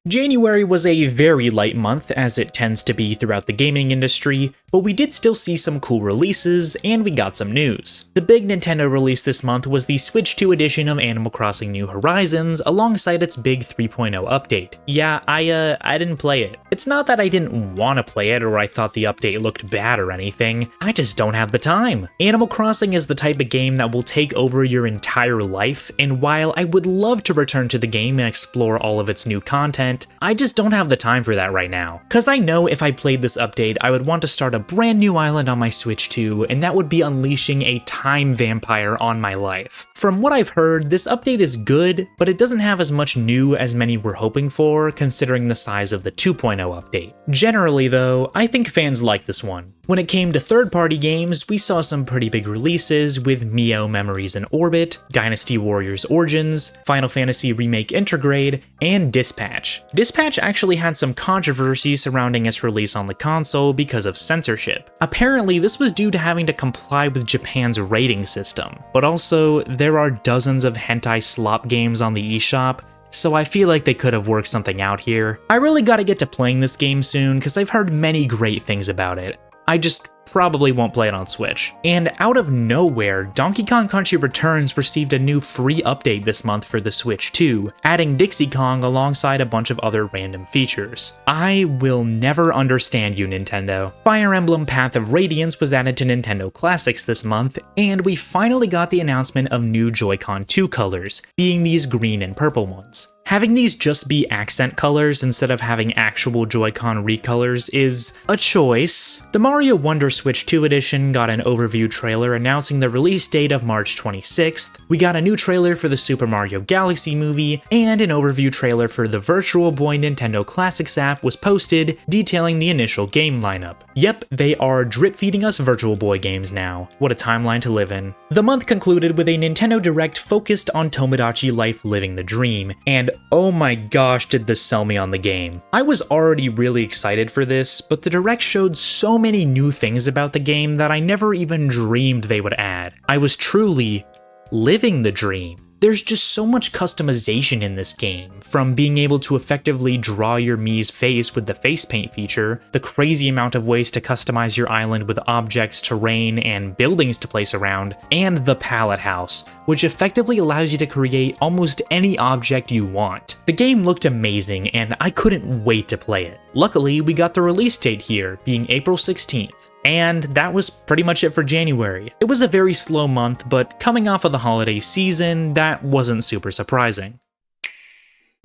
January was a very light month, as it tends to be throughout the gaming industry, but we did still see some cool releases, and we got some news. The big Nintendo release this month was the Switch 2 edition of Animal Crossing New Horizons, alongside its big 3.0 update. Yeah, I didn't play it. It's not that I didn't want to play it or I thought the update looked bad or anything, I just don't have the time. Animal Crossing is the type of game that will take over your entire life, and while I would love to return to the game and explore all of its new content, I just don't have the time for that right now. Cause I know if I played this update, I would want to start a brand new island on my Switch 2, and that would be unleashing a time vampire on my life. From what I've heard, this update is good, but it doesn't have as much new as many were hoping for, considering the size of the 2.0 update. Generally though, I think fans like this one. When it came to third-party games, we saw some pretty big releases with Mio Memories in Orbit, Dynasty Warriors Origins, Final Fantasy Remake Intergrade, and Dispatch. Dispatch actually had some controversy surrounding its release on the console because of censorship. Apparently, this was due to having to comply with Japan's rating system, but also, there are dozens of hentai slop games on the eShop, so I feel like they could have worked something out here. I really gotta get to playing this game soon, because I've heard many great things about it. I just probably won't play it on Switch. And out of nowhere, Donkey Kong Country Returns received a new free update this month for the Switch 2, adding Dixie Kong alongside a bunch of other random features. I will never understand you, Nintendo. Fire Emblem Path of Radiance was added to Nintendo Classics this month, and we finally got the announcement of new Joy-Con 2 colors, being these green and purple ones. Having these just be accent colors instead of having actual Joy-Con recolors is a choice. The Mario Wonder Switch 2 edition got an overview trailer announcing the release date of March 26th, we got a new trailer for the Super Mario Galaxy movie, and an overview trailer for the Virtual Boy Nintendo Classics app was posted detailing the initial game lineup. Yep, they are drip feeding us Virtual Boy games now. What a timeline to live in. The month concluded with a Nintendo Direct focused on Tomodachi Life Living the Dream, and oh my gosh did this sell me on the game. I was already really excited for this, but the Direct showed so many new things about the game that I never even dreamed they would add. I was truly living the dream. There's just so much customization in this game, from being able to effectively draw your Mii's face with the face paint feature, the crazy amount of ways to customize your island with objects, terrain, and buildings to place around, and the palette house, which effectively allows you to create almost any object you want. The game looked amazing, and I couldn't wait to play it. Luckily, we got the release date here, being April 16th. And that was pretty much it for January. It was a very slow month, but coming off of the holiday season, that wasn't super surprising.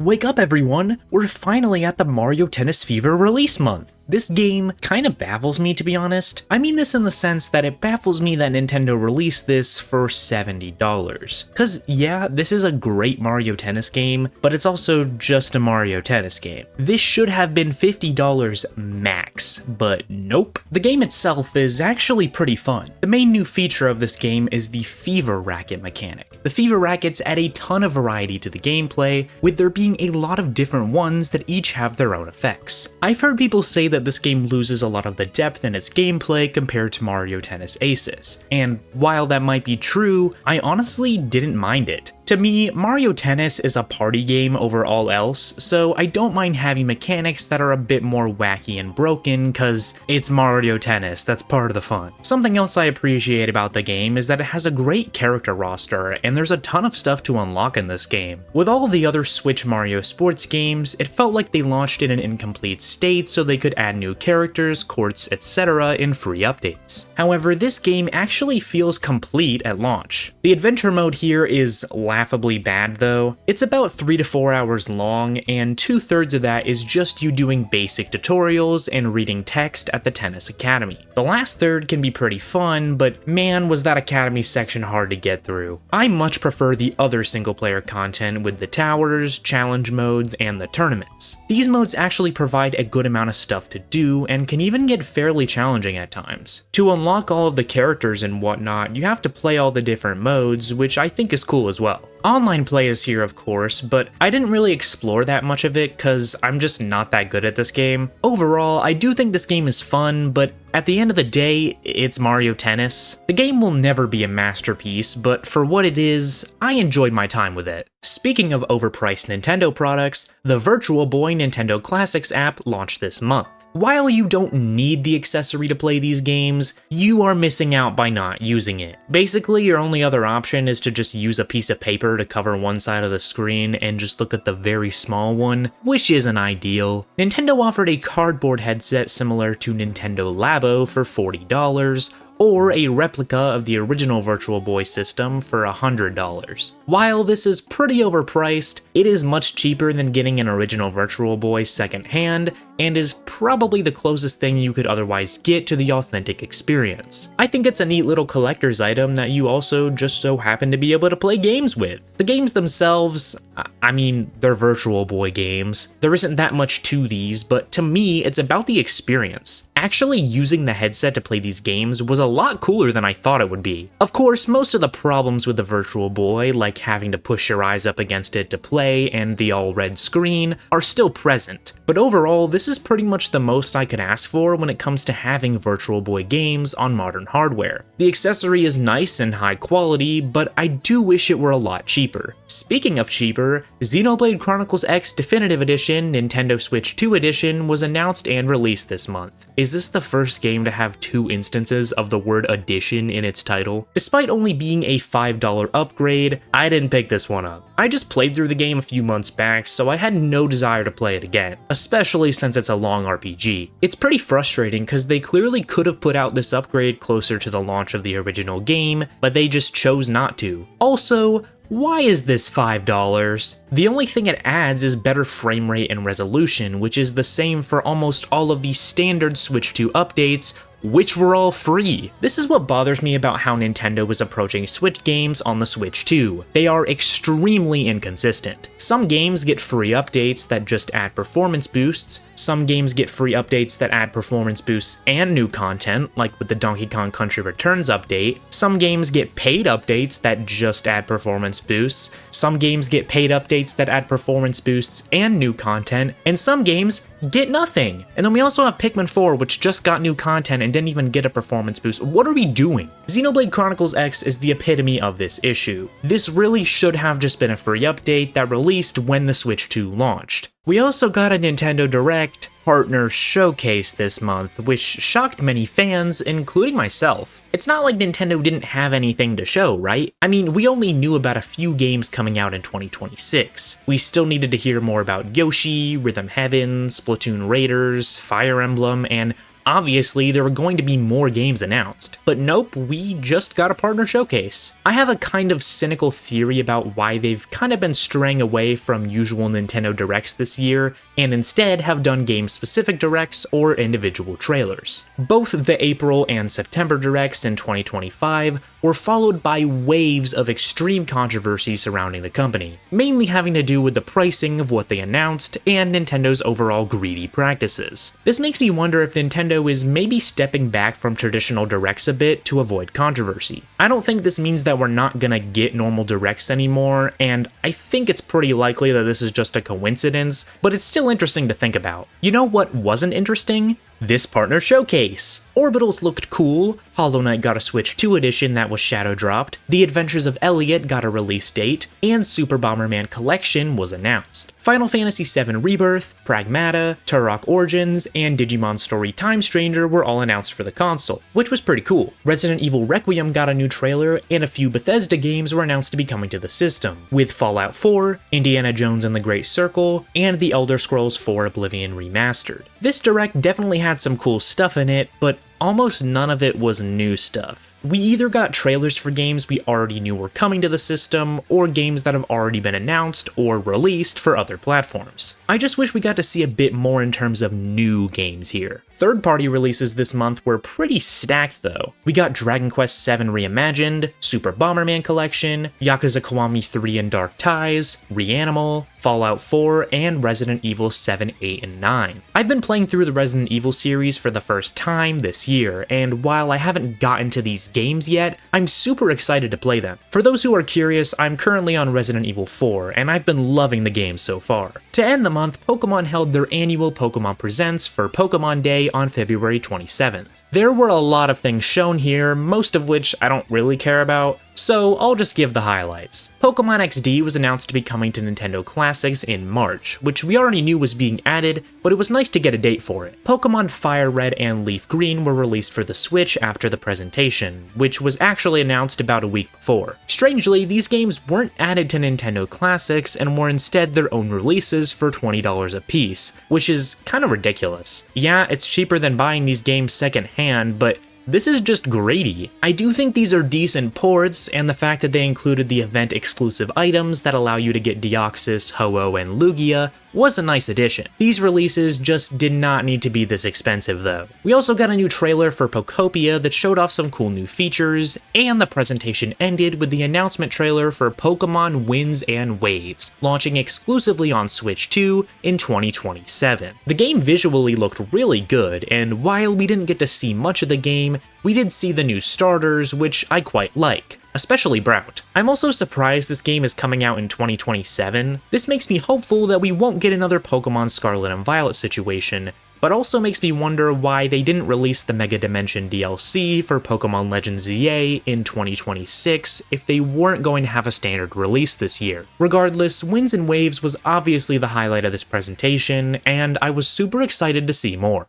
Wake up everyone, we're finally at the Mario Tennis Fever release month. This game kinda baffles me, to be honest. I mean this in the sense that it baffles me that Nintendo released this for $70. Cause yeah, this is a great Mario Tennis game, but it's also just a Mario Tennis game. This should have been $50 max, but nope. The game itself is actually pretty fun. The main new feature of this game is the Fever Racket mechanic. The Fever Rackets add a ton of variety to the gameplay, with there being a lot of different ones that each have their own effects. I've heard people say that this game loses a lot of the depth in its gameplay compared to Mario Tennis Aces, and while that might be true, I honestly didn't mind it. To me, Mario Tennis is a party game over all else, so I don't mind having mechanics that are a bit more wacky and broken, cause it's Mario Tennis, that's part of the fun. Something else I appreciate about the game is that it has a great character roster, and there's a ton of stuff to unlock in this game. With all of the other Switch Mario sports games, it felt like they launched in an incomplete state so they could add new characters, courts, etc. in free updates. However, this game actually feels complete at launch. The adventure mode here is laughably bad though. It's about 3 to 4 hours long, and 2/3 of that is just you doing basic tutorials and reading text at the Tennis Academy. The last third can be pretty fun, but man was that Academy section hard to get through. I much prefer the other single player content with the towers, challenge modes, and the tournaments. These modes actually provide a good amount of stuff to do, and can even get fairly challenging at times. To unlock all of the characters and whatnot, you have to play all the different modes, which I think is cool as well. Online play is here of course, but I didn't really explore that much of it cause I'm just not that good at this game. Overall, I do think this game is fun, but at the end of the day, it's Mario Tennis. The game will never be a masterpiece, but for what it is, I enjoyed my time with it. Speaking of overpriced Nintendo products, the Virtual Boy Nintendo Classics app launched this month. While you don't need the accessory to play these games, you are missing out by not using it. Basically, your only other option is to just use a piece of paper to cover one side of the screen and just look at the very small one, which isn't ideal. Nintendo offered a cardboard headset similar to Nintendo Labo for $40, or a replica of the original Virtual Boy system for $100. While this is pretty overpriced, it is much cheaper than getting an original Virtual Boy secondhand, and is probably the closest thing you could otherwise get to the authentic experience. I think it's a neat little collector's item that you also just so happen to be able to play games with. The games themselves, I mean, they're Virtual Boy games. There isn't that much to these, but to me, it's about the experience. Actually using the headset to play these games was a lot cooler than I thought it would be. Of course, most of the problems with the Virtual Boy, like having to push your eyes up against it to play and the all-red screen, are still present. But overall, this is pretty much the most I could ask for when it comes to having Virtual Boy games on modern hardware. The accessory is nice and high quality, but I do wish it were a lot cheaper. Speaking of cheaper, Xenoblade Chronicles X Definitive Edition Nintendo Switch 2 Edition was announced and released this month. Is this the first game to have 2 instances of the word edition in its title? Despite only being a $5 upgrade, I didn't pick this one up. I just played through the game a few months back, so I had no desire to play it again, especially since it's a long RPG. It's pretty frustrating because they clearly could have put out this upgrade closer to the launch of the original game, but they just chose not to. Also, Why is this $5? The only thing it adds is better frame rate and resolution, which is the same for almost all of the standard Switch 2 updates, which were all free. This is what bothers me about how Nintendo is approaching Switch games on the Switch 2. They are extremely inconsistent. Some games get free updates that just add performance boosts, some games get free updates that add performance boosts and new content, like with the Donkey Kong Country Returns update. Some games get paid updates that just add performance boosts, some games get paid updates that add performance boosts and new content, and some games get nothing. And then we also have Pikmin 4, which just got new content and didn't even get a performance boost. What are we doing? Xenoblade Chronicles X is the epitome of this issue. This really should have just been a free update that released when the Switch 2 launched. We also got a Nintendo Direct Partner Showcase this month, which shocked many fans, including myself. It's not like Nintendo didn't have anything to show, right? I mean, we only knew about a few games coming out in 2026. We still needed to hear more about Yoshi, Rhythm Heaven, Splatoon Raiders, Fire Emblem, and obviously, there were going to be more games announced. But nope, we just got a partner showcase. I have a kind of cynical theory about why they've kind of been straying away from usual Nintendo Directs this year, and instead have done game-specific Directs or individual trailers. Both the April and September Directs in 2025 were followed by waves of extreme controversy surrounding the company, mainly having to do with the pricing of what they announced and Nintendo's overall greedy practices. This makes me wonder if Nintendo is maybe stepping back from traditional Directs a bit to avoid controversy. I don't think this means that we're not gonna get normal Directs anymore, and I think it's pretty likely that this is just a coincidence, but it's still interesting to think about. You know what wasn't interesting? This partner showcase. Orbitals looked cool, Hollow Knight got a Switch 2 edition that was shadow dropped, The Adventures of Elliot got a release date, and Super Bomberman Collection was announced. Final Fantasy VII Rebirth, Pragmata, Turok Origins, and Digimon Story Time Stranger were all announced for the console, which was pretty cool. Resident Evil Requiem got a new trailer, and a few Bethesda games were announced to be coming to the system, with Fallout 4, Indiana Jones and the Great Circle, and The Elder Scrolls 4 Oblivion Remastered. This Direct definitely had some cool stuff in it, but almost none of it was new stuff. We either got trailers for games we already knew were coming to the system, or games that have already been announced or released for other platforms. I just wish we got to see a bit more in terms of new games here. Third-party releases this month were pretty stacked though. We got Dragon Quest VII Reimagined, Super Bomberman Collection, Yakuza Kiwami 3 and Dark Ties, Reanimal, Fallout 4, and Resident Evil 7, 8, and 9. I've been playing through the Resident Evil series for the first time this year, and while I haven't gotten to these games yet, I'm super excited to play them. For those who are curious, I'm currently on Resident Evil 4, and I've been loving the game so far. To end the month, Pokemon held their annual Pokemon Presents for Pokemon Day on February 27th. There were a lot of things shown here, most of which I don't really care about, so I'll just give the highlights. Pokemon XD was announced to be coming to Nintendo Classics in March, which we already knew was being added, but it was nice to get a date for it. Pokemon Fire Red and Leaf Green were released for the Switch after the presentation, which was actually announced about a week before. Strangely, these games weren't added to Nintendo Classics and were instead their own releases for $20 a piece, which is kind of ridiculous. Yeah, it's cheaper than buying these games secondhand, but this is just greedy. I do think these are decent ports, and the fact that they included the event-exclusive items that allow you to get Deoxys, Ho-Oh, and Lugia was a nice addition. These releases just did not need to be this expensive though. We also got a new trailer for Pokopia that showed off some cool new features, and the presentation ended with the announcement trailer for Pokemon Winds and Waves, launching exclusively on Switch 2 in 2027. The game visually looked really good, and while we didn't get to see much of the game, we did see the new starters, which I quite like, especially Brout. I'm also surprised this game is coming out in 2027. This makes me hopeful that we won't get another Pokemon Scarlet and Violet situation, but also makes me wonder why they didn't release the Mega Dimension DLC for Pokemon Legends ZA in 2026 if they weren't going to have a standard release this year. Regardless, Winds and Waves was obviously the highlight of this presentation, and I was super excited to see more.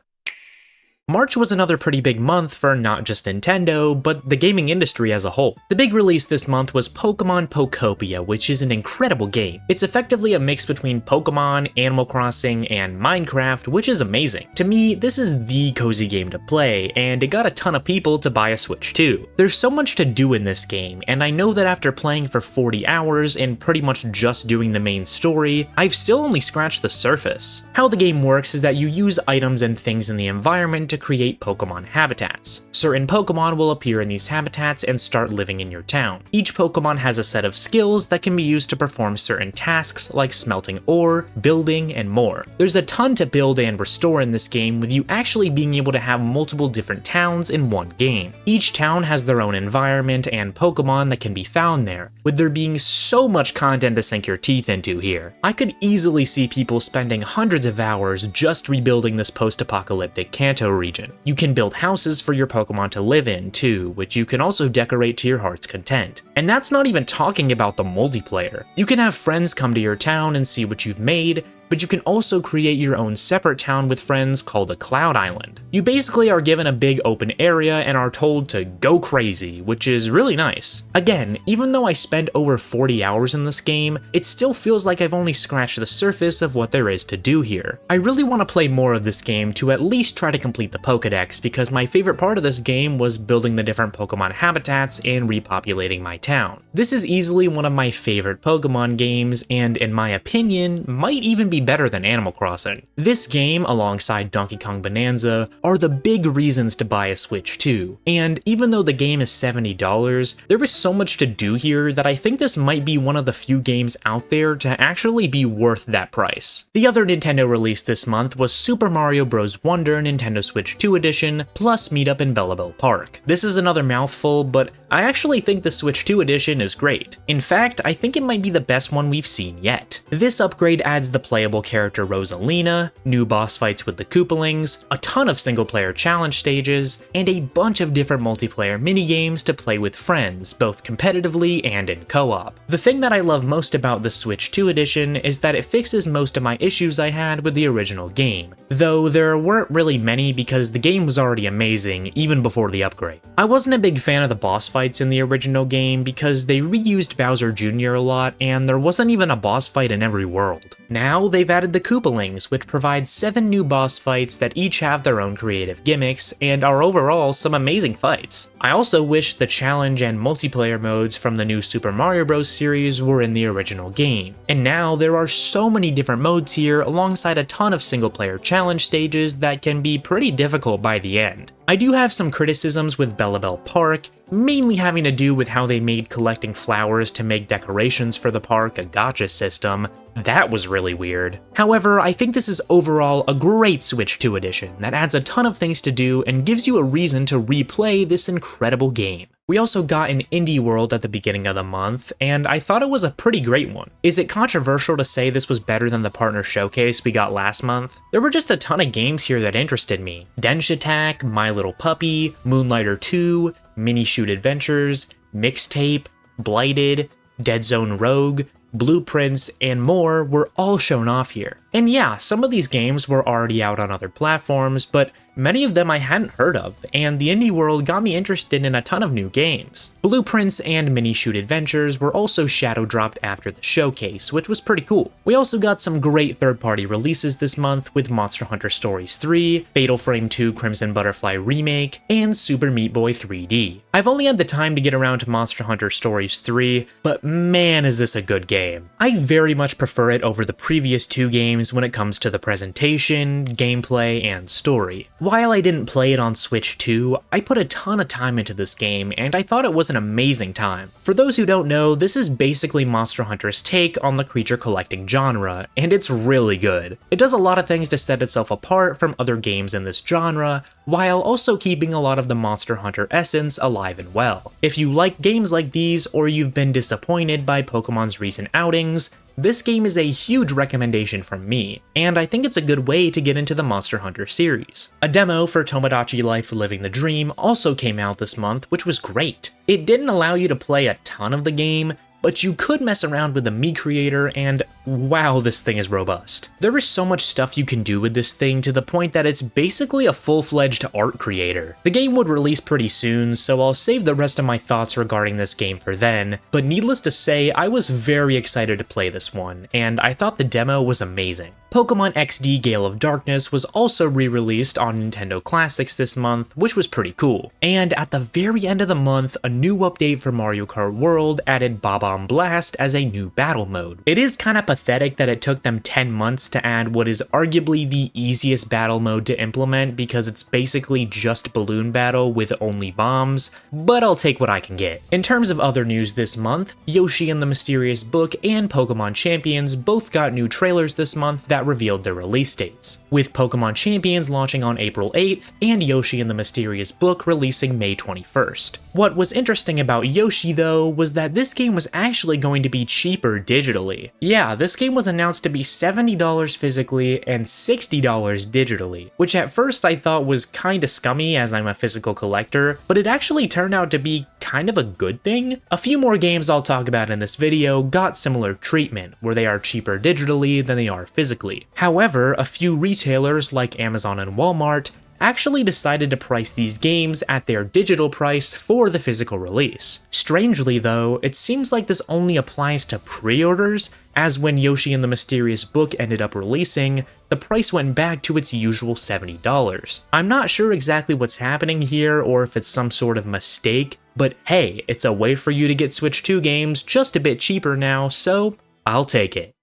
March was another pretty big month for not just Nintendo, but the gaming industry as a whole. The big release this month was Pokemon Pokopia, which is an incredible game. It's effectively a mix between Pokemon, Animal Crossing, and Minecraft, which is amazing. To me, this is the cozy game to play, and it got a ton of people to buy a Switch too. There's so much to do in this game, and I know that after playing for 40 hours and pretty much just doing the main story, I've still only scratched the surface. How the game works is that you use items and things in the environment to create Pokemon habitats. Certain Pokemon will appear in these habitats and start living in your town. Each Pokemon has a set of skills that can be used to perform certain tasks like smelting ore, building, and more. There's a ton to build and restore in this game, with you actually being able to have multiple different towns in one game. Each town has their own environment and Pokemon that can be found there, with there being so much content to sink your teeth into here. I could easily see people spending hundreds of hours just rebuilding this post-apocalyptic Kanto region. You can build houses for your Pokemon to live in too, which you can also decorate to your heart's content. And that's not even talking about the multiplayer. You can have friends come to your town and see what you've made, but you can also create your own separate town with friends called a Cloud Island. You basically are given a big open area and are told to go crazy, which is really nice. Again, even though I spent over 40 hours in this game, it still feels like I've only scratched the surface of what there is to do here. I really want to play more of this game to at least try to complete the Pokédex, because my favorite part of this game was building the different Pokemon habitats and repopulating my town. This is easily one of my favorite Pokemon games, and in my opinion, might even be better than Animal Crossing. This game, alongside Donkey Kong Bonanza, are the big reasons to buy a Switch 2. And even though the game is $70, there is so much to do here that I think this might be one of the few games out there to actually be worth that price. The other Nintendo release this month was Super Mario Bros. Wonder Nintendo Switch 2 Edition, plus Meetup in Belleville Park. This is another mouthful, but I actually think the Switch 2 Edition is great. In fact, I think it might be the best one we've seen yet. This upgrade adds the playable character Rosalina, new boss fights with the Koopalings, a ton of single-player challenge stages, and a bunch of different multiplayer minigames to play with friends, both competitively and in co-op. The thing that I love most about the Switch 2 Edition is that it fixes most of my issues I had with the original game, though there weren't really many because the game was already amazing even before the upgrade. I wasn't a big fan of the boss fights in the original game because they reused Bowser Jr. a lot and there wasn't even a boss fight in every world. Now they've added the Koopalings, which provides 7 new boss fights that each have their own creative gimmicks and are overall some amazing fights. I also wish the challenge and multiplayer modes from the new Super Mario Bros. Series were in the original game, and now there are so many different modes here alongside a ton of single-player challenge stages that can be pretty difficult by the end. I do have some criticisms with Belleville Park, mainly having to do with how they made collecting flowers to make decorations for the park a gacha system. That was really weird. However, I think this is overall a great Switch 2 edition that adds a ton of things to do and gives you a reason to replay this incredible game. We also got an indie world at the beginning of the month, and I thought it was a pretty great one. Is it controversial to say this was better than the partner showcase we got last month? There were just a ton of games here that interested me. Densh Attack, My Little Puppy, Moonlighter 2, Mini Shoot Adventures, Mixtape, Blighted, Dead Zone Rogue, Blueprints, and more were all shown off here. And yeah, some of these games were already out on other platforms, but many of them I hadn't heard of, and the indie world got me interested in a ton of new games. Blueprints and Mini Shoot Adventures were also shadow dropped after the showcase, which was pretty cool. We also got some great third-party releases this month with Monster Hunter Stories 3, Fatal Frame 2 Crimson Butterfly Remake, and Super Meat Boy 3D. I've only had the time to get around to Monster Hunter Stories 3, but man is this a good game. I very much prefer it over the previous 2 games when it comes to the presentation, gameplay, and story. While I didn't play it on Switch 2, I put a ton of time into this game, and I thought it was an amazing time. For those who don't know, this is basically Monster Hunter's take on the creature collecting genre, and it's really good. It does a lot of things to set itself apart from other games in this genre, while also keeping a lot of the Monster Hunter essence alive and well. If you like games like these, or you've been disappointed by Pokemon's recent outings, this game is a huge recommendation from me, and I think it's a good way to get into the Monster Hunter series. A demo for Tomodachi Life Living the Dream also came out this month, which was great. It didn't allow you to play a ton of the game, but you could mess around with the Mii creator, and wow, this thing is robust. There is so much stuff you can do with this thing to the point that it's basically a full-fledged art creator. The game would release pretty soon, so I'll save the rest of my thoughts regarding this game for then, but needless to say, I was very excited to play this one, and I thought the demo was amazing. Pokemon XD Gale of Darkness was also re-released on Nintendo Classics this month, which was pretty cool. And at the very end of the month, a new update for Mario Kart World added Bob-omb Blast as a new battle mode. It is kinda pathetic that it took them 10 months to add what is arguably the easiest battle mode to implement because it's basically just balloon battle with only bombs, but I'll take what I can get. In terms of other news this month, Yoshi and the Mysterious Book and Pokemon Champions both got new trailers this month that revealed their release dates, with Pokemon Champions launching on April 8th and Yoshi and the Mysterious Book releasing May 21st. What was interesting about Yoshi though was that this game was actually going to be cheaper digitally. Yeah, this game was announced to be $70 physically and $60 digitally, which at first I thought was kinda scummy as I'm a physical collector, but it actually turned out to be kind of a good thing. A few more games I'll talk about in this video got similar treatment, where they are cheaper digitally than they are physically. However, a few retailers like Amazon and Walmart actually decided to price these games at their digital price for the physical release. Strangely though, it seems like this only applies to pre-orders, as when Yoshi and the Mysterious Book ended up releasing, the price went back to its usual $70. I'm not sure exactly what's happening here or if it's some sort of mistake, but hey, it's a way for you to get Switch 2 games just a bit cheaper now, so I'll take it.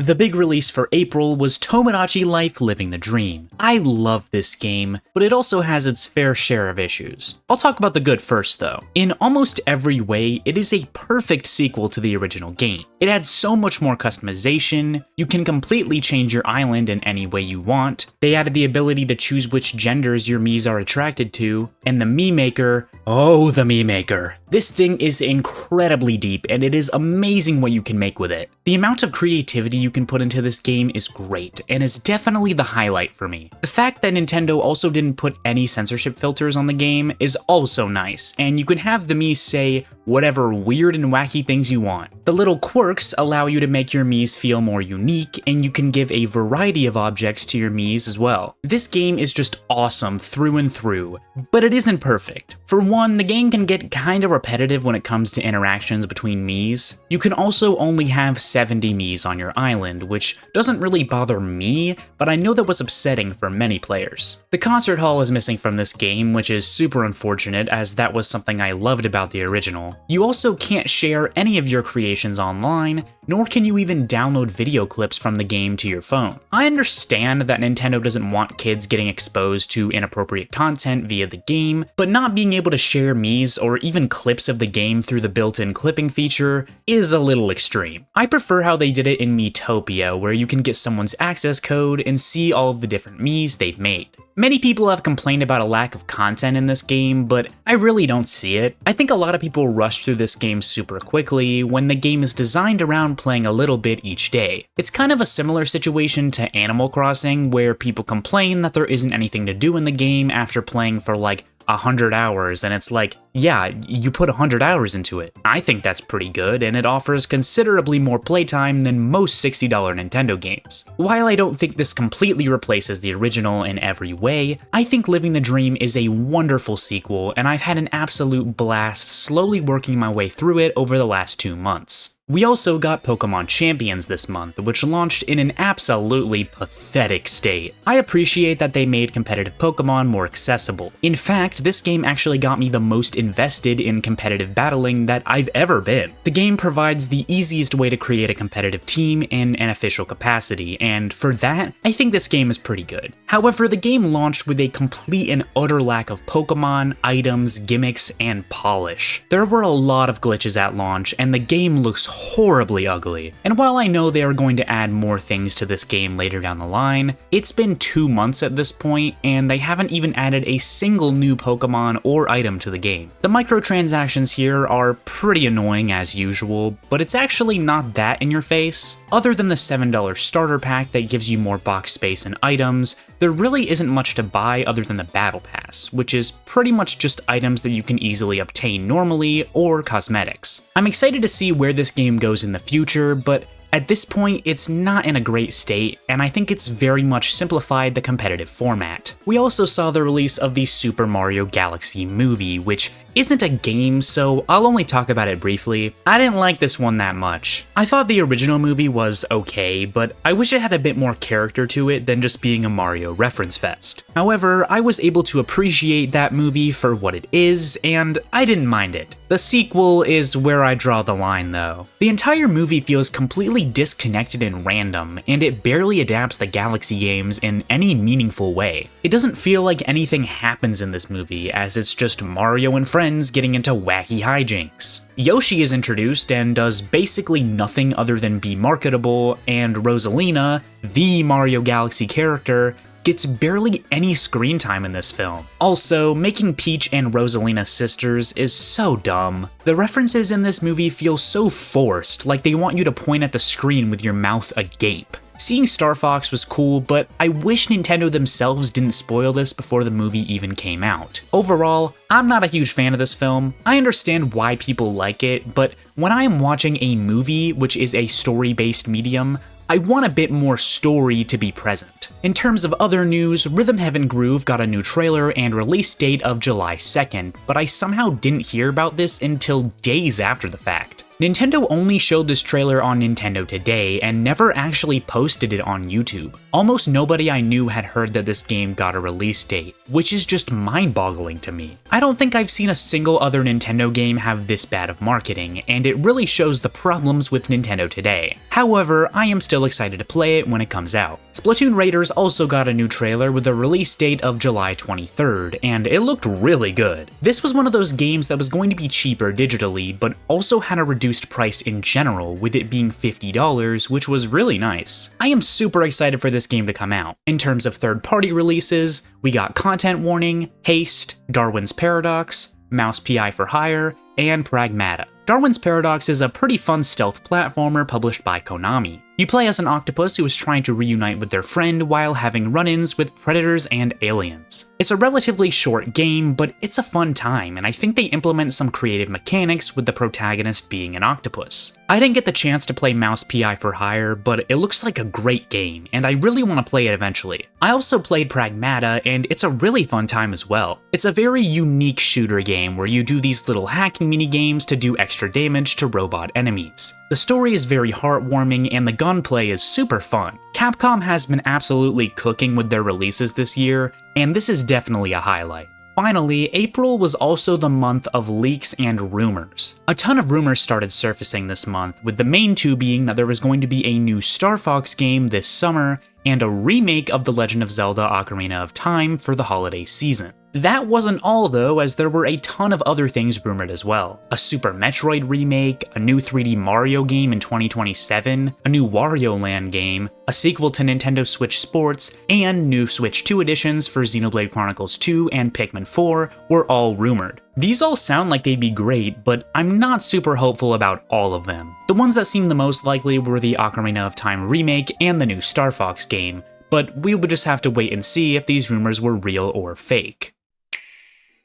The big release for April was Tomodachi Life Living the Dream. I love this game, but it also has its fair share of issues. I'll talk about the good first though. In almost every way, it is a perfect sequel to the original game. It adds so much more customization, you can completely change your island in any way you want, they added the ability to choose which genders your Miis are attracted to, and the Mii Maker, oh the Mii Maker. This thing is incredibly deep and it is amazing what you can make with it. The amount of creativity you can put into this game is great, and is definitely the highlight for me. The fact that Nintendo also didn't put any censorship filters on the game is also nice, and you can have the Miis say whatever weird and wacky things you want. The little quirks allow you to make your Miis feel more unique, and you can give a variety of objects to your Miis as well. This game is just awesome through and through, but it isn't perfect. For one, the game can get kinda repetitive when it comes to interactions between Miis. You can also only have 70 Miis on your island, which doesn't really bother me, but I know that was upsetting for many players. The concert hall is missing from this game, which is super unfortunate as that was something I loved about the original. You also can't share any of your creations online, nor can you even download video clips from the game to your phone. I understand that Nintendo doesn't want kids getting exposed to inappropriate content via the game, but not being able to share Miis or even clips of the game through the built-in clipping feature is a little extreme. I prefer how they did it in Miitopia, where you can get someone's access code and see all of the different Miis they've made. Many people have complained about a lack of content in this game, but I really don't see it. I think a lot of people rush through this game super quickly when the game is designed around playing a little bit each day. It's kind of a similar situation to Animal Crossing, where people complain that there isn't anything to do in the game after playing for like 100 hours, and it's like, yeah, you put 100 hours into it. I think that's pretty good, and it offers considerably more playtime than most $60 Nintendo games. While I don't think this completely replaces the original in every way, I think Living the Dream is a wonderful sequel, and I've had an absolute blast slowly working my way through it over the last 2 months. We also got Pokemon Champions this month, which launched in an absolutely pathetic state. I appreciate that they made competitive Pokemon more accessible. In fact, this game actually got me the most invested in competitive battling that I've ever been. The game provides the easiest way to create a competitive team in an official capacity, and for that, I think this game is pretty good. However, the game launched with a complete and utter lack of Pokemon, items, gimmicks, and polish. There were a lot of glitches at launch, and the game looks horribly ugly. And while I know they are going to add more things to this game later down the line, it's been 2 months at this point, and they haven't even added a single new Pokemon or item to the game. The microtransactions here are pretty annoying as usual, but it's actually not that in your face. Other than the $7 starter pack that gives you more box space and items, there really isn't much to buy other than the Battle Pass, which is pretty much just items that you can easily obtain normally or cosmetics. I'm excited to see where this game goes in the future, but At this point, it's not in a great state, and I think it's very much simplified the competitive format. We also saw the release of the Super Mario Galaxy movie, which isn't a game, so I'll only talk about it briefly. I didn't like this one that much. I thought the original movie was okay, but I wish it had a bit more character to it than just being a Mario reference fest. However, I was able to appreciate that movie for what it is, and I didn't mind it. The sequel is where I draw the line though. The entire movie feels completely disconnected and random, and it barely adapts the Galaxy games in any meaningful way. It doesn't feel like anything happens in this movie, as it's just Mario and friends getting into wacky hijinks. Yoshi is introduced and does basically nothing other than be marketable, and Rosalina, the Mario Galaxy character, gets barely any screen time in this film. Also, making Peach and Rosalina sisters is so dumb. The references in this movie feel so forced, like they want you to point at the screen with your mouth agape. Seeing Star Fox was cool, but I wish Nintendo themselves didn't spoil this before the movie even came out. Overall, I'm not a huge fan of this film. I understand why people like it, but when I am watching a movie, which is a story-based medium, I want a bit more story to be present. In terms of other news, Rhythm Heaven Groove got a new trailer and release date of July 2nd, but I somehow didn't hear about this until days after the fact. Nintendo only showed this trailer on Nintendo Today and never actually posted it on YouTube. Almost nobody I knew had heard that this game got a release date, which is just mind-boggling to me. I don't think I've seen a single other Nintendo game have this bad of marketing, and it really shows the problems with Nintendo today. However, I am still excited to play it when it comes out. Splatoon Raiders also got a new trailer with a release date of July 23rd, and it looked really good. This was one of those games that was going to be cheaper digitally, but also had a reduced price in general, with it being $50, which was really nice. I am super excited for this game to come out. In terms of third-party releases, we got Content Warning, Haste, Darwin's Paradox, Mouse PI for Hire, and Pragmata. Darwin's Paradox is a pretty fun stealth platformer published by Konami. You play as an octopus who is trying to reunite with their friend while having run-ins with predators and aliens. It's a relatively short game, but it's a fun time, and I think they implement some creative mechanics with the protagonist being an octopus. I didn't get the chance to play Mouse PI for Hire, but it looks like a great game, and I really want to play it eventually. I also played Pragmata, and it's a really fun time as well. It's a very unique shooter game where you do these little hacking mini-games to do extra damage to robot enemies. The story is very heartwarming, and the gunplay is super fun. Capcom has been absolutely cooking with their releases this year, and this is definitely a highlight. Finally, April was also the month of leaks and rumors. A ton of rumors started surfacing this month, with the main two being that there was going to be a new Star Fox game this summer, and a remake of The Legend of Zelda Ocarina of Time for the holiday season. That wasn't all though, as there were a ton of other things rumored as well. A Super Metroid remake, a new 3D Mario game in 2027, a new Wario Land game, a sequel to Nintendo Switch Sports, and new Switch 2 editions for Xenoblade Chronicles 2 and Pikmin 4 were all rumored. These all sound like they'd be great, but I'm not super hopeful about all of them. The ones that seemed the most likely were the Ocarina of Time remake and the new Star Fox game, but we would just have to wait and see if these rumors were real or fake.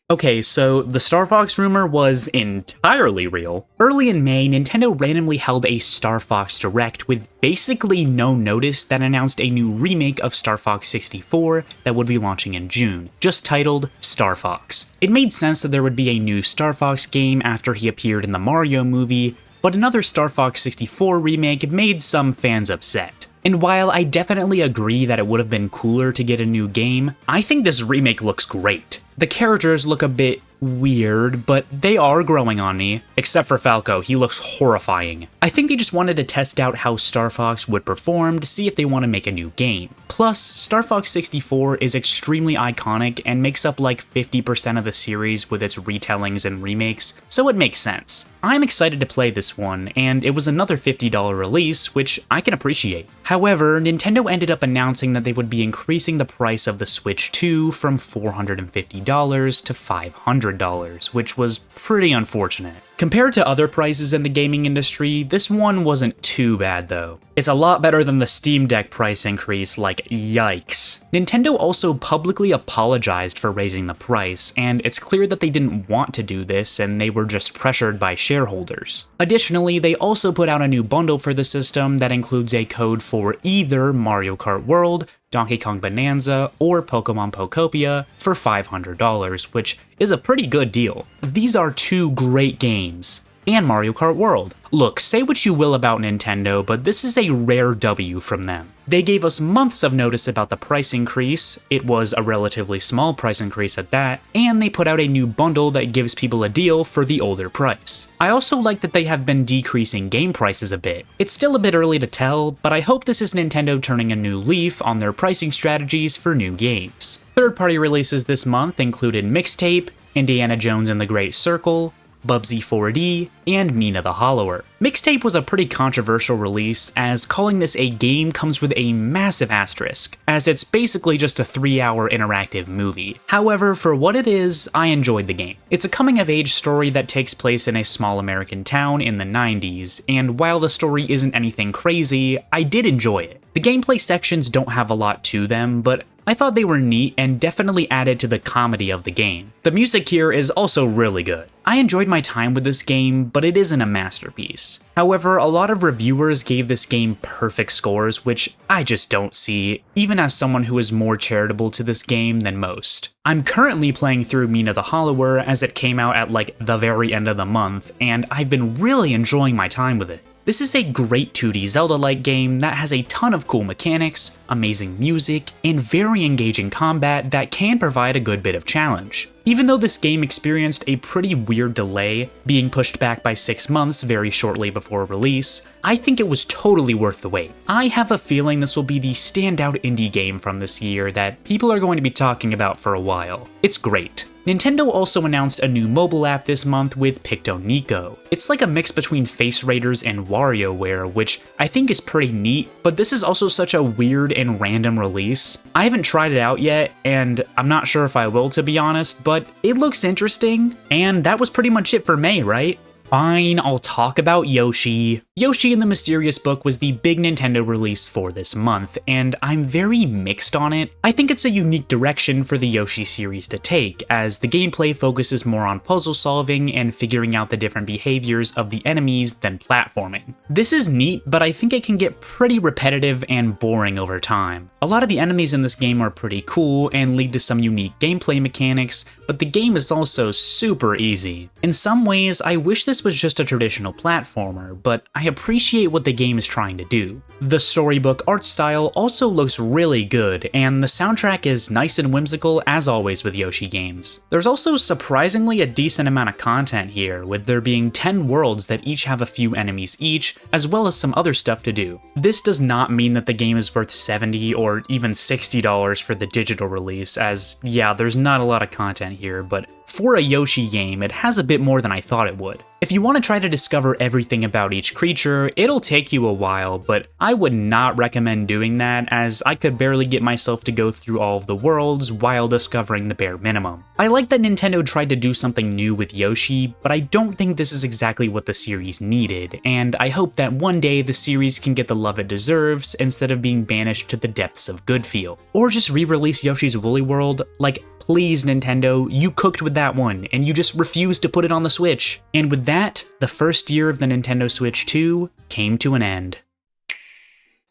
Okay, so the Star Fox rumor was entirely real. Early in May, Nintendo randomly held a Star Fox Direct with basically no notice that announced a new remake of Star Fox 64 that would be launching in June, just titled Star Fox. It made sense that there would be a new Star Fox game after he appeared in the Mario movie, but another Star Fox 64 remake made some fans upset. And while I definitely agree that it would have been cooler to get a new game, I think this remake looks great. The characters look a bit weird, but they are growing on me. Except for Falco, he looks horrifying. I think they just wanted to test out how Star Fox would perform to see if they want to make a new game. Plus, Star Fox 64 is extremely iconic and makes up like 50% of the series with its retellings and remakes, so it makes sense. I'm excited to play this one, and it was another $50 release, which I can appreciate. However, Nintendo ended up announcing that they would be increasing the price of the Switch 2 from $450 to $500. $100, which was pretty unfortunate. Compared to other prices in the gaming industry, this one wasn't too bad though. It's a lot better than the Steam Deck price increase, like yikes. Nintendo also publicly apologized for raising the price, and it's clear that they didn't want to do this and they were just pressured by shareholders. Additionally, they also put out a new bundle for the system that includes a code for either Mario Kart World, Donkey Kong Bonanza, or Pokemon Pokopia for $500, which is a pretty good deal. These are two great games, and Mario Kart World. Look, say what you will about Nintendo, but this is a rare W from them. They gave us months of notice about the price increase, it was a relatively small price increase at that, and they put out a new bundle that gives people a deal for the older price. I also like that they have been decreasing game prices a bit. It's still a bit early to tell, but I hope this is Nintendo turning a new leaf on their pricing strategies for new games. Third-party releases this month included Mixtape, Indiana Jones and the Great Circle, Bubsy 4D, and Mina the Hollower. Mixtape was a pretty controversial release, as calling this a game comes with a massive asterisk, as it's basically just a 3-hour interactive movie. However, for what it is, I enjoyed the game. It's a coming-of-age story that takes place in a small American town in the 90s, and while the story isn't anything crazy, I did enjoy it. The gameplay sections don't have a lot to them, but I thought they were neat and definitely added to the comedy of the game. The music here is also really good. I enjoyed my time with this game, but it isn't a masterpiece. However, a lot of reviewers gave this game perfect scores, which I just don't see, even as someone who is more charitable to this game than most. I'm currently playing through Mina the Hollower as it came out at like the very end of the month, and I've been really enjoying my time with it. This is a great 2D Zelda-like game that has a ton of cool mechanics, amazing music, and very engaging combat that can provide a good bit of challenge. Even though this game experienced a pretty weird delay, being pushed back by 6 months very shortly before release, I think it was totally worth the wait. I have a feeling this will be the standout indie game from this year that people are going to be talking about for a while. It's great. Nintendo also announced a new mobile app this month with Pictonico. It's like a mix between Face Raiders and WarioWare, which I think is pretty neat, but this is also such a weird and random release. I haven't tried it out yet, and I'm not sure if I will, to be honest, but it looks interesting, and that was pretty much it for May, right? Fine, I'll talk about Yoshi. Yoshi and the Mysterious Book was the big Nintendo release for this month, and I'm very mixed on it. I think it's a unique direction for the Yoshi series to take, as the gameplay focuses more on puzzle solving and figuring out the different behaviors of the enemies than platforming. This is neat, but I think it can get pretty repetitive and boring over time. A lot of the enemies in this game are pretty cool and lead to some unique gameplay mechanics, but the game is also super easy. In some ways, I wish this was just a traditional platformer, but I appreciate what the game is trying to do. The storybook art style also looks really good, and the soundtrack is nice and whimsical as always with Yoshi games. There's also surprisingly a decent amount of content here, with there being 10 worlds that each have a few enemies each, as well as some other stuff to do. This does not mean that the game is worth $70 or even $60 for the digital release, as yeah, there's not a lot of content here, but for a Yoshi game, it has a bit more than I thought it would. If you want to try to discover everything about each creature, it'll take you a while, but I would not recommend doing that, as I could barely get myself to go through all of the worlds while discovering the bare minimum. I like that Nintendo tried to do something new with Yoshi, but I don't think this is exactly what the series needed, and I hope that one day the series can get the love it deserves instead of being banished to the depths of Goodfeel. Or just re-release Yoshi's Woolly World. Like, please Nintendo, you cooked with that one, and you just refused to put it on the Switch. And with that, the first year of the Nintendo Switch 2 came to an end.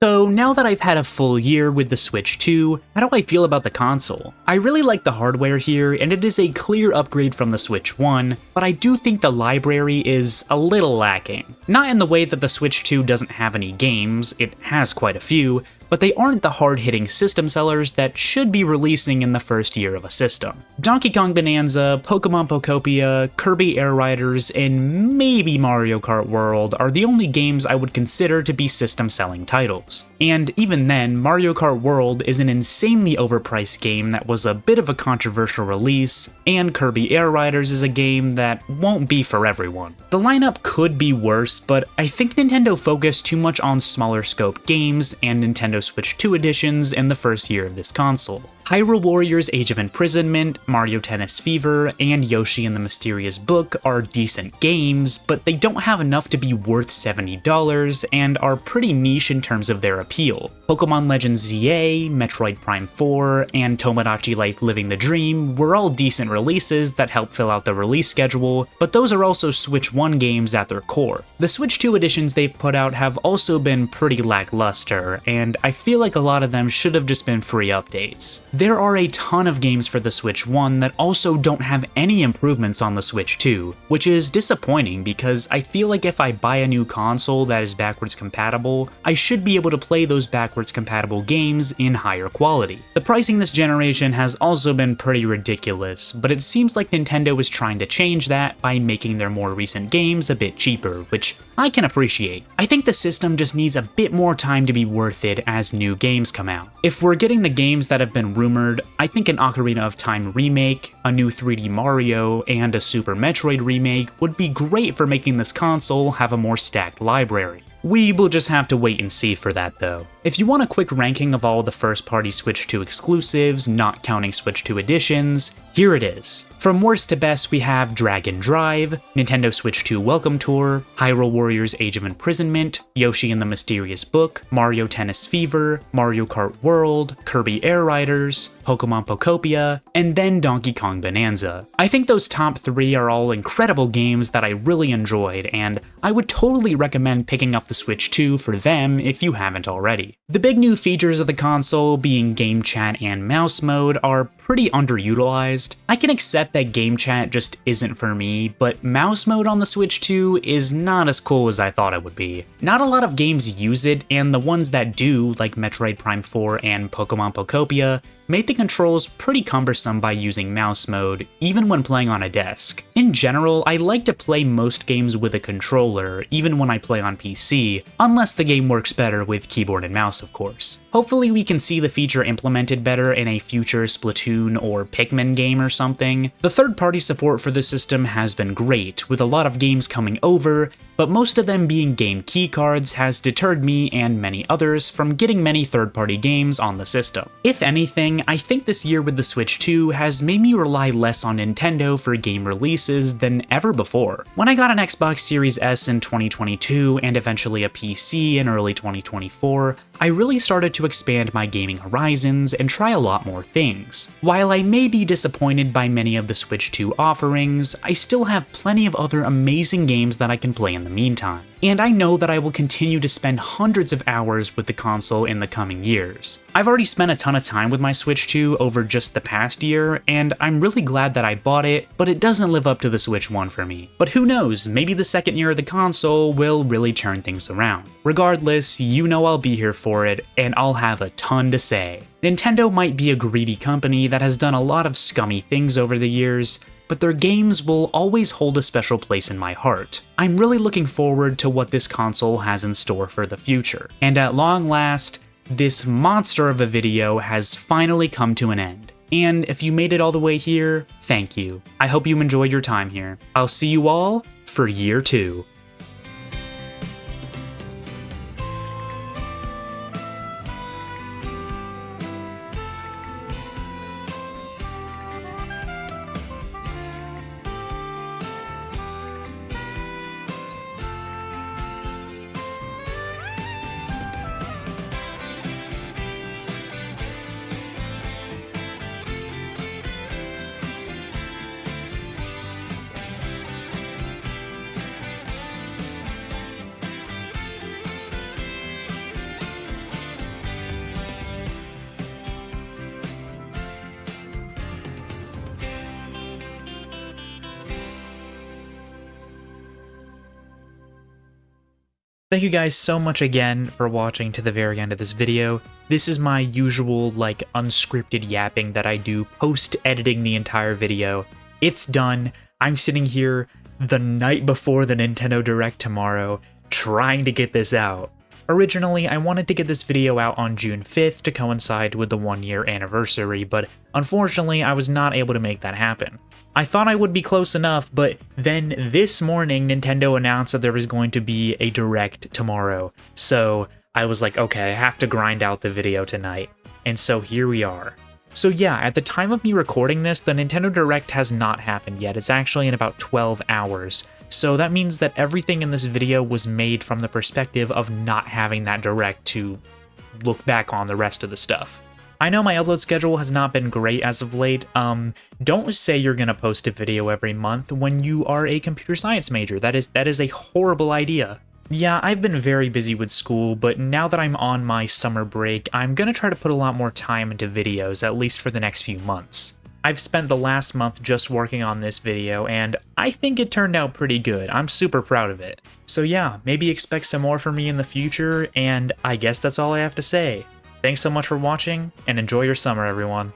So now that I've had a full year with the Switch 2, how do I feel about the console? I really like the hardware here, and it is a clear upgrade from the Switch 1, but I do think the library is a little lacking. Not in the way that the Switch 2 doesn't have any games, it has quite a few, but they aren't the hard-hitting system sellers that should be releasing in the first year of a system. Donkey Kong Bonanza, Pokemon Pokopia, Kirby Air Riders, and maybe Mario Kart World are the only games I would consider to be system-selling titles. And even then, Mario Kart World is an insanely overpriced game that was a bit of a controversial release, and Kirby Air Riders is a game that won't be for everyone. The lineup could be worse, but I think Nintendo focused too much on smaller scope games and Nintendo Switch 2 editions in the first year of this console. Hyrule Warriors Age of Imprisonment, Mario Tennis Fever, and Yoshi and the Mysterious Book are decent games, but they don't have enough to be worth $70 and are pretty niche in terms of their appeal. Pokemon Legends ZA, Metroid Prime 4, and Tomodachi Life Living the Dream were all decent releases that help fill out the release schedule, but those are also Switch 1 games at their core. The Switch 2 editions they've put out have also been pretty lackluster, and I feel like a lot of them should have just been free updates. There are a ton of games for the Switch 1 that also don't have any improvements on the Switch 2, which is disappointing because I feel like if I buy a new console that is backwards compatible, I should be able to play those backwards compatible games in higher quality. The pricing this generation has also been pretty ridiculous, but it seems like Nintendo is trying to change that by making their more recent games a bit cheaper, which I can appreciate. I think the system just needs a bit more time to be worth it as new games come out. If we're getting the games that have been rumored, I think an Ocarina of Time remake, a new 3D Mario, and a Super Metroid remake would be great for making this console have a more stacked library. We will just have to wait and see for that though. If you want a quick ranking of all the first-party Switch 2 exclusives, not counting Switch 2 editions, here it is. From worst to best, we have Dragon Drive, Nintendo Switch 2 Welcome Tour, Hyrule Warriors Age of Imprisonment, Yoshi and the Mysterious Book, Mario Tennis Fever, Mario Kart World, Kirby Air Riders, Pokemon Pokopia, and then Donkey Kong Bonanza. I think those top 3 are all incredible games that I really enjoyed, and I would totally recommend picking up the Switch 2 for them if you haven't already. The big new features of the console, being game chat and mouse mode, are pretty underutilized. I can accept that game chat just isn't for me, but mouse mode on the Switch 2 is not as cool as I thought it would be. Not a lot of games use it, and the ones that do, like Metroid Prime 4 and Pokemon Pokopia, made the controls pretty cumbersome by using mouse mode, even when playing on a desk. In general, I like to play most games with a controller, even when I play on PC, unless the game works better with keyboard and mouse, of course. Hopefully we can see the feature implemented better in a future Splatoon or Pikmin game or something. The third-party support for the system has been great, with a lot of games coming over, but most of them being game keycards has deterred me and many others from getting many third-party games on the system. If anything, I think this year with the Switch 2 has made me rely less on Nintendo for game releases than ever before. When I got an Xbox Series S in 2022 and eventually a PC in early 2024, I really started to expand my gaming horizons and try a lot more things. While I may be disappointed by many of the Switch 2 offerings, I still have plenty of other amazing games that I can play in the meantime. And I know that I will continue to spend hundreds of hours with the console in the coming years. I've already spent a ton of time with my Switch 2 over just the past year, and I'm really glad that I bought it, but it doesn't live up to the Switch 1 for me. But who knows, maybe the second year of the console will really turn things around. Regardless, you know I'll be here for it, and I'll have a ton to say. Nintendo might be a greedy company that has done a lot of scummy things over the years, but their games will always hold a special place in my heart. I'm really looking forward to what this console has in store for the future. And at long last, this monster of a video has finally come to an end. And if you made it all the way here, thank you. I hope you enjoyed your time here. I'll see you all for year 2. Thank you guys so much again for watching to the very end of this video. This is my usual, unscripted yapping that I do post-editing the entire video. It's done. I'm sitting here the night before the Nintendo Direct tomorrow, trying to get this out. Originally, I wanted to get this video out on June 5th to coincide with the 1-year anniversary, but unfortunately, I was not able to make that happen. I thought I would be close enough, but then this morning, Nintendo announced that there was going to be a Direct tomorrow. So I was like, okay, I have to grind out the video tonight. And so here we are. So yeah, at the time of me recording this, the Nintendo Direct has not happened yet. It's actually in about 12 hours. So that means that everything in this video was made from the perspective of not having that Direct to look back on the rest of the stuff. I know my upload schedule has not been great as of late. Don't say you're gonna post a video every month when you are a computer science major. That is a horrible idea. Yeah, I've been very busy with school, but now that I'm on my summer break, I'm gonna try to put a lot more time into videos, at least for the next few months. I've spent the last month just working on this video, and I think it turned out pretty good. I'm super proud of it. So yeah, maybe expect some more from me in the future, and I guess that's all I have to say. Thanks so much for watching, and enjoy your summer, everyone.